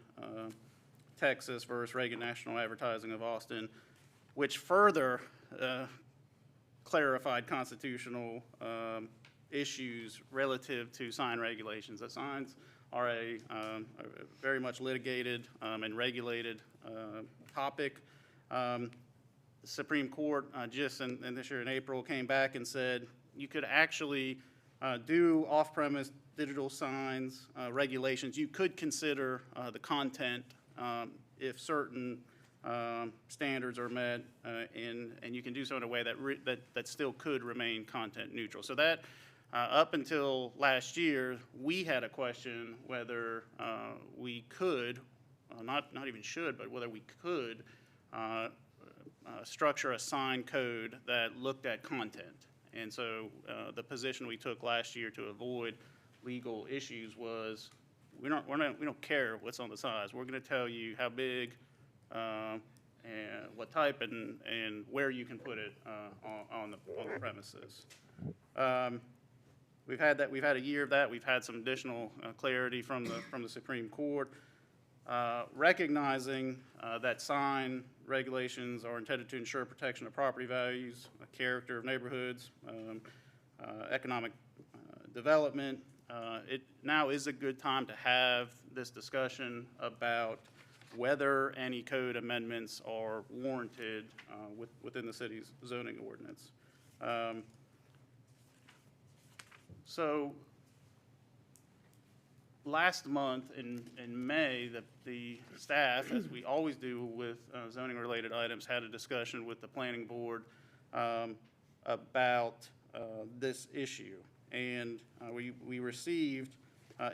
Texas versus Reagan National Advertising of Austin, which further clarified constitutional issues relative to sign regulations. That signs are a very much litigated and regulated topic. The Supreme Court just in this year in April came back and said you could actually do off-premise digital signs regulations. You could consider the content if certain standards are met, and you can do so in a way that still could remain content neutral. So that up until last year, we had a question whether we could, not even should, but whether we could structure a sign code that looked at content. And so the position we took last year to avoid legal issues was we don't care what's on the sides. We're going to tell you how big, and what type, and where you can put it on the premises. We've had a year of that. We've had some additional clarity from the Supreme Court, recognizing that sign regulations are intended to ensure protection of property values, character of neighborhoods, economic development. It now is a good time to have this discussion about whether any code amendments are warranted within the city's zoning ordinance. So last month in May, the staff, as we always do with zoning-related items, had a discussion with the planning board about this issue. And we received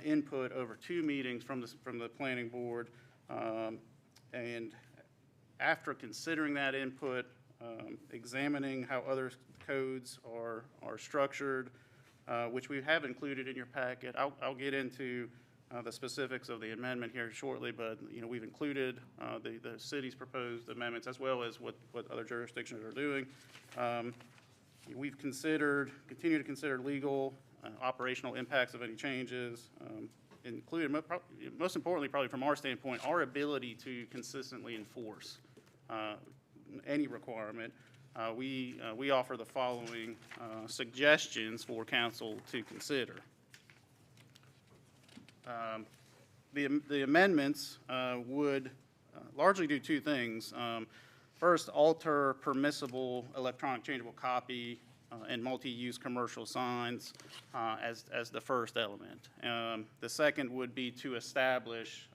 input over 2 meetings from the planning board. And after considering that input, examining how other codes are structured, which we have included in your packet, I'll get into the specifics of the amendment here shortly, but we've included the city's proposed amendments as well as what other jurisdictions are doing. We've continued to consider legal, operational impacts of any changes, including, most importantly, probably from our standpoint, our ability to consistently enforce any requirement. We offer the following suggestions for council to consider. The amendments would largely do 2 things. First, alter permissible electronic changeable copy and multi-use commercial signs as the first element. The second would be to establish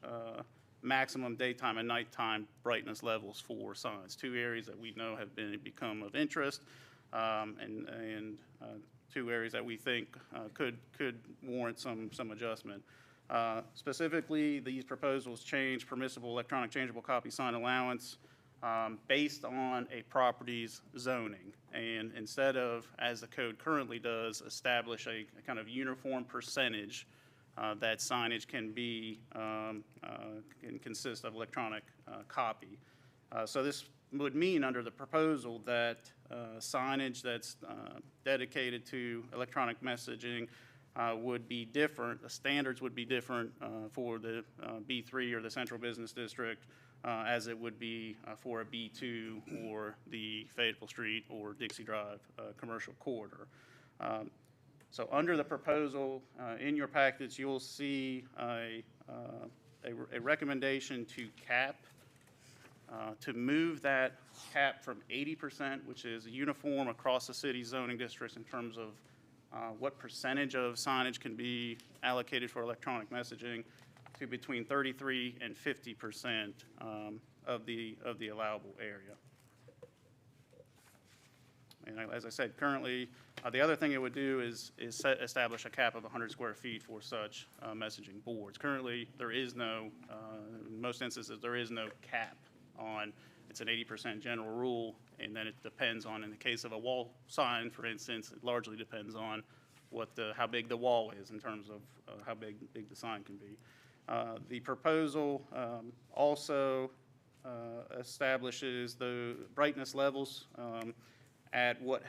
maximum daytime and nighttime brightness levels for signs, 2 areas that we know have become of interest, and two areas that we think could warrant some adjustment. Specifically, these proposals change permissible electronic changeable copy sign allowance based on a property's zoning. And instead of, as the code currently does, establish a kind of uniform percentage that signage can be, can consist of electronic copy. So this would mean under the proposal that signage that's dedicated to electronic messaging would be different, the standards would be different for the B3 or the Central Business District as it would be for a B2 or the Fayetteville Street or Dixie Drive commercial corridor. So under the proposal in your packets, you'll see a recommendation to cap, to move that cap from 80%, which is uniform across the city zoning districts in terms of what percentage of signage can be allocated for electronic messaging, to between 33 and 50% of the allowable area. And as I said, currently, the other thing it would do is establish a cap of 100 square feet for such messaging boards. Currently, there is no, in most instances, there is no cap on, it's an 80% general rule, and then it depends on, in the case of a wall sign, for instance, it largely depends on how big the wall is in terms of how big the sign can be. The proposal also establishes the brightness levels at what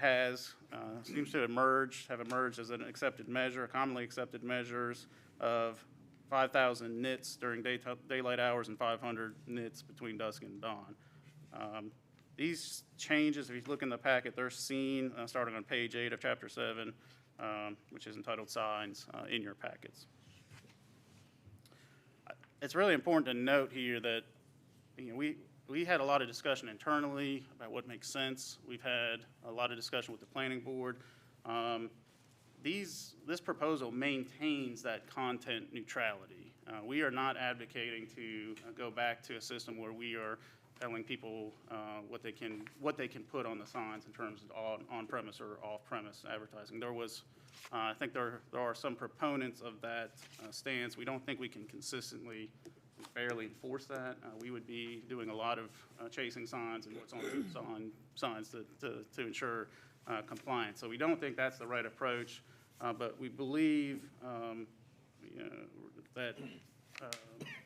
seems to have emerged as an accepted measure, commonly accepted measures of 5,000 nits during daylight hours and 500 nits between dusk and dawn. These changes, if you look in the packet, they're seen starting on page 8 of Chapter 7, which is entitled Signs, in your packets. It's really important to note here that we had a lot of discussion internally about what makes sense. We've had a lot of discussion with the planning board. This proposal maintains that content neutrality. We are not advocating to go back to a system where we are telling people what they can put on the signs in terms of on-premise or off-premise advertising. I think there are some proponents of that stance. We don't think we can consistently and fairly enforce that. We would be doing a lot of chasing signs and what's on signs to ensure compliance. So we don't think that's the right approach, but we believe that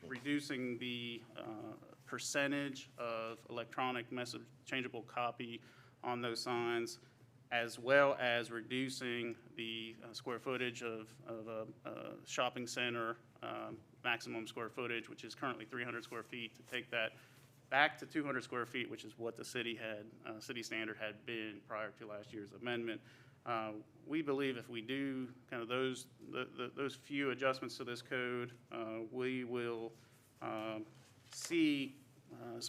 reducing the percentage of electronic message changeable copy on those signs, as well as reducing the square footage of a shopping center maximum square footage, which is currently 300 square feet, to take that back to 200 square feet, which is what the city standard had been prior to last year's amendment. We believe if we do kind of those few adjustments to this code, we will see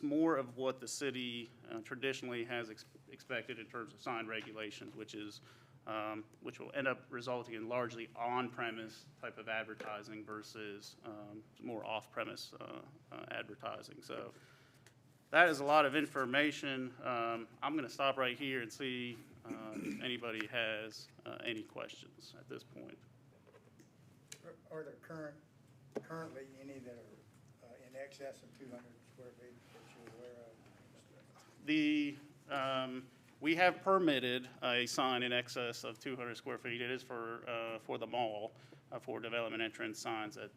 more of what the city traditionally has expected in terms of sign regulations, which will end up resulting in largely on-premise type of advertising versus more off-premise advertising. So that is a lot of information. I'm going to stop right here and see if anybody has any questions at this point. Are there currently any that are in excess of 200 square feet that you're aware of? We have permitted a sign in excess of 200 square feet. It is for the mall, for development entrance signs that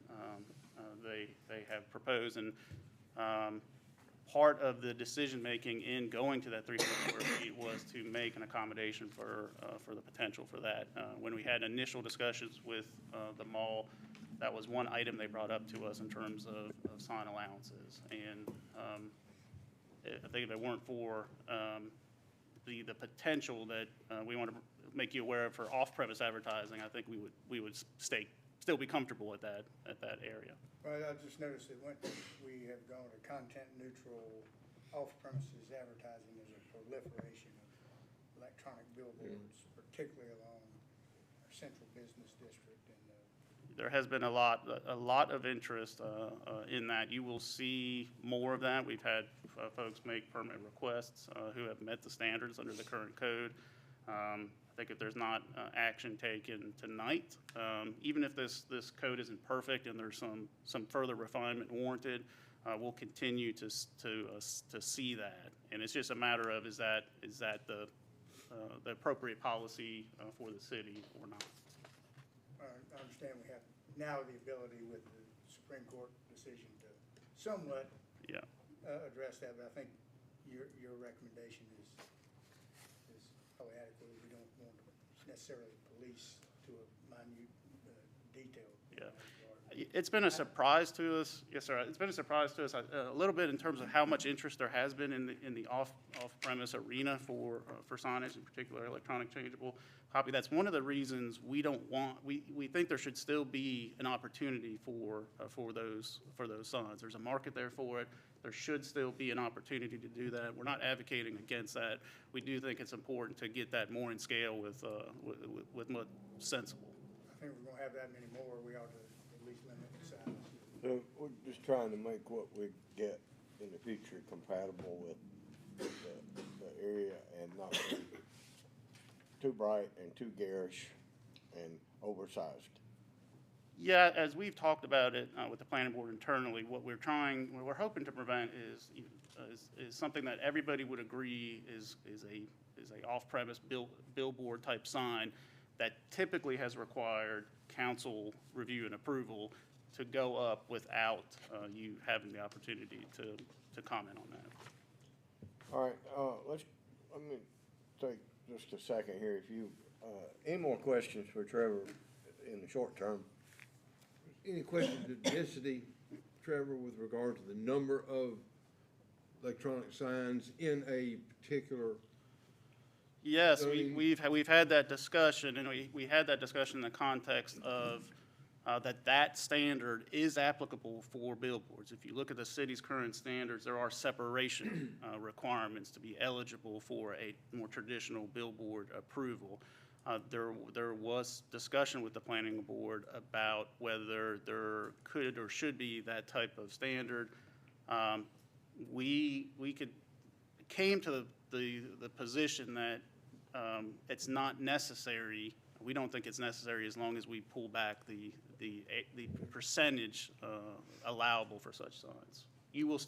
they have proposed. And part of the decision-making in going to that 300 square feet was to make an accommodation for the potential for that. When we had initial discussions with the mall, that was one item they brought up to us in terms of sign allowances. And I think if it weren't for the potential that we want to make you aware of for off-premise advertising, I think we would still be comfortable at that area. Well, I just noticed that we have gone to content-neutral off-premises advertising. There's a proliferation of electronic billboards, particularly along our central business district. And there has been a lot of interest in that. You will see more of that. We've had folks make permit requests who have met the standards under the current code. I think if there's not action taken tonight, even if this code isn't perfect and there's some further refinement warranted, we'll continue to see that. And it's just a matter of, is that the appropriate policy for the city or not? I understand we have now the ability with the Supreme Court decision to somewhat Yeah. address that, but I think your recommendation is probably adequate. We don't want to necessarily police to a minute detail. Yeah. It's been a surprise to us, yes, sir, it's been a surprise to us a little bit in terms of how much interest there has been in the off-premise arena for signage, in particular electronic changeable copy. That's one of the reasons we think there should still be an opportunity for those signs. There's a market there for it. There should still be an opportunity to do that. We're not advocating against that. We do think it's important to get that more in scale with what's sensible. I think we're gonna have that many more. We ought to at least limit the size. So we're just trying to make what we get in the future compatible with the area and not be too bright and too garish and oversized. Yeah, as we've talked about it with the planning board internally, what we're hoping to prevent is something that everybody would agree is a off-premise billboard type sign that typically has required council review and approval to go up without you having the opportunity to comment on that. All right, let me take just a second here. If you, any more questions for Trevor in the short term? Any questions to density, Trevor, with regard to the number of electronic signs in a particular? Yes, we've had that discussion, and we had that discussion in the context of that standard is applicable for billboards. If you look at the city's current standards, there are separation requirements to be eligible for a more traditional billboard approval. There was discussion with the planning board about whether there could or should be that type of standard. We came to the position that it's not necessary. We don't think it's necessary as long as we pull back the percentage allowable for such signs. You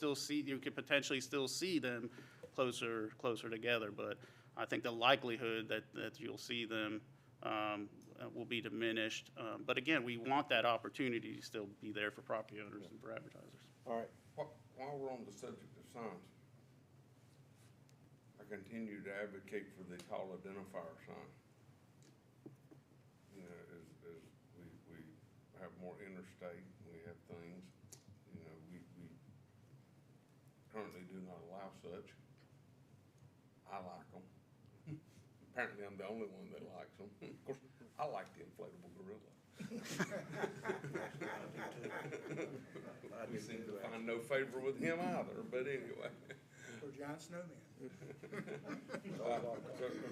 could potentially still see them closer together, but I think the likelihood that you'll see them will be diminished. But again, we want that opportunity to still be there for property owners and for advertisers. All right. While we're on the subject of signs, I continue to advocate for the call identifier sign. You know, as we have more interstate, we have things, you know, we currently do not allow such. I like them. Apparently, I'm the only one that likes them. Of course, I like the inflatable gorilla. We seem to find no favor with him either, but anyway. Or giant snowman. If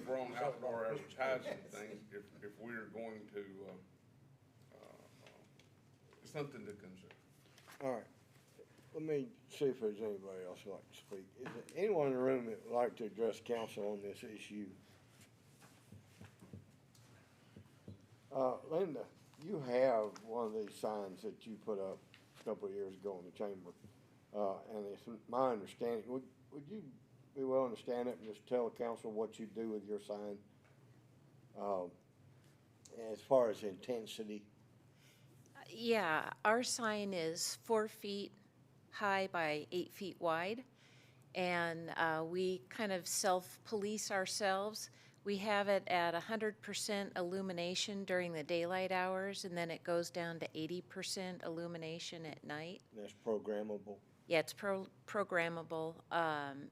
we're on outdoor advertising things, if we're going to, something to consider. All right. Let me see if there's anybody else who'd like to speak. Is there anyone in the room that would like to address council on this issue? Linda, you have one of these signs that you put up a couple of years ago in the chamber. And it's my understanding, would you be willing to stand up and just tell the council what you do with your sign? As far as intensity? Yeah, our sign is 4 feet high by 8 feet wide, and we kind of self-police ourselves. We have it at 100% illumination during the daylight hours, and then it goes down to 80% illumination at night. That's programmable? Yeah, it's programmable,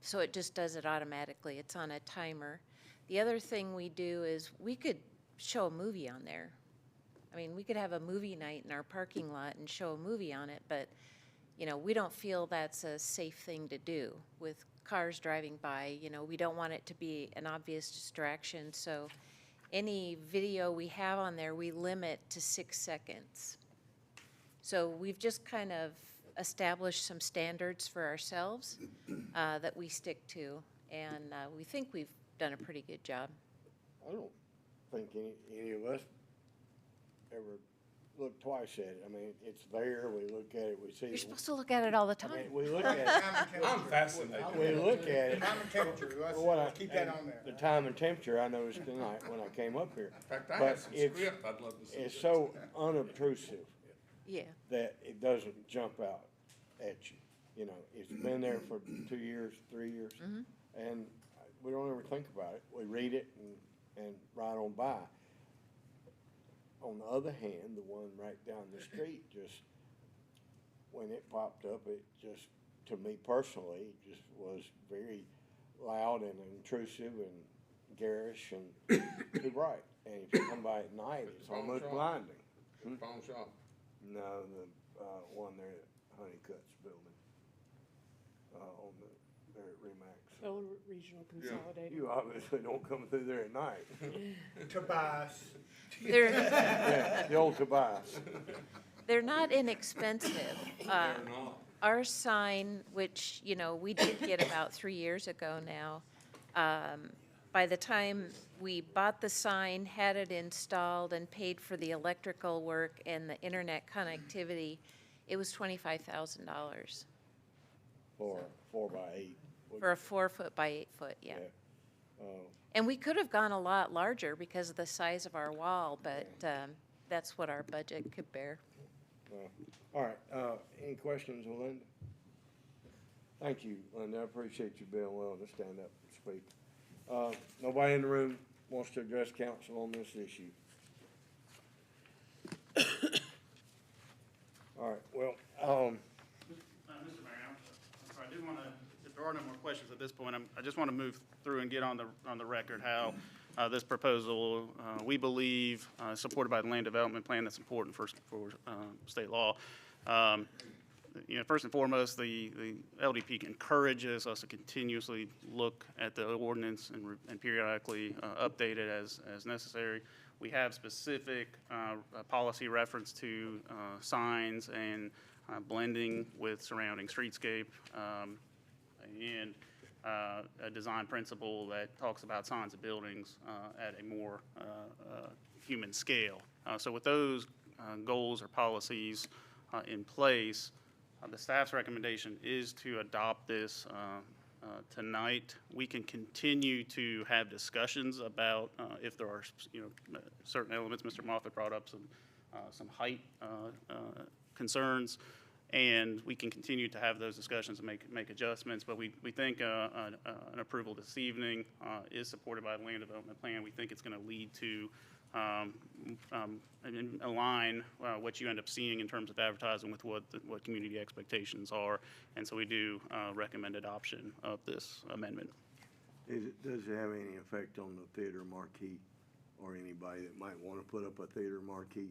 so it just does it automatically. It's on a timer. The other thing we do is we could show a movie on there. I mean, we could have a movie night in our parking lot and show a movie on it, but, you know, we don't feel that's a safe thing to do with cars driving by. You know, we don't want it to be an obvious distraction, so any video we have on there, we limit to 6 seconds. So we've just kind of established some standards for ourselves that we stick to, and we think we've done a pretty good job. I don't think any of us ever look twice at it. I mean, it's there, we look at it, we see. You're supposed to look at it all the time. I mean, we look at it. I'm fascinated. We look at it. Time and temperature, let's keep that on there. The time and temperature I noticed tonight when I came up here. In fact, I But have some script I'd love to see. it's so unobtrusive Yeah. that it doesn't jump out at you. You know, it's been there for 2 years, 3 years, and we don't ever think about it. We read it and ride on by. On the other hand, the one right down the street, just, when it popped up, it just, to me personally, just was very loud and intrusive and garish and too bright. And if you come by at night, it's Phone almost shop. blinding. Phone shop. No, the, one there at Honeycutt's building, on there at Remax. Old Regional Consolidated. You obviously don't come through there at night. Tobias. They're, Yeah, the old Tobias. they're not inexpensive. Our sign, which, you know, we did get about 3 years ago now, by the time we bought the sign, had it installed, and paid for the electrical work and the internet connectivity, it was $25,000 For 4x8. for a 4 foot by 8 foot, yeah. Yeah. And we could have gone a lot larger because of the size of our wall, but that's what our budget could bear. All right, any questions of Linda? Thank you, Linda, I appreciate you being willing to stand up and speak. Nobody in the room wants to address council on this issue? All right, well, Mr. Mayor, I'm sorry, I do want to, if there are no more questions at this point, I just want to move through and get on the record how this proposal, we believe, supported by the land development plan that's important for state law. You know, first and foremost, the LDP encourages us to continuously look at the ordinance and periodically update it as necessary. We have specific policy reference to signs and blending with surrounding streetscape, and a design principle that talks about signs of buildings at a more human scale. So with those goals or policies in place, the staff's recommendation is to adopt this tonight. We can continue to have discussions about if there are, you know, certain elements. Mr. Moffett brought up some height concerns, and we can continue to have those discussions and make adjustments. But we think an approval this evening is supported by the land development plan. We think it's going to lead to and align what you end up seeing in terms of advertising with what community expectations are. And so we do recommend adoption of this amendment. does it have any effect on the theater marquee or anybody that might want to put up a theater marquee?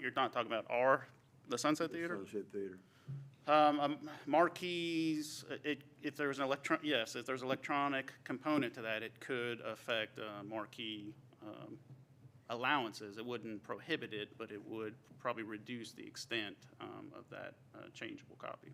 You're not talking about the Sunset Theater? Sunset Theater. Marquees, if there's an if there's an electronic component to that, it could affect marquee allowances. It wouldn't prohibit it, but it would probably reduce the extent of that changeable copy.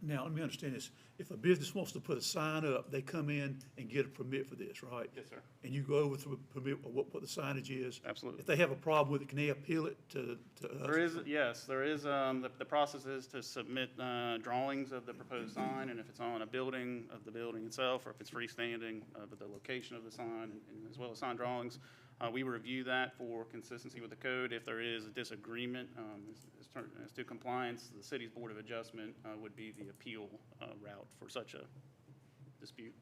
Now, let me understand this. If a business wants to put a sign up, they come in and get a permit for this, right? Yes, sir. And you go over through a permit of what the signage is? Absolutely. If they have a problem with it, can they appeal it to us? There is, yes, there is, the process is to submit drawings of the proposed sign, and if it's on a building, of the building itself, or if it's freestanding, of the location of the sign, and as well as sign drawings. We review that for consistency with the code. If there is a disagreement as to compliance, the city's Board of Adjustment would be the appeal route for such a dispute.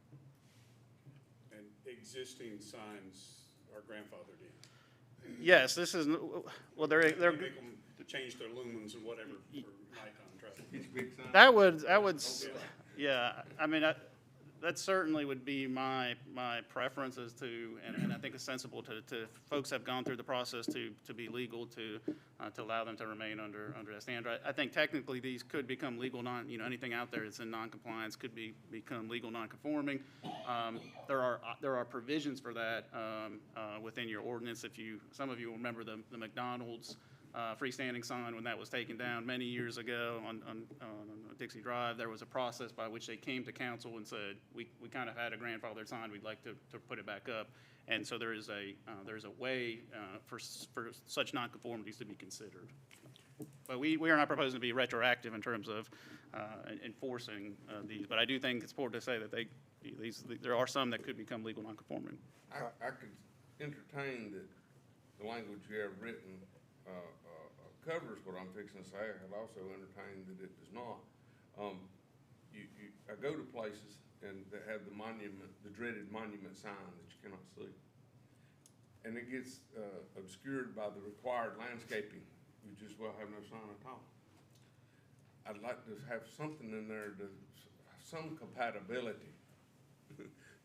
And existing signs are grandfathered in. Yes, this is, well, they're Make them to change their lumens and whatever for nighttime traffic. that would, yeah, I mean, that certainly would be my preference as to, and I think it's sensible to folks have gone through the process to be legal, to allow them to remain under that standard. I think technically these could become legal anything out there that's in non-compliance could become legal non-conforming. There are provisions for that within your ordinance. Some of you will remember the McDonald's freestanding sign when that was taken down many years ago on Dixie Drive. There was a process by which they came to council and said, we kind of had a grandfathered sign, we'd like to put it back up. And so there's a way for such nonconformities to be considered. But we are not proposing to be retroactive in terms of enforcing these. But I do think it's important to say that there are some that could become legal nonconforming. I could entertain that the language you have written covers what I'm fixing to say. I'd also entertain that it does not. I go to places and that have the monument, the dreaded monument sign that you cannot see. And it gets obscured by the required landscaping. You just well have no sign at all. I'd like to have something in there to, some compatibility.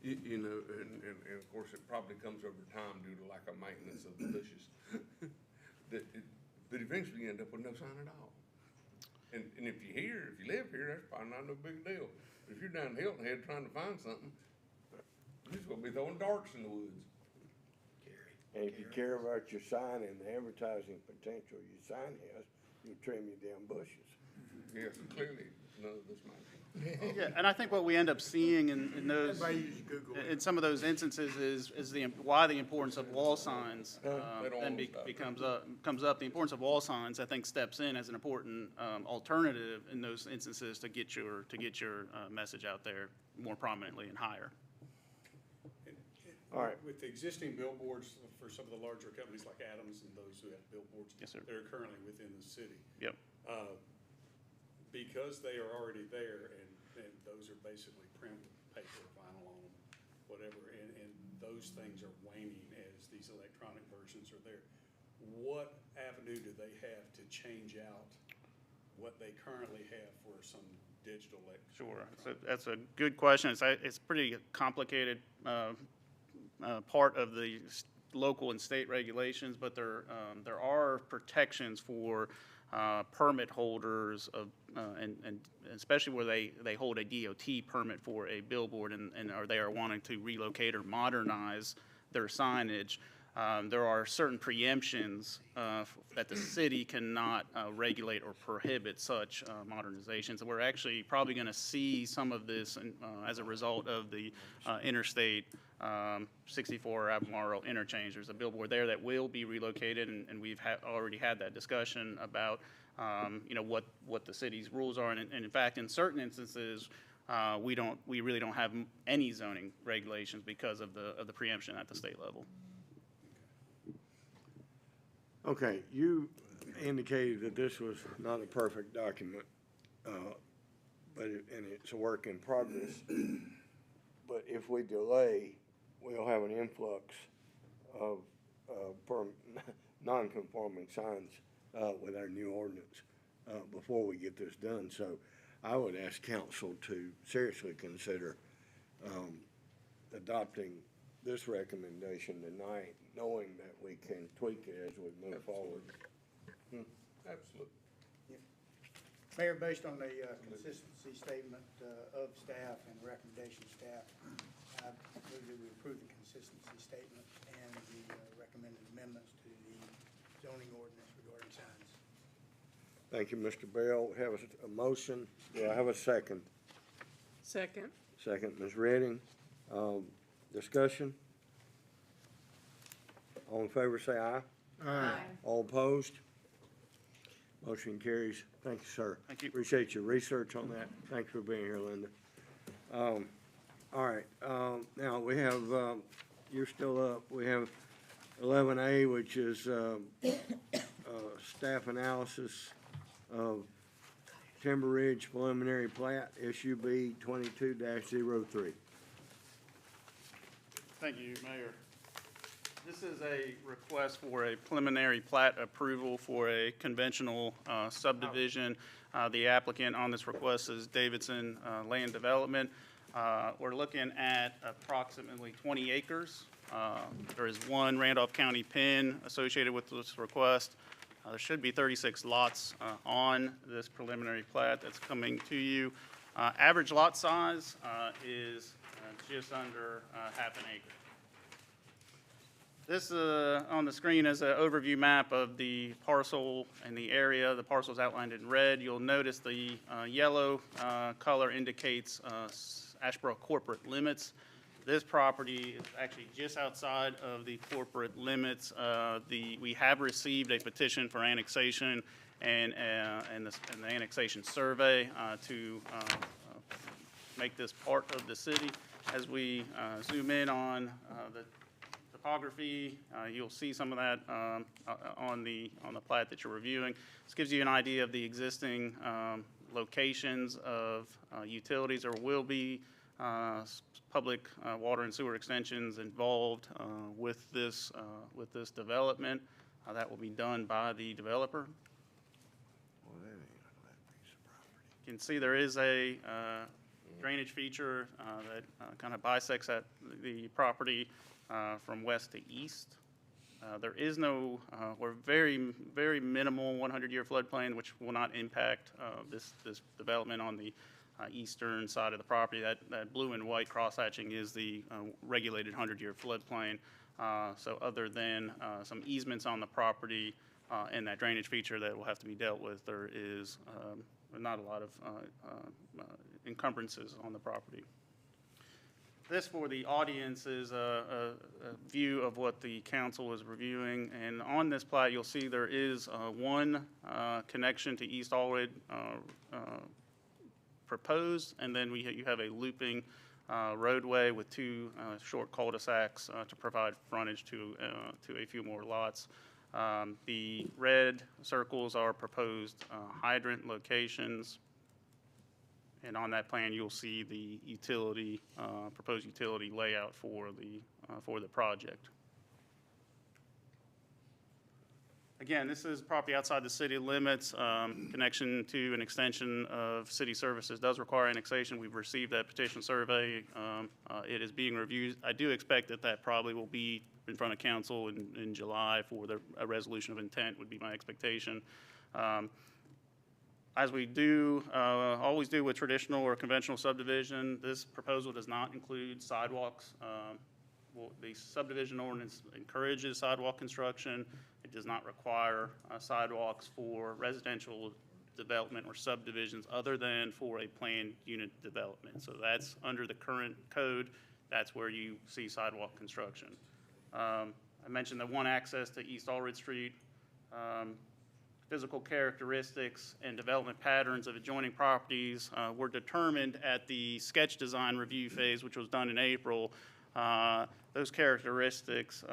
You know, and of course it probably comes over time due to lack of maintenance of the bushes. But eventually you end up with no sign at all. And if you're here, if you live here, that's probably not no big deal. But if you're down Hilton Head trying to find something, you're just gonna be throwing darts in the woods. And if you care about your sign and the advertising potential your sign has, you trim your damn bushes. Yes, clearly, none of this matters. Yeah, and I think what we end up seeing in those, Everybody uses Google. in some of those instances is why the importance of wall signs They don't then want to comes up. The importance of wall signs, I think, steps in as an important alternative in those instances to get your message out there more prominently and higher. All right. With the existing billboards for some of the larger companies like Adams and those who have billboards. Yes, sir. That are currently within the city. Yep. Because they are already there and those are basically print paper, vinyl on them, whatever, and those things are waning as these electronic versions are there. What avenue do they have to change out what they currently have for some digital electronic? Sure, that's a good question. It's pretty complicated part of the local and state regulations, but there are protections for permit holders of, and especially where they hold a DOT permit for a billboard and they are wanting to relocate or modernize their signage. There are certain preemptions that the city cannot regulate or prohibit such modernizations. And we're actually probably going to see some of this as a result of the Interstate 64 Albemarle interchange. There's a billboard there that will be relocated, and we've already had that discussion about what the city's rules are. And in fact, in certain instances, we really don't have any zoning regulations because of the preemption at the state level. Okay, you indicated that this was not a perfect document, and it's a work in progress. But if we delay, we'll have an influx of non-conforming signs with our new ordinance before we get this done. So I would ask council to seriously consider adopting this recommendation tonight, knowing that we can tweak it as we move forward. Absolutely. Mayor, based on the consistency statement of staff and recommendation staff, I believe that we approve the consistency statement and the recommended amendments to the zoning ordinance regarding signs. Thank you, Mr. Bell. Have a motion. Do I have a second? Second. Second, Ms. Redding. Discussion? All in favor, say aye. Aye. All opposed? Motion carries. Thank you, sir. Thank you. Appreciate your research on that. Thanks for being here, Linda. All right, now we have, you're still up. We have 11A, which is staff analysis of Timber Ridge preliminary plat, SUB 22-03. Thank you, Mayor. This is a request for a preliminary plat approval for a conventional subdivision. The applicant on this request is Davidson Land Development. We're looking at approximately 20 acres. There is one Randolph County PIN associated with this request. There should be 36 lots on this preliminary plat that's coming to you. Average lot size is just under half an acre. This on the screen is an overview map of the parcel and the area. The parcel's outlined in red. You'll notice the yellow color indicates Asheboro corporate limits. This property is actually just outside of the corporate limits. We have received a petition for annexation and the annexation survey to make this part of the city. As we zoom in on the topography, you'll see some of that on the plat that you're reviewing. This gives you an idea of the existing locations of utilities. There will be public water and sewer extensions involved with this development. That will be done by the developer. You can see there is a drainage feature that kind of bisects the property from west to east. There is no, or very, very minimal 100-year floodplain, which will not impact this development on the eastern side of the property. That blue and white cross-hatching is the regulated 100-year floodplain. So other than some easements on the property and that drainage feature that will have to be dealt with, there is not a lot of encumbrances on the property. This, for the audience, is a view of what the council is reviewing. And on this plat, you'll see there is one connection to East Allred proposed, and then you have a looping roadway with two short cul-de-sacs to provide frontage to a few more lots. The red circles are proposed hydrant locations. And on that plan, you'll see the utility, proposed utility layout for the project. Again, this is property outside the city limits. Connection to an extension of city services does require annexation. We've received that petition survey. It is being reviewed. I do expect that probably will be in front of council in July for a resolution of intent, would be my expectation. As we do, always do with traditional or conventional subdivision, this proposal does not include sidewalks. The subdivision ordinance encourages sidewalk construction. It does not require sidewalks for residential development or subdivisions other than for a planned unit development. So that's under the current code. That's where you see sidewalk construction. I mentioned the one access to East Allred Street. Physical characteristics and development patterns of adjoining properties were determined at the sketch design review phase, which was done in April. Those characteristics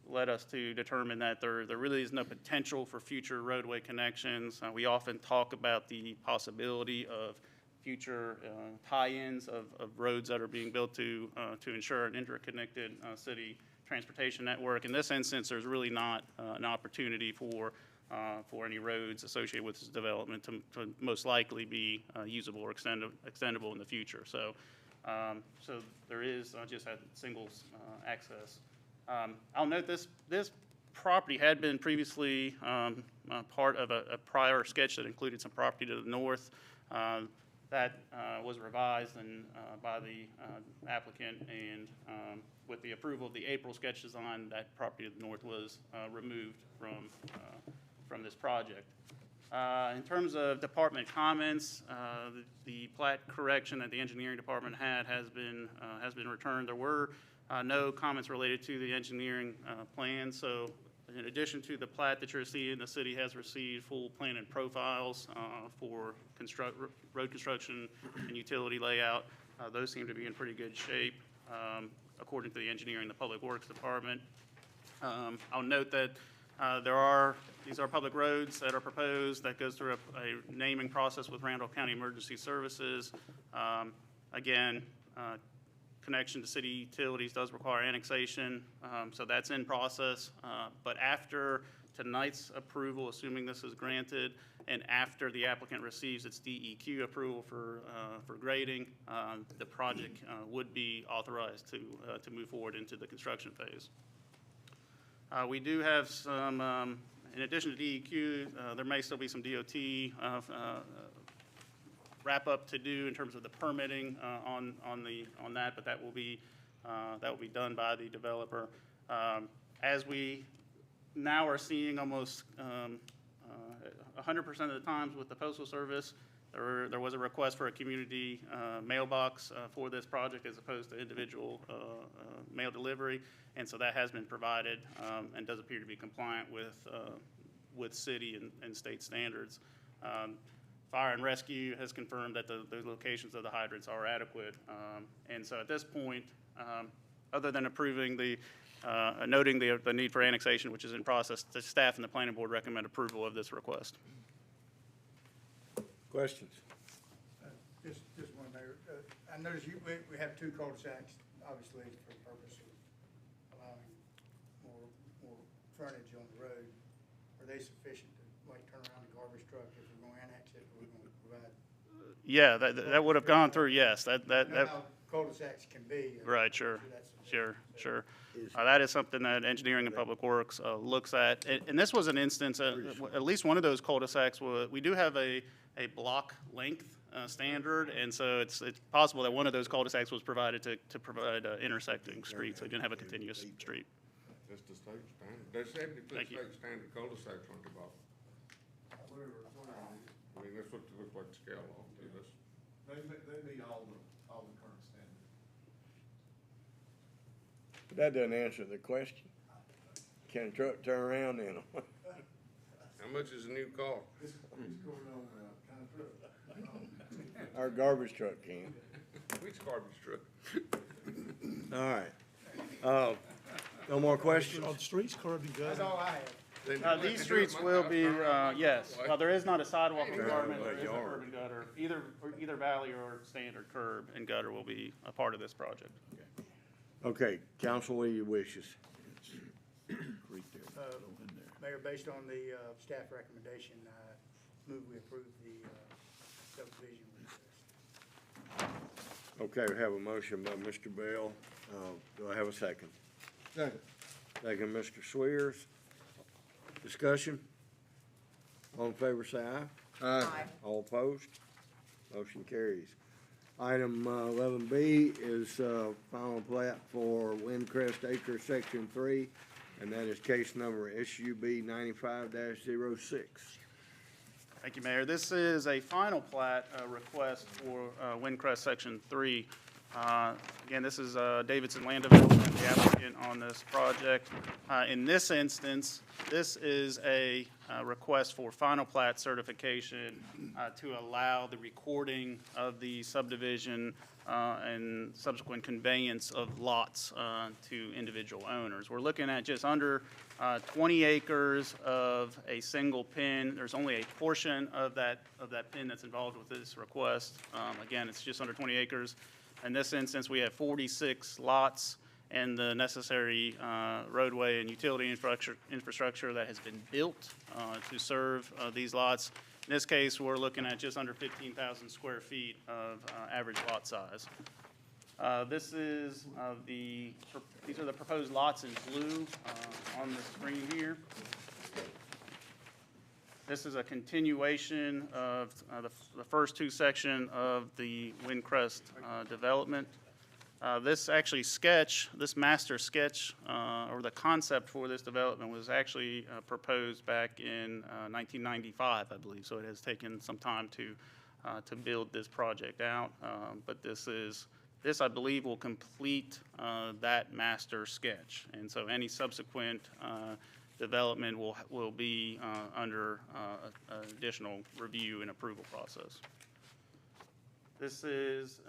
led us to determine that there really is no potential for future roadway connections. We often talk about the possibility of future tie-ins of roads that are being built to ensure an interconnected city transportation network. In this instance, there's really not an opportunity for any roads associated with this development to most likely be usable or extendable in the future. So there is just that single access. I'll note this property had been previously part of a prior sketch that included some property to the north. That was revised by the applicant, and with the approval of the April sketch design, that property to the north was removed from this project. In terms of department comments, the plat correction that the engineering department had has been returned. There were no comments related to the engineering plan. So in addition to the plat that you're seeing, the city has received full plan and profiles for road construction and utility layout. Those seem to be in pretty good shape according to the engineering and the public works department. I'll note that these are public roads that are proposed. That goes through a naming process with Randolph County Emergency Services. Again, connection to city utilities does require annexation, so that's in process. But after tonight's approval, assuming this is granted, and after the applicant receives its DEQ approval for grading, the project would be authorized to move forward into the construction phase. We do have some, in addition to DEQ, there may still be some DOT wrap up to do in terms of the permitting on that, but that will be done by the developer. As we now are seeing almost 100% of the times with the Postal Service, there was a request for a community mailbox for this project as opposed to individual mail delivery, and so that has been provided and does appear to be compliant with city and state standards. Fire and Rescue has confirmed that the locations of the hydrants are adequate, and so at this point, other than approving noting the need for annexation, which is in process, the staff and the planning board recommend approval of this request. Questions? Just one, Mayor. I noticed we have two cul-de-sacs, obviously, for the purpose of allowing more frontage on the road. Are they sufficient to, like, turn around the garbage truck if we're going to annex it, or we're going to provide? Yeah, that would have gone through, yes, You know how cul-de-sacs can be. Right, sure, sure. That is something that Engineering and Public Works looks at. And this was an instance, at least one of those cul-de-sacs, we do have a block length standard, and so it's possible that one of those cul-de-sacs was provided to provide intersecting streets, so you didn't have a continuous street. That's the state standard. There's 70-foot state standard cul-de-sacs on the bottom. I mean, that's what it looks like the scale on this. They meet all the current standards. But that doesn't answer the question. Can a truck turn around in them? How much is a new car? Our garbage truck can. Which garbage truck? All right. No more questions? Are the streets curved and That's gutter? all I have. These streets will be, yes, well, there is not a sidewalk requirement, there is a curb and gutter. Either valley or standard curb and gutter will be a part of this project. Okay, council, what are your wishes? Mayor, based on the staff recommendation, I move we approve the subdivision request. Okay, we have a motion by Mr. Bell. Do I have a second? Second. Second, Mr. Swears. Discussion? All in favor, say aye. Aye. All opposed? Motion carries. Item 11B is final plat for Windcrest Acre Section 3, and that is case number SUB 95-06. Thank you, Mayor. This is a final plat request for Windcrest Section 3. Again, this is Davidson Land Development, the applicant on this project. In this instance, this is a request for final plat certification to allow the recording of the subdivision and subsequent conveyance of lots to individual owners. We're looking at just under 20 acres of a single pin. There's only a portion of that pin that's involved with this request. Again, it's just under 20 acres. In this instance, we have 46 lots and the necessary roadway and utility infrastructure that has been built to serve these lots. In this case, we're looking at just under 15,000 square feet of average lot size. These are the proposed lots in blue on the screen here. This is a continuation of the first two section of the Windcrest development. This master sketch, or the concept for this development was actually proposed back in 1995, I believe. So it has taken some time to build this project out. But this, I believe, will complete that master sketch. And so any subsequent development will be under additional review and approval process. This is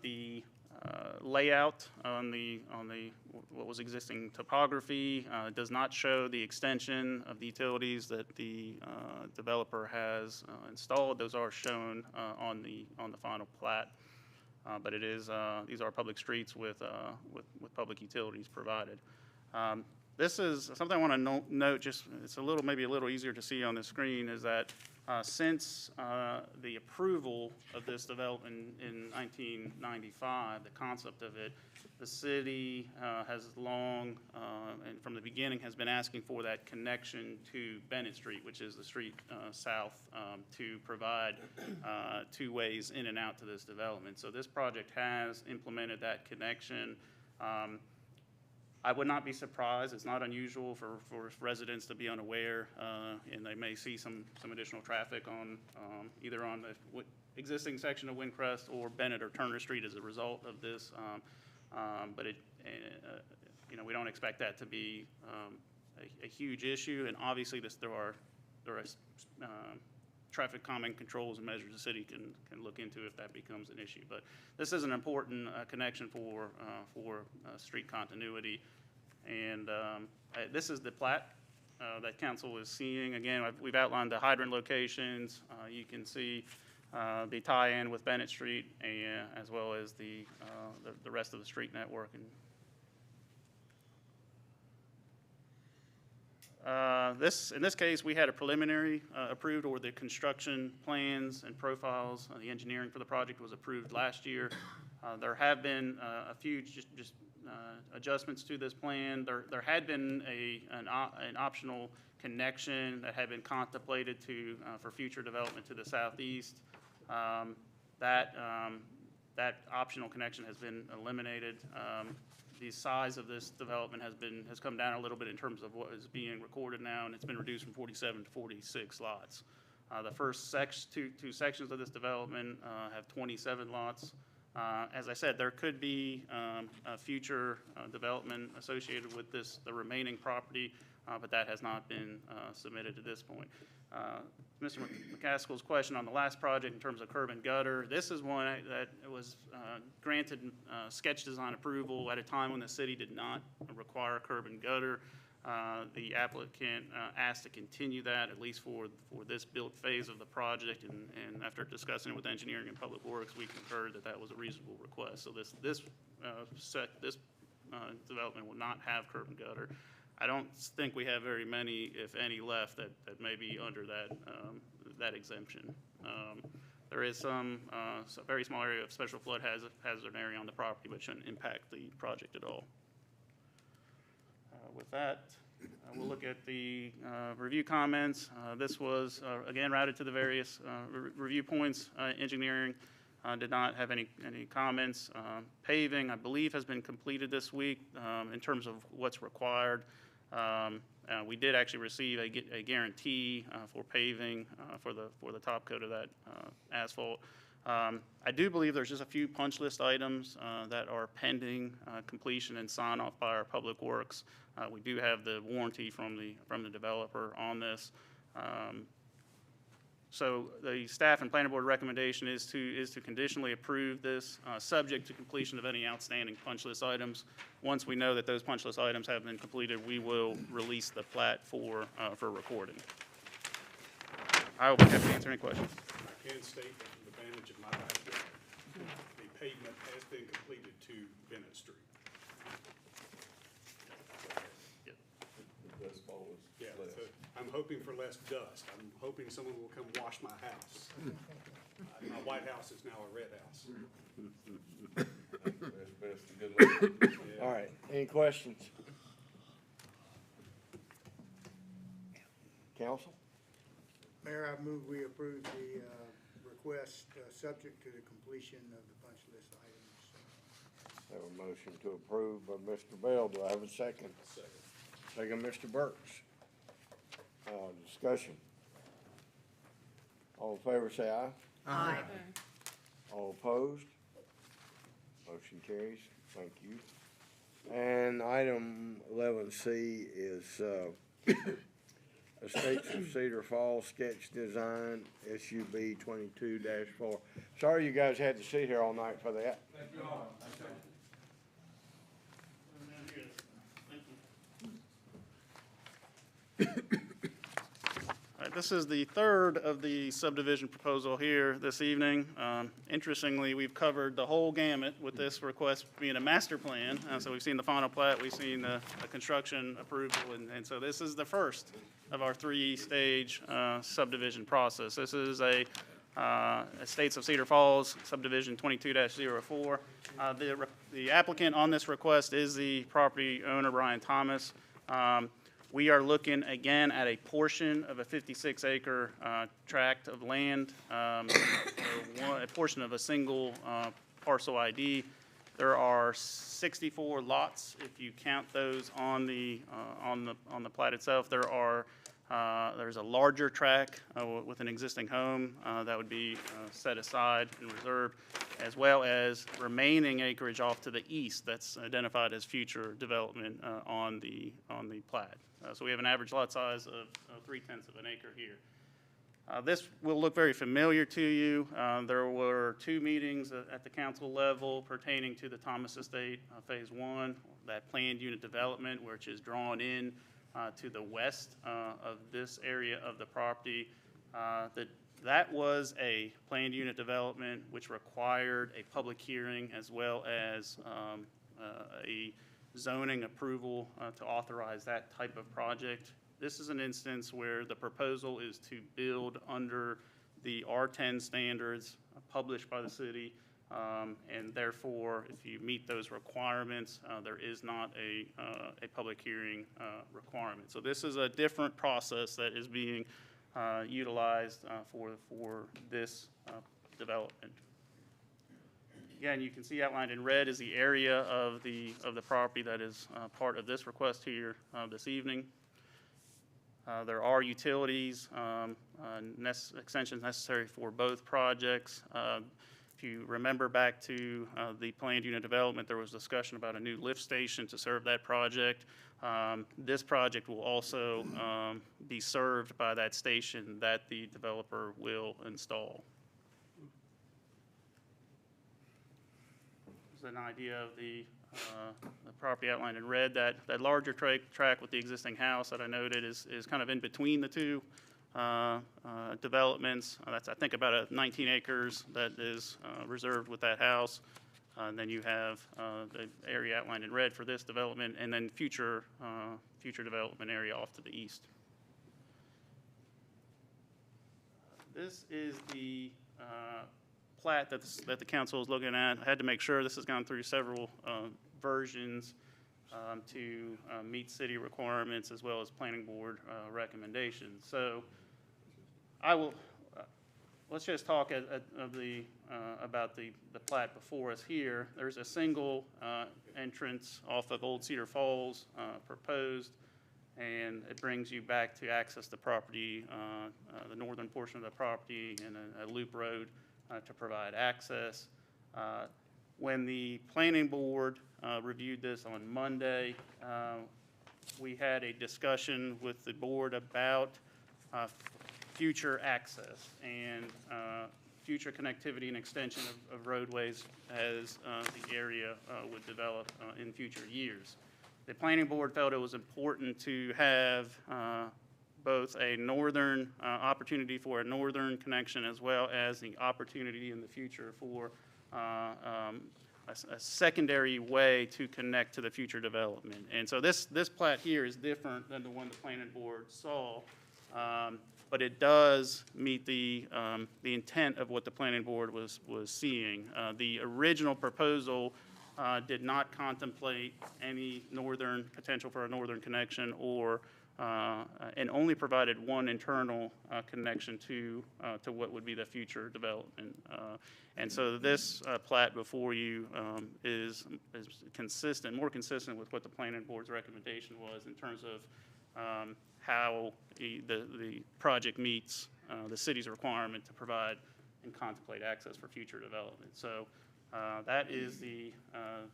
the layout on what was existing topography. It does not show the extension of the utilities that the developer has installed. Those are shown on the final plat. But it is these are public streets with public utilities provided. This is something I want to note, just it's maybe a little easier to see on the screen, is that since the approval of this development in 1995, the concept of it, the city has long, and from the beginning, has been asking for that connection to Bennett Street, which is the street south, to provide two ways in and out to this development. So this project has implemented that connection. I would not be surprised. It's not unusual for residents to be unaware, and they may see some additional traffic on, either on the existing section of Windcrest or Bennett or Turner Street as a result of this. But you know, we don't expect that to be a huge issue, and obviously there are traffic calming controls and measures the city can look into if that becomes an issue. But this is an important connection for street continuity. And this is the plat that council is seeing. Again, we've outlined the hydrant locations. You can see the tie-in with Bennett Street, and as well as the rest of the street network. And in this case, we had a preliminary approved, or the construction plans and profiles. The engineering for the project was approved last year. There have been a few just adjustments to this plan. There had been an optional connection that had been contemplated for future development to the southeast. That optional connection has been eliminated. The size of this development has come down a little bit in terms of what is being recorded now, and it's been reduced from 47 to 46 lots. The first two sections of this development have 27 lots. As I said, there could be a future development associated with the remaining property, but that has not been submitted at this point. Mr. McCaskill's question on the last project in terms of curb and gutter, this is one that was granted sketch design approval at a time when the city did not require curb and gutter. The applicant asked to continue that, at least for this build phase of the project, and after discussing it with engineering and public works, we concurred that was a reasonable request. So this development will not have curb and gutter. I don't think we have very many, if any, left that may be under that exemption. There is a very small area of special flood hazard area on the property, but shouldn't impact the project at all. With that, we'll look at the review comments. This was, again, routed to the various review points. Engineering did not have any comments. Paving, I believe, has been completed this week in terms of what's required. We did actually receive a guarantee for paving for the top coat of that asphalt. I do believe there's just a few punch list items that are pending completion and sign off by our public works. We do have the warranty from the developer on this. So the staff and planning board recommendation is to conditionally approve this, subject to completion of any outstanding punch list items. Once we know that those punch list items have been completed, we will release the plat for recording. I will be happy to answer any questions. I can state that from the advantage of my background, the pavement has been completed to Bennett Street. Yeah, so I'm hoping for less dust. I'm hoping someone will come wash my house. My White House is now a red house. All right, any questions? Council? Mayor, I move we approve the request, subject to the completion of the punch list items. I have a motion to approve by Mr. Bell. Do I have a second? Second, Mr. Burks. Discussion. All in favor, say aye. Aye. All opposed? Motion carries. Thank you. And item 11C is Estates of Cedar Falls Sketch Design, SUB 22-4. Sorry you guys had to sit here all night for that. Thank you all. All right, this is the third of the subdivision proposal here this evening. Interestingly, we've covered the whole gamut with this request being a master plan. So we've seen the final plat, we've seen the construction approval, and so this is the first of our three-stage subdivision process. This is a Estates of Cedar Falls subdivision 22-04. The applicant on this request is the property owner, Brian Thomas. We are looking again at a portion of a 56-acre tract of land, a portion of a single parcel ID. There are 64 lots, if you count those on the plat itself. There's a larger tract with an existing home that would be set aside and reserved, as well as remaining acreage off to the east that's identified as future development on the plat. So we have an average lot size of 0.3 of an acre here. This will look very familiar to you. There were 2 meetings at the council level pertaining to the Thomas Estate Phase 1, that planned unit development, which is drawn in to the west of this area of the property. That was a planned unit development which required a public hearing as well as a zoning approval to authorize that type of project. This is an instance where the proposal is to build under the R10 standards published by the city, and therefore, if you meet those requirements, there is not a public hearing requirement. So this is a different process that is being utilized for this development. Again, you can see outlined in red is the area of the property that is part of this request here this evening. There are utilities, extensions necessary for both projects. If you remember back to the planned unit development, there was discussion about a new lift station to serve that project. This project will also be served by that station that the developer will install. This is an idea of the property outlined in red. That larger tract with the existing house that I noted is kind of in between the 2 developments. That's, I think, about 19 acres that is reserved with that house. And then you have the area outlined in red for this development, and then future development area off to the east. This is the plat that the council is looking at. I had to make sure this has gone through several versions to meet city requirements as well as planning board recommendations. So I will, let's just talk about the plat before us here. There's a single entrance off of Old Cedar Falls proposed, and it brings you back to access the property, the northern portion of the property, and a loop road to provide access. When the planning board reviewed this on Monday, we had a discussion with the board about future access and future connectivity and extension of roadways as the area would develop in future years. The planning board felt it was important to have both a northern opportunity for a northern connection as well as the opportunity in the future for a secondary way to connect to the future development. And so this plat here is different than the one the planning board saw, but it does meet the intent of what the planning board was seeing. The original proposal did not contemplate any northern potential for a northern connection or and only provided one internal connection to what would be the future development. And so this plat before you is consistent, more consistent with what the planning board's recommendation was in terms of how the project meets the city's requirement to provide and contemplate access for future development. So that is the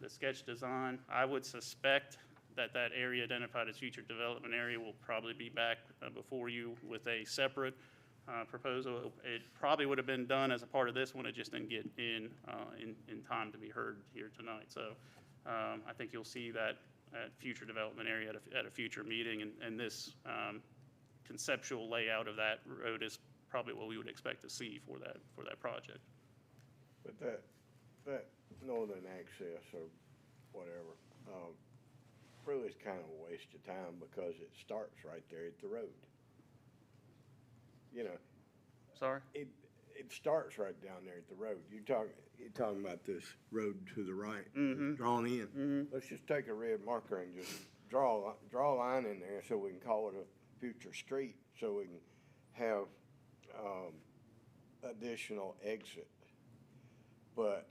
sketch design. I would suspect that area identified as future development area will probably be back before you with a separate proposal. It probably would have been done as a part of this one. It just didn't get in time to be heard here tonight. So I think you'll see that future development area at a future meeting, and this conceptual layout of that road is probably what we would expect to see for that project. But that northern access or whatever, really is kind of a waste of time because it starts right there at the road. You know. Sorry? It starts right down there at the road. You're talking about this road to the right, drawn in. Mm-hmm. Let's just take a red marker and just draw a line in there so we can call it a future street, so we can have additional exit. But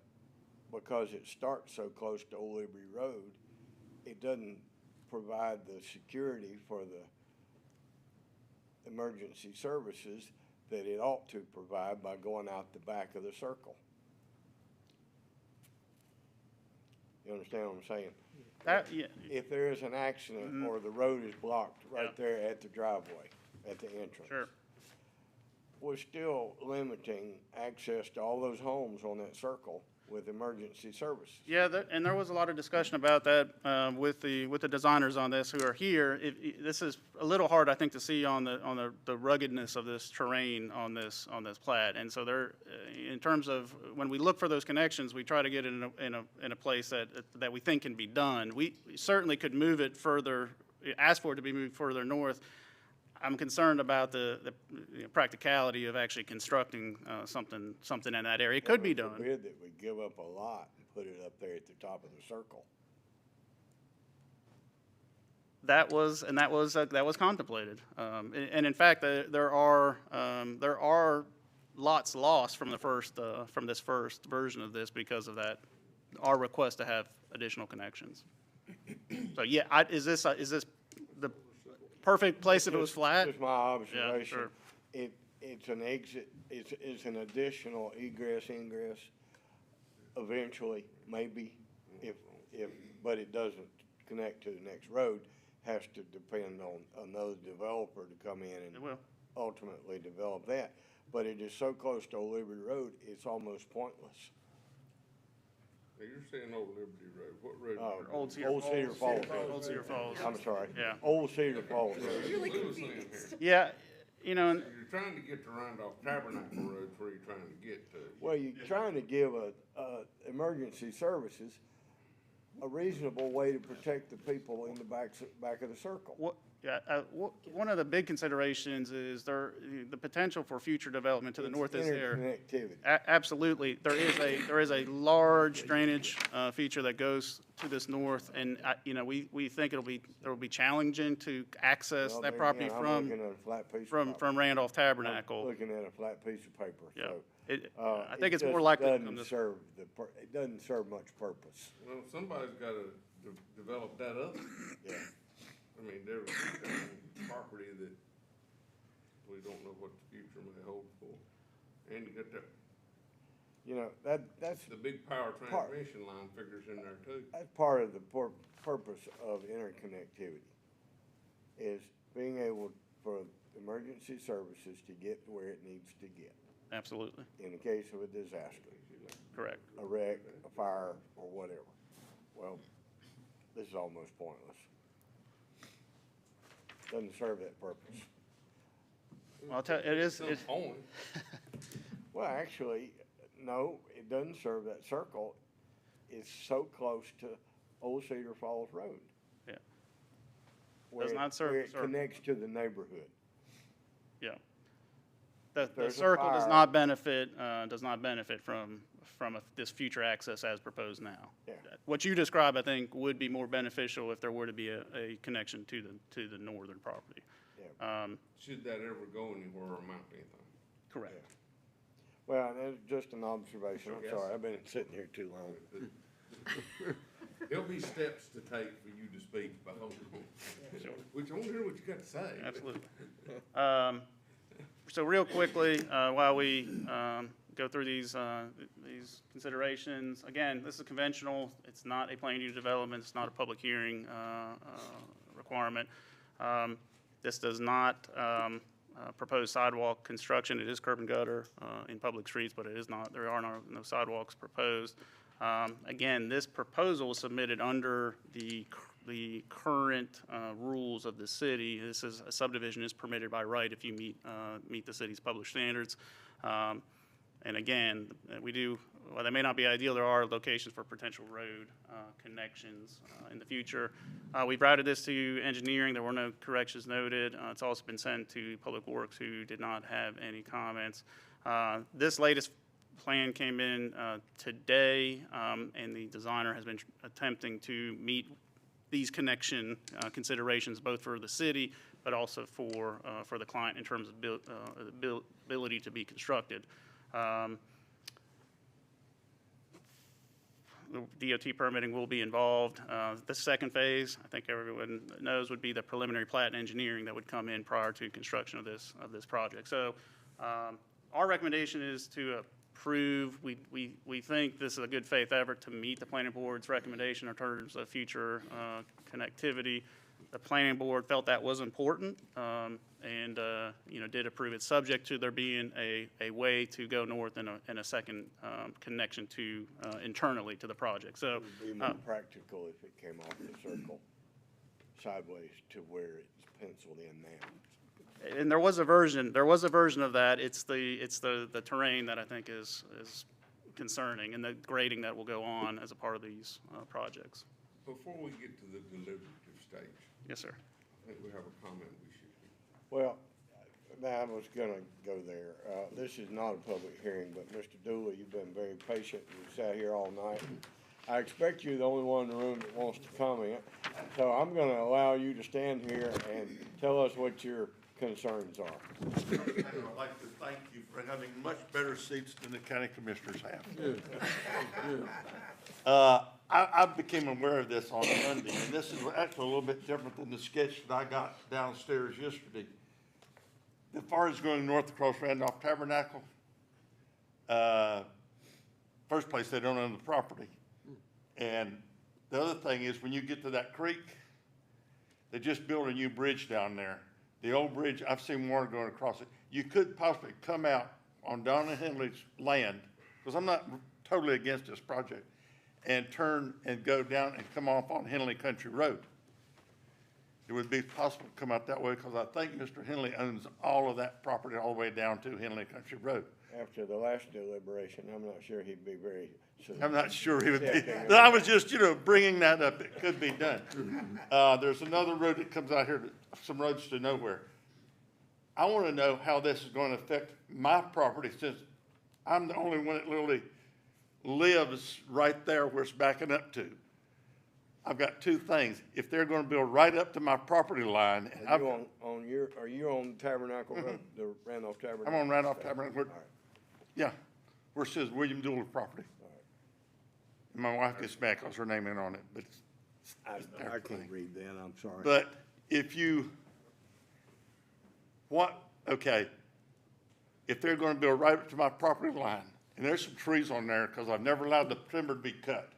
because it starts so close to Old Liberty Road, it doesn't provide the security for the emergency services that it ought to provide by going out the back of the circle. You understand what I'm saying? Yeah, If there is an accident or the road is blocked right there at the driveway, at the entrance. sure. We're still limiting access to all those homes on that circle with emergency services. Yeah, and there was a lot of discussion about that with the designers on this who are here. This is a little hard, I think, to see on the ruggedness of this terrain on this plat. And so there, in terms of when we look for those connections, we try to get it in a place that we think can be done. We certainly could move it further, ask for it to be moved further north. I'm concerned about the practicality of actually constructing something in that area. It could be done. Forbid that we give up a lot and put it up there at the top of the circle. That was contemplated, and in fact, there are lots lost from this first version of this because of that. Our request to have additional connections. So yeah, is this the perfect place if it was flat? Just my observation. Yeah, sure. It's an exit, it's an additional egress, ingress, eventually, maybe, but it doesn't connect to the next road, has to depend on another developer to come in It will. and ultimately develop that. But it is so close to Old Liberty Road, it's almost pointless. Now, you're saying Old Liberty Road, what road? Old Cedar Falls. Old Cedar Falls. I'm sorry. Yeah. Old Cedar Falls Road. Really What was confused. saying Yeah, you know, and here? You're trying to get to Randolph Tabernacle Road, where you're trying to get to. Well, you're trying to give emergency services a reasonable way to protect the people in the back of the circle. one of the big considerations is the potential for future development to the north is there. Interconnectivity. Absolutely. There is a large drainage feature that goes to this north, and, we think it'll be challenging to access Well, that there property again, I'm from, looking at a flat piece of paper. from Randolph Tabernacle. Looking at a flat piece of paper, Yeah. so. I think it it's more just likely to doesn't come this. serve it doesn't serve much purpose. Well, somebody's gotta develop that up. Yeah. I mean, there's property that we don't know what the future may hold for. And you got That's the big power Part- transmission line figures in there too. That's part of the purpose of interconnectivity, is being able for emergency services to get where it needs to get. Absolutely. In the case of a disaster, Correct. a wreck, a fire, or whatever. Well, this is almost pointless. Doesn't serve that purpose. I'll tell you, it is. Some point. Well, actually, no, it doesn't serve that circle. It's so close to Old Cedar Falls Road. Yeah. Where Does not serve where the it circle. connects to the neighborhood. Yeah. The there's a circle does fire- not benefit from this future access as proposed now. Yeah. What you describe, I think, would be more beneficial if there were to be a connection to the northern property. Yeah. Should that ever go anywhere or amount to anything? Correct. Well, that's just an observation. I'm Yes. sorry, I've been sitting here too long. There'll be steps to take for you to speak, but hold on. Which I want to hear what you got to say. Absolutely. So real quickly, while we go through these considerations, again, this is conventional. It's not a plan use development. It's not a public hearing requirement. This does not propose sidewalk construction. It is curb and gutter in public streets, but it is not. There are no sidewalks proposed. Again, this proposal was submitted under the current rules of the city. This is a subdivision is permitted by right if you meet the city's published standards. And again, while they may not be ideal, there are locations for potential road connections in the future. We've routed this to engineering. There were no corrections noted. It's also been sent to Public Works, who did not have any comments. This latest plan came in today, and the designer has been attempting to meet these connection considerations, both for the city, but also for the client in terms of the ability to be constructed. the DOT permitting will be involved. The second phase, I think everyone knows, would be the preliminary plat and engineering that would come in prior to construction of this project. So our recommendation is to approve. We think this is a good faith effort to meet the planning board's recommendation in terms of future connectivity. The planning board felt that was important, and did approve it, subject to there being a way to go north and a second connection to internally to the project. So It would be more practical if it came off the circle sideways to where it's penciled in now. and there was a version of that. It's the terrain that I think is concerning, and the grading that will go on as a part of these projects. Before we get to the deliberative stage, Yes, sir. I think we have a comment we should make. Well, I was gonna go there. This is not a public hearing, but Mr. Dooley, you've been very patient. You sat here all night. I expect you're the only one in the room that wants to comment. So I'm gonna allow you to stand here and tell us what your concerns are. I'd like to thank you for having much better seats than the county commissioners have. I became aware of this on Monday, and this is actually a little bit different than the sketch that I got downstairs yesterday. As far as going north across Randolph Tabernacle, first place, they don't own the property. And the other thing is, when you get to that creek, they just built a new bridge down there. The old bridge, I've seen water going across it. You could possibly come out on Donna Henley's land, because I'm not totally against this project, and turn and go down and come off on Henley Country Road. It would be possible to come out that way, because I think Mr. Henley owns all of that property all the way down to Henley Country Road. After the last deliberation, I'm not sure he'd be very. I'm not sure he would be. I was just, bringing that up. It could be done. There's another road that comes out here, some roads to nowhere. I want to know how this is going to affect my property, since I'm the only one that literally lives right there where it's backing up to. I've got two things. If they're going to build right up to my property line, and Are you on Tabernacle Road, the Randolph Tabernacle? I'm on Randolph Tabernacle. All right. Yeah, where it says William Dooley property. And my wife gets mad because her name ain't on it, but it's their I can't thing. read that, I'm sorry. But if if they're gonna build right up to my property line, and there's some trees on there, because I've never allowed the timber to be cut.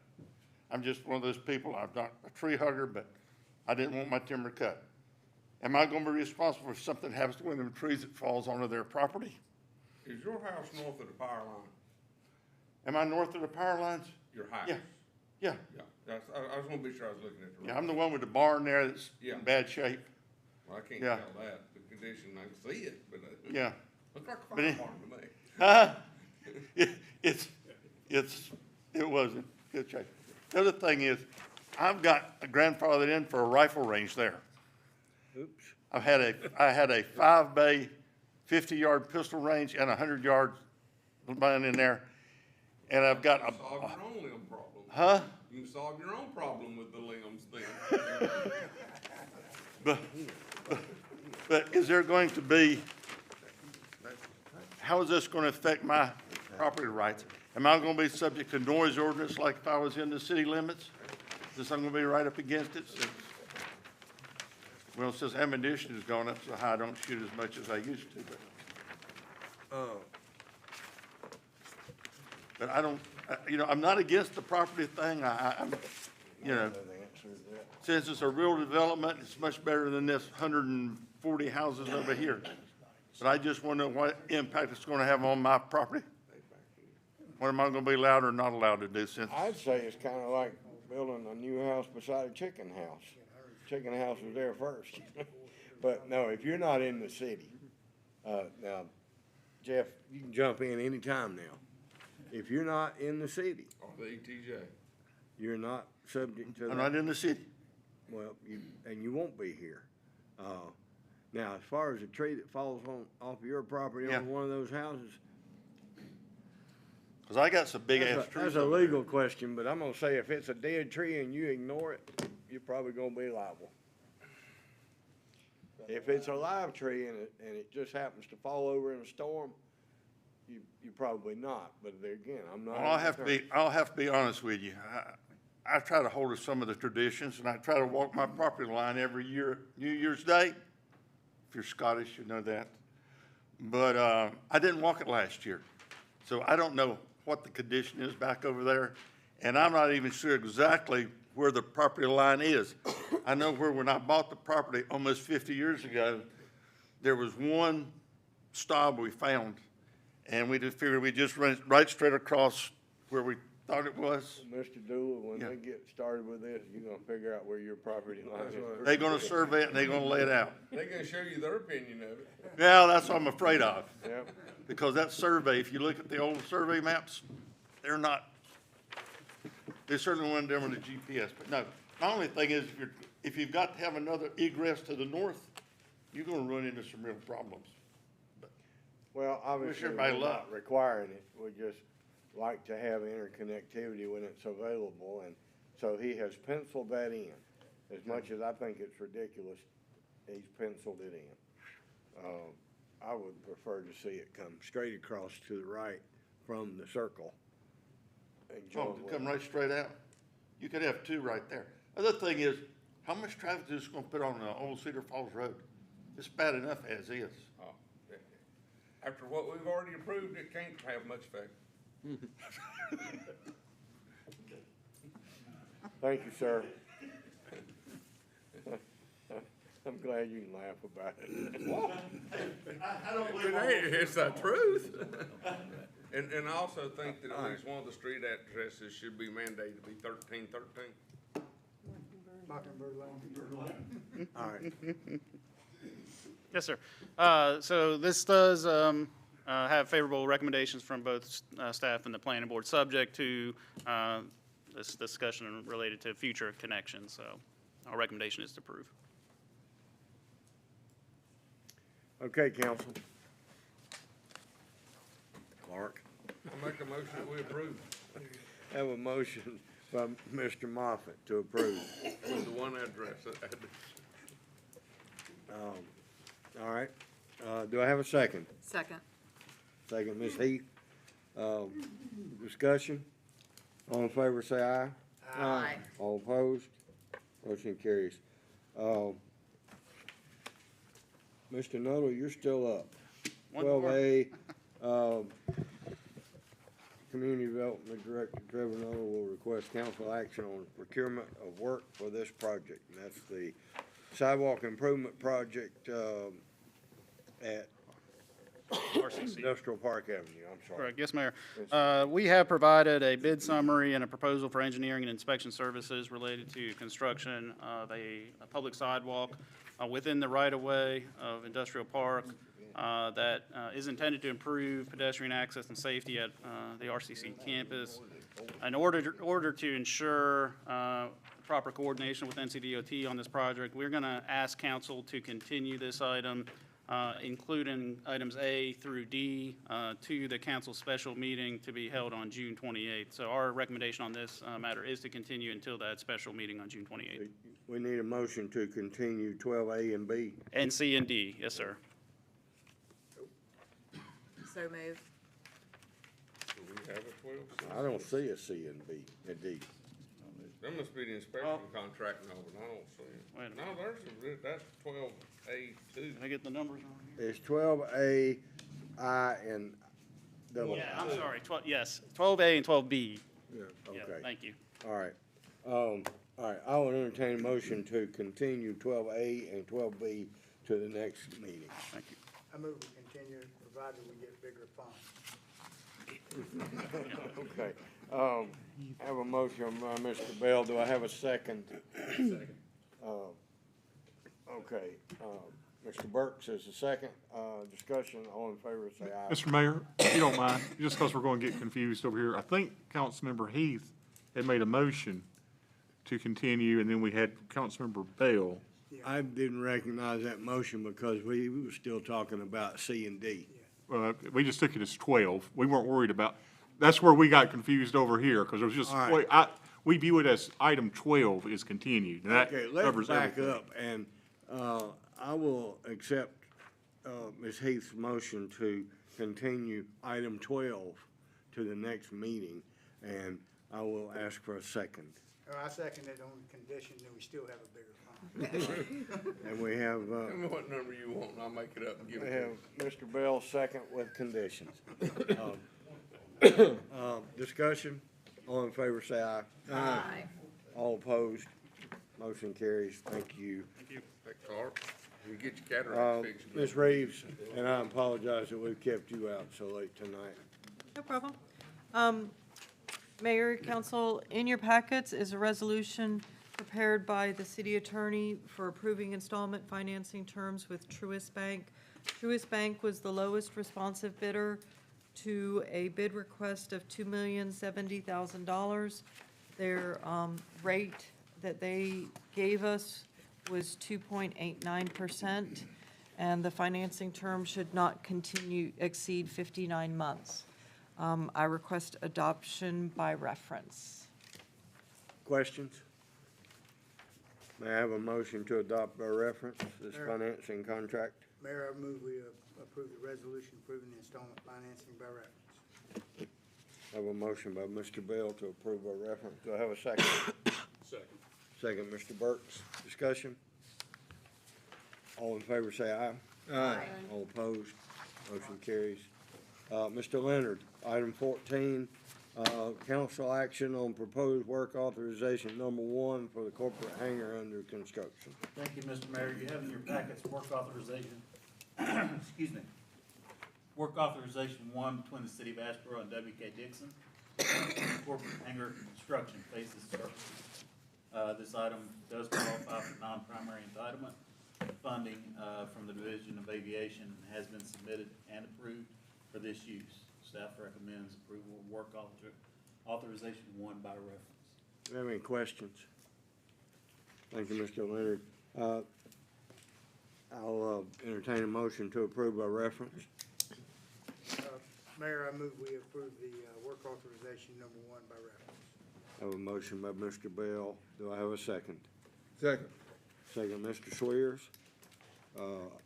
I'm just one of those people, I'm not a tree hugger, but I didn't want my timber cut. Am I gonna be responsible if something happens to one of them trees that falls onto their property? Is your house north of the power line? Am I north of the power lines? Your house? Yeah, yeah. Yeah, I was gonna be sure I was looking at the right. Yeah, I'm the one with the barn there that's Yeah. in bad shape. Well, I can't Yeah. tell that, the condition, I can see it, but. Yeah. Looks like a But fire it- barn to me. It was in good shape. The other thing is, I've got a grandfathered in for a rifle range there. Oops. I had a 5-bay, 50-yard pistol range and a 100-yard line in there. And I've got You can solve your own limb problem. Huh? You can solve your own problem with the limbs then. But is there going to be, how is this going to affect my property rights? Am I going to be subject to noise ordinance like if I was in the city limits? Since I'm going to be right up against it? Well, since ammunition has gone up so high, I don't shoot as much as I used to, but I don't, I'm not against the property thing. I'm, since it's a real development, it's much better than this 140 houses over here. But I just want to know what impact it's going to have on my property. What am I going to be allowed or not allowed to do since? I'd say it's kind of like building a new house beside a chicken house. Chicken house was there first. But no, if you're not in the city, now, Jeff, you can jump in anytime now. If you're not in the city, Or the ETJ. you're not subject to that. I'm not in the city. Well, you won't be here. Now, as far as a tree that falls off your property Yeah. on one of those houses, Because I got some big ass trees that's a over there. legal question, but I'm gonna say if it's a dead tree and you ignore it, you're probably gonna be liable. If it's a live tree and it just happens to fall over in a storm, you probably not, but there again, I'm not. Well, I'll have to be honest with you. I try to hold to some of the traditions, and I try to walk my property line every year, New Year's Day. If you're Scottish, you know that. But I didn't walk it last year, so I don't know what the condition is back over there, and I'm not even sure exactly where the property line is. I know where when I bought the property almost 50 years ago, there was one stub we found, and we just figured we'd just run it right straight across where we thought it was. Mr. Dooley, when Yeah. they get started with this, you're gonna figure out where your property line is. They're gonna survey it and they're gonna lay it out. They're gonna show you their opinion of it. Yeah, that's what I'm afraid of. Yep. Because that survey, if you look at the old survey maps, they certainly weren't done with the GPS, but no. My only thing is, if you've got to have another egress to the north, you're gonna run into some real problems. Well, obviously, we're everybody luck. not requiring it, we just like to have interconnectivity when it's available, and so he has penciled that in. As much as I think it's ridiculous, he's penciled it in. I would prefer to see it come straight across to the right from the circle. And Oh, join to come with- right straight out? You could have two right there. Other thing is, how much traffic is this gonna put on Old Cedar Falls Road? It's bad enough as is. Oh, after what we've already approved, it can't have much effect. Thank you, sir. I'm glad you can laugh about it. I don't It ain't, it's the truth. And I also think that at least one of the street addresses should be mandated to be 1313. Mockingbird Lane. All right. Yes, sir. So this does have favorable recommendations from both staff and the planning board, subject to this discussion related to future connections. So our recommendation is to approve. Okay, council. Clark. I make a motion that we approve Have a motion by Mr. Moffett to approve. with the one address. All right, do I have a second? Second. Second, Ms. Heath. Discussion? All in favor, say aye. Aye. All opposed? Motion carries. Mr. Nuttall, you're still up. One more. 12A, Community Development Director Trevor Nuttall will request council action on procurement of work for this project. And that's the sidewalk improvement project, at RCC. Industrial Park Avenue, I'm sorry. Correct, yes, Mayor. We have provided a bid summary and a proposal for engineering and inspection services related to construction of a public sidewalk within the right-of-way of Industrial Park that is intended to improve pedestrian access and safety at the RCC campus. In order to ensure proper coordination with NCDOT on this project, we're going to ask council to continue this item, including items A through D, to the council special meeting to be held on June 28th. So our recommendation on this matter is to continue until that special meeting on June 28th. We need a motion to continue 12A and B. And C and D, yes, sir. So move. Do we have a 12? I don't see a C and B, and D. That must be the inspection contract number, and I don't see it. Wait a No, that's 12A2. Can I get the numbers on here? It's 12A, I, and double. Yeah, I'm sorry, 12A and 12B. Yeah, Yeah, okay. thank you. All right. All right, I will entertain a motion to continue 12A and 12B to the next meeting. Thank you. I move we continue, provided we get bigger funds. Okay. I have a motion by Mr. Bell. Do I have a second? Second. Okay, Mr. Burke says a second. Discussion, all in favor, say aye. Mr. Mayor, if you don't mind, just because we're going to get confused over here, I think Councilmember Heath had made a motion to continue, and then we had Councilmember Bell. I didn't recognize that motion because we were still talking about C and D. We just took it as 12. We weren't worried about, that's where we got confused over here, because it was just, All right. we view it as item 12 is continued. And that Okay, let's covers back everything. up, and I will accept Ms. Heath's motion to continue item 12 to the next meeting, and I will ask for a second. I second it on condition that we still have a bigger fine. And we have, Tell me what number you want, and I'll make it up and give we it to have you. Mr. Bell second with conditions. Discussion, all in favor say aye. Aye. All opposed, motion carries. Thank you. Hey, Carl, you get your cataract fixed. Ms. Reeves, and I apologize that we've kept you out so late tonight. No problem. Mayor, council, in your packets is a resolution prepared by the city attorney for approving installment financing terms with Truist Bank. Truist Bank was the lowest responsive bidder to a bid request of $2,070,000. Their rate that they gave us was 2.89%, and the financing term should not exceed 59 months. I request adoption by reference. Questions? May I have a motion to adopt by reference this financing contract? Mayor, I move we approve the resolution approving the installment financing by reference. I have a motion by Mr. Bell to approve by reference. Do I have a second? Second. Second, Mr. Burks. Discussion? All in favor say aye. Aye. All opposed, motion carries. Mr. Leonard, item 14, council action on proposed work authorization number 1 for the corporate hangar under construction. Thank you, Mr. Mayor. You have in your packets work authorization, excuse me, work authorization 1 between the city of Asheboro and W.K. Dixon, corporate hangar construction phases services. This item does qualify for non-primary entitlement funding from the Division of Aviation and has been submitted and approved for this use. Staff recommends approval of work authorization 1 by reference. Do you have any questions? Thank you, Mr. Leonard. I'll entertain a motion to approve by reference. Mayor, I move we approve the work authorization number 1 by reference. I have a motion by Mr. Bell. Do I have a second? Second. Second, Mr. Swears.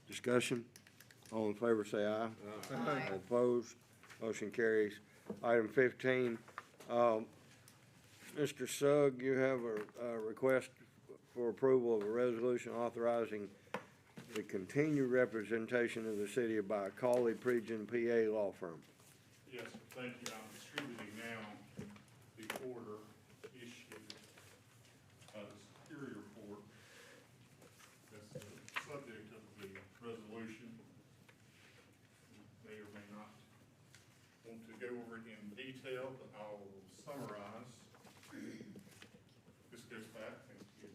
Discussion? All in favor say aye. Aye. All opposed, motion carries. Item 15, Mr. Sugg, you have a request for approval of a resolution authorizing the continued representation of the city by Cawley Pridgeon, PA law firm. Yes, sir. Thank you. I'm distributing now the order issued by the Superior Court. That's the subject of the resolution. You may or may not want to go over it in detail, but I'll summarize. This goes back, thank you.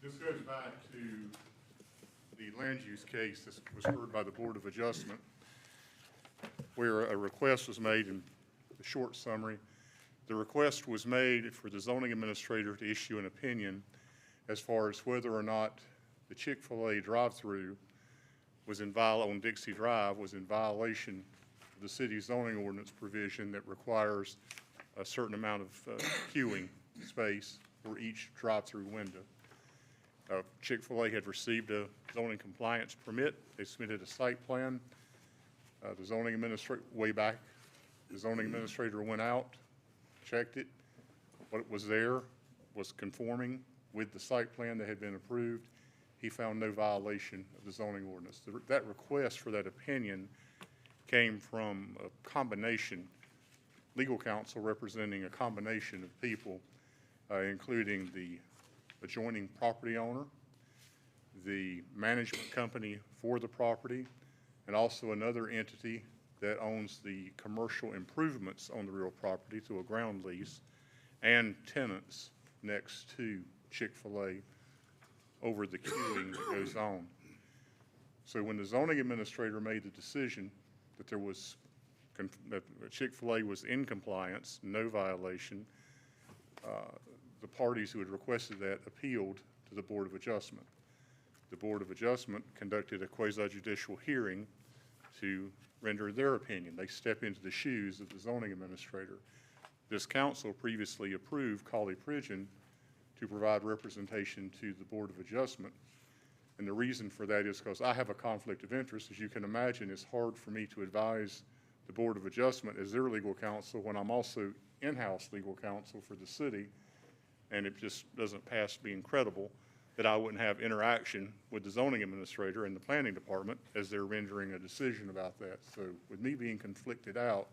This goes back to the land use case that was heard by the Board of Adjustment, where a request was made. In the short summary, the request was made for the zoning administrator to issue an opinion as far as whether or not the Chick-fil-A drive-through was on Dixie Drive was in violation of the city's zoning ordinance provision that requires a certain amount of queuing space for each drive-through window. Chick-fil-A had received a zoning compliance permit. They submitted a site plan. The zoning administrator, way back, the zoning administrator went out, checked it. What was there was conforming with the site plan that had been approved. He found no violation of the zoning ordinance. That request for that opinion came from a combination, legal counsel representing a combination of people, including the adjoining property owner, the management company for the property, and also another entity that owns the commercial improvements on the real property through a ground lease, and tenants next to Chick-fil-A over the queuing that goes on. So when the zoning administrator made the decision that that Chick-fil-A was in compliance, no violation, the parties who had requested that appealed to the Board of Adjustment. The Board of Adjustment conducted a quasi-judicial hearing to render their opinion. They step into the shoes of the zoning administrator. This council previously approved Cawley Pridgeon to provide representation to the Board of Adjustment, And the reason for that is because I have a conflict of interest. As you can imagine, it's hard for me to advise the Board of Adjustment as their legal counsel when I'm also in-house legal counsel for the city. And it just doesn't pass being credible that I wouldn't have interaction with the zoning administrator and the planning department as they're rendering a decision about that. So with me being conflicted out,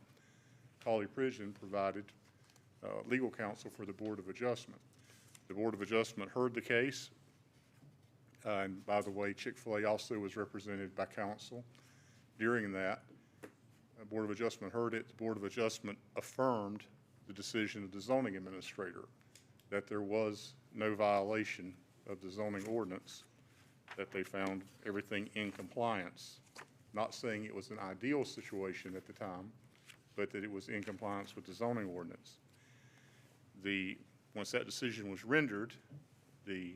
Colley Prison provided legal counsel for the Board of Adjustment. The Board of Adjustment heard the case. And by the way, Chick-fil-A also was represented by counsel during that. The Board of Adjustment heard it. The Board of Adjustment affirmed the decision of the zoning administrator that there was no violation of the zoning ordinance, that they found everything in compliance. Not saying it was an ideal situation at the time, but that it was in compliance with the zoning ordinance. Once that decision was rendered, the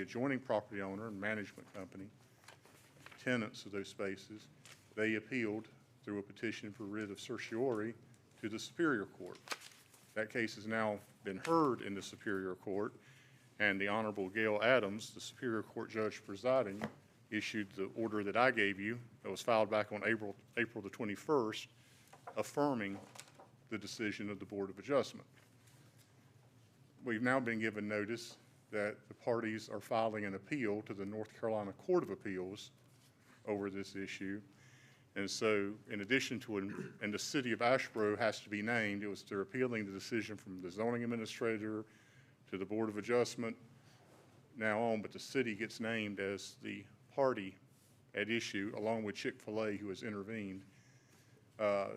adjoining property owner and management company, tenants of those spaces, they appealed through a petition for writ of certiorari to the Superior Court. That case has now been heard in the Superior Court, and the Honorable Gail Adams, the Superior Court judge presiding, issued the order that I gave you that was filed back on April the 21st, affirming the decision of the Board of Adjustment. We've now been given notice that the parties are filing an appeal to the North Carolina Court of Appeals over this issue. And so, in addition to, and the city of Asheboro has to be named, they're appealing the decision from the zoning administrator to the Board of Adjustment now on, but the city gets named as the party at issue, along with Chick-fil-A, who has intervened.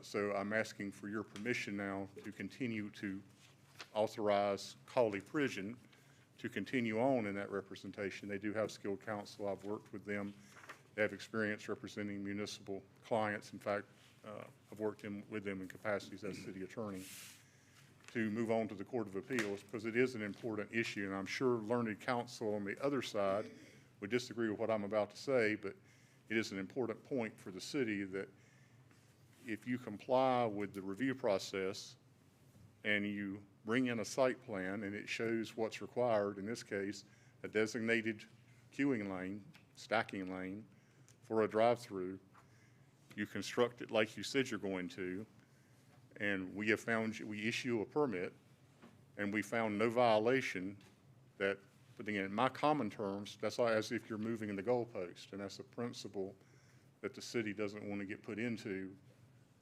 So I'm asking for your permission now to continue to authorize Colley Prison to continue on in that representation. They do have skilled counsel. I've worked with them. They have experience representing municipal clients. In fact, I've worked with them in capacities as city attorney, to move on to the Court of Appeals, because it is an important issue, and I'm sure learned counsel on the other side would disagree with what I'm about to say, but it is an important point for the city that if you comply with the review process and you bring in a site plan and it shows what's required, in this case, a designated queuing lane, stacking lane for a drive-through, you construct it like you said you're going to, and we issue a permit, and we found no violation, that, but again, in my common terms, that's as if you're moving in the goalpost, and that's a principle that the city doesn't want to get put into,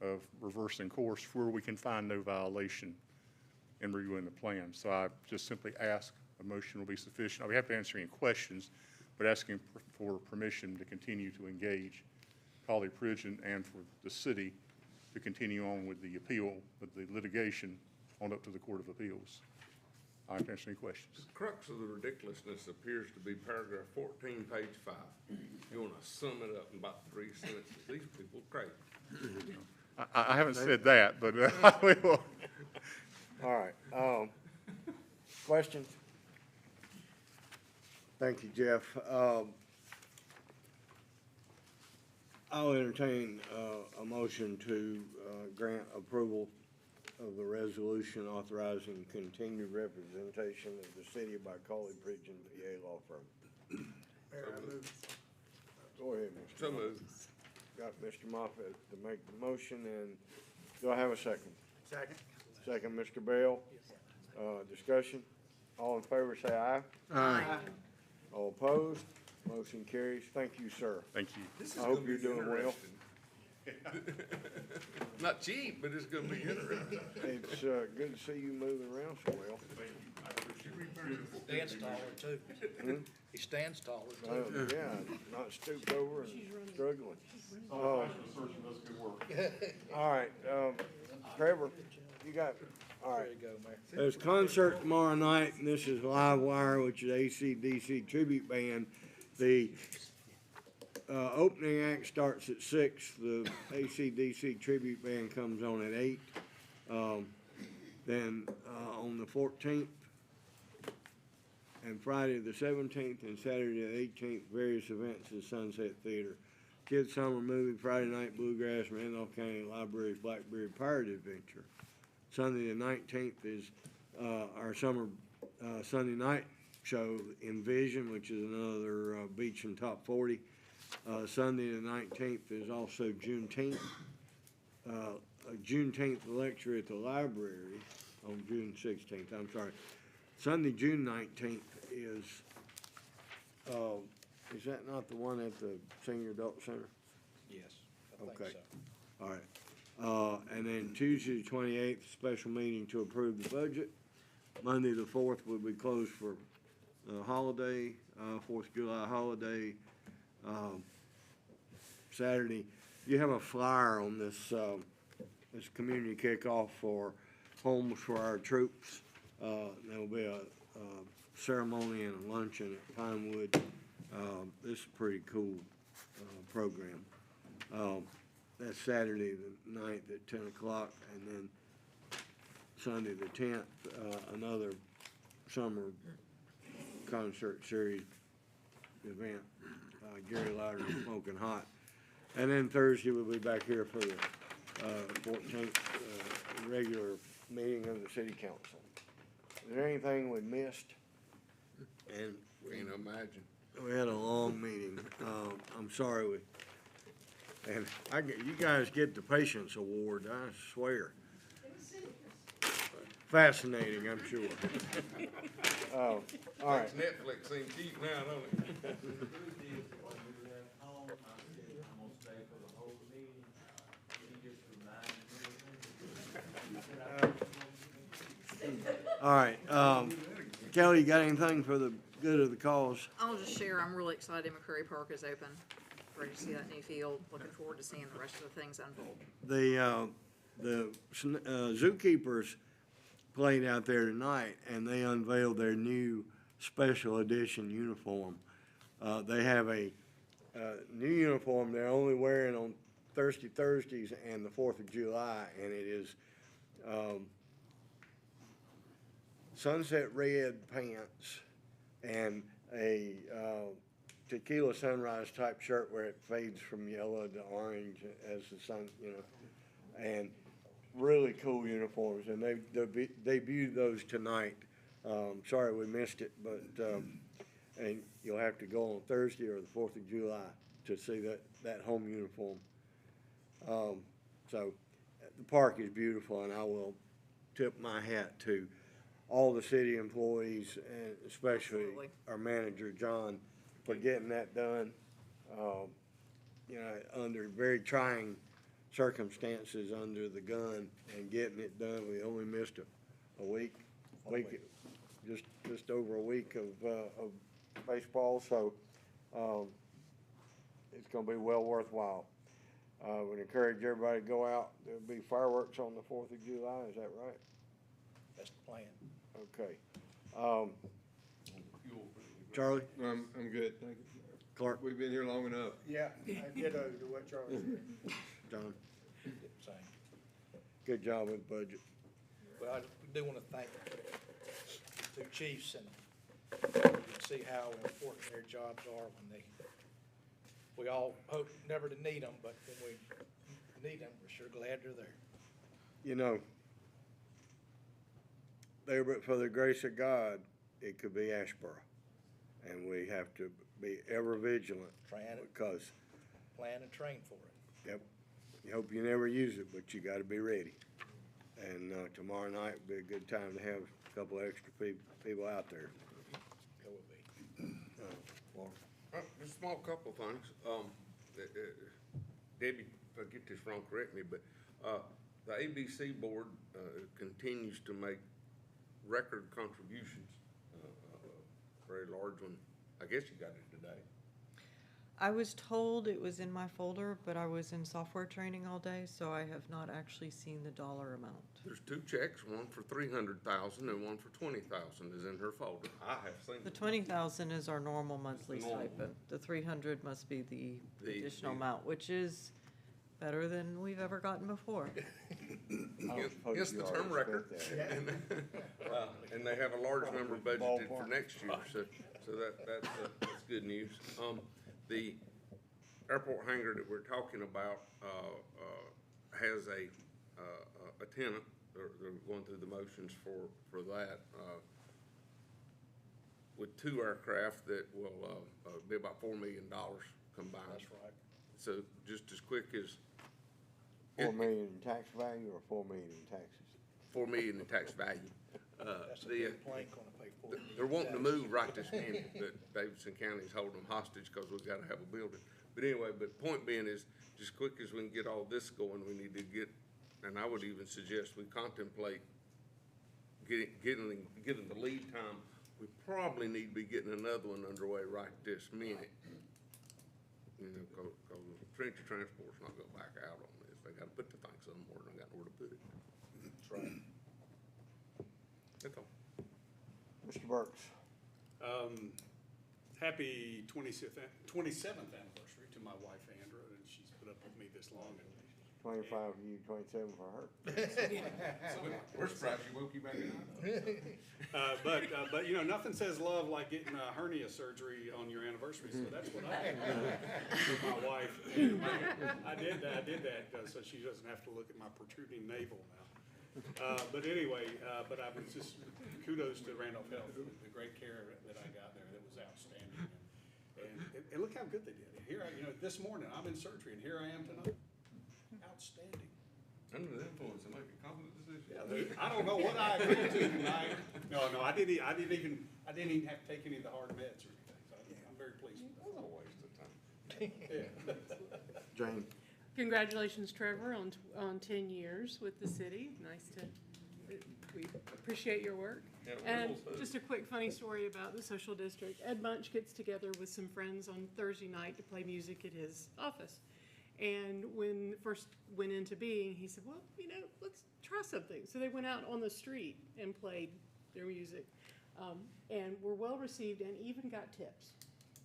of reversing course where we can find no violation in reviewing the plan. So I just simply ask a motion will be sufficient. I'll be happy to answer any questions, but asking for permission to continue to engage Colley Prison and for the city to continue on with the appeal, with the litigation on up to the Court of Appeals. I can answer any questions. The crux of the ridiculousness appears to be paragraph 14, page 5. You want to sum it up in about 3 sentences. These people are crazy. I haven't said that, but I will. All right. Questions? Thank you, Jeff. I'll entertain a motion to grant approval of the resolution authorizing continued representation of the city by Colley Prison PA law firm. Go ahead, Mr. So Moffett. moved. Got Mr. Moffett to make the motion, and do I have a second? Second. Second, Mr. Bell. Discussion? All in favor, say aye. Aye. All opposed? Motion carries. Thank you, sir. Thank you. I hope you're doing well. Not cheap, but it's going to be interesting. It's good to see you moving around so well. He stands taller too. He stands taller too. Yeah, not stooped over and struggling. All right, Trevor, you got, all right. There you go, Mayor. There's concert tomorrow night, and this is Live Wire, which is AC/DC tribute band. The opening act starts at 6. The AC/DC tribute band comes on at 8. Then on the 14th and Friday the 17th and Saturday the 18th, various events at Sunset Theater. Kids Summer Movie, Friday Night Bluegrass, Randolph County Library's Blackberry Pirate Adventure. Sunday the 19th is our summer Sunday night show Envision, which is another beach and top 40. Sunday the 19th is also Juneteenth. A Juneteenth lecture at the library on June 16th, I'm sorry. Sunday, June 19th is that not the one at the Senior Adult Center? Yes, I think Okay. so. All right. And then Tuesday, the 28th, special meeting to approve the budget. Monday, the 4th, will be closed for holiday, 4th of July holiday. Saturday, you have a flyer on this, this community kickoff for Homes for Our Troops. There'll be a ceremony and a luncheon at Pinewood. This is a pretty cool program. That's Saturday the 9th at 10 o'clock, and then Sunday the 10th, another summer concert series event. Gary Louder Smoking Hot. And then Thursday, we'll be back here for the 14th regular meeting of the city council. Is there anything we missed? And Can't imagine. we had a long meeting. I'm sorry and you guys get the Patience Award, I swear. Fascinating, I'm sure. All right. Netflix seems cheap now, don't it? All right, Kelly, you got anything for the good of the cause? I'll just share, I'm really excited McCurry Park is open. Ready to see that new field. Looking forward to seeing the rest of the things unfold. The zookeepers played out there tonight, and they unveiled their new special edition uniform. They have a new uniform they're only wearing on Thursdays and the 4th of July, and it is sunset red pants and a tequila sunrise type shirt where it fades from yellow to orange as the sun, and really cool uniforms, and they debuted those tonight. Sorry we missed it, but and you'll have to go on Thursday or the 4th of July to see that home uniform. So the park is beautiful, and I will tip my hat to all the city employees, and especially Absolutely. our manager, John, for getting that done, under very trying circumstances under the gun and getting it done. We only missed a week, just over a week of baseball, so it's gonna be well worthwhile. Would encourage everybody to go out. There'll be fireworks on the 4th of July, is that right? That's the plan. Okay. Charlie? I'm good, thank you. Clark? We've been here long enough. Yeah, I ditto to what Charlie said. John? Same. Good job with the budget. Well, I do want to thank the two chiefs, and you can see how important their jobs are when we all hope never to need them, but when we need them, we're sure glad they're there. There, but for the grace of God, it could be Asheboro. And we have to be ever vigilant because, Plan and train for it. yep, you hope you never use it, but you gotta be ready. And tomorrow night would be a good time to have a couple extra people out there. It will be. Just a small couple of things. Debbie, if I get this wrong, correct me, but, the ABC board, continues to make record contributions, very large one. I guess you got it today. I was told it was in my folder, but I was in software training all day, so I have not actually seen the dollar amount. There's two checks, one for 300,000 and one for 20,000 is in her folder. I have seen The it. 20,000 is our normal monthly Normal. stipend. The 300 must be the The- additional the- amount, which is better than we've ever gotten before. Hence the term record. And they have a large number budgeted for next year, so that's good news. The airport hangar that we're talking about, has a tenant. They're going through the motions for that. with 2 aircraft that will, be about $4 million combined. That's right. So just as quick as. 4 million in tax value or 4 million in taxes? 4 million in tax value. That's a big plane gonna pay $4 million. They're wanting to move right this minute, but Davidson County is holding them hostage because we've got to have a building. But anyway, point being is, just quick as we can get all this going, we need to get, and I would even suggest we contemplate getting the lead time. We probably need to be getting another one underway right this minute. You know, cause Trinity Transport's not gonna back out on this. They gotta put the thing somewhere, and I got nowhere to put it. That's right. That's all. Mr. Burks? Happy 27th anniversary to my wife, Andra, and she's put up with me this long. 25 for you, 27 for her. We're surprised you woke you back in. But you know, nothing says love like getting a hernia surgery on your anniversary, so that's what I did with my wife. I did that so she doesn't have to look at my protruding navel now. But anyway, but I was just, kudos to Randolph Health, the great care that I got there, that was outstanding. And look how good they did. Here, you know, this morning, I'm in surgery, and here I am tonight. Outstanding. Under the influence and make a confident decision. Yeah, I don't know what I agreed to tonight. No, I didn't even have to take any of the hard meds or anything, so I'm very pleased with that. That was a waste of time. Yeah. Jane? Congratulations, Trevor, on 10 years with the city. Nice to, we appreciate your work. Yeah, And we will, too. just a quick funny story about the social district. Ed Bunch gets together with some friends on Thursday night to play music at his office. And when it first went into being, he said, well, you know, let's try something. So they went out on the street and played their music, and were well received and even got tips.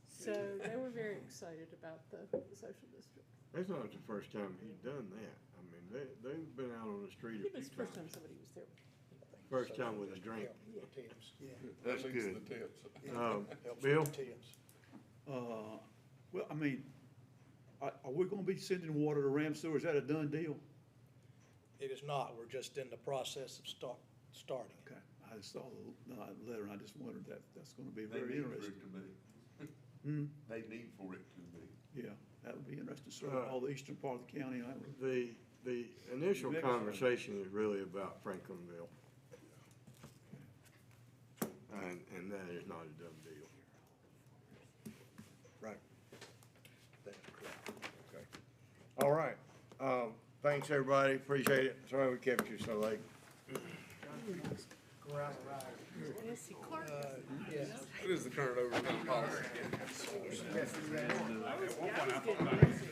So they were very excited about the social district. That's not the first time he's done that. I mean, they've been out on the street a It was few the first time times. somebody was there. First time with a drink. Tips. That's good. The tips. Helps Bill? with tips. Well, I mean, are we gonna be sending water to Ramsey, or is that a done deal? It is not, we're just in the process of starting. Okay, I just saw the letter, and I just wondered that's gonna be They very need for interesting. it to be. Hmm, They need for it to be. yeah, that would be interesting, sir, all the eastern part of the county, I would. The initial Next. conversation is really about Franklinville. And that is not a done deal. Right. That's correct. Okay. All right. Thanks, everybody. Appreciate it. Sorry we kept you so late. Go out and ride. Nancy Clark. Yes. What is the current overtime policy? I was getting busy.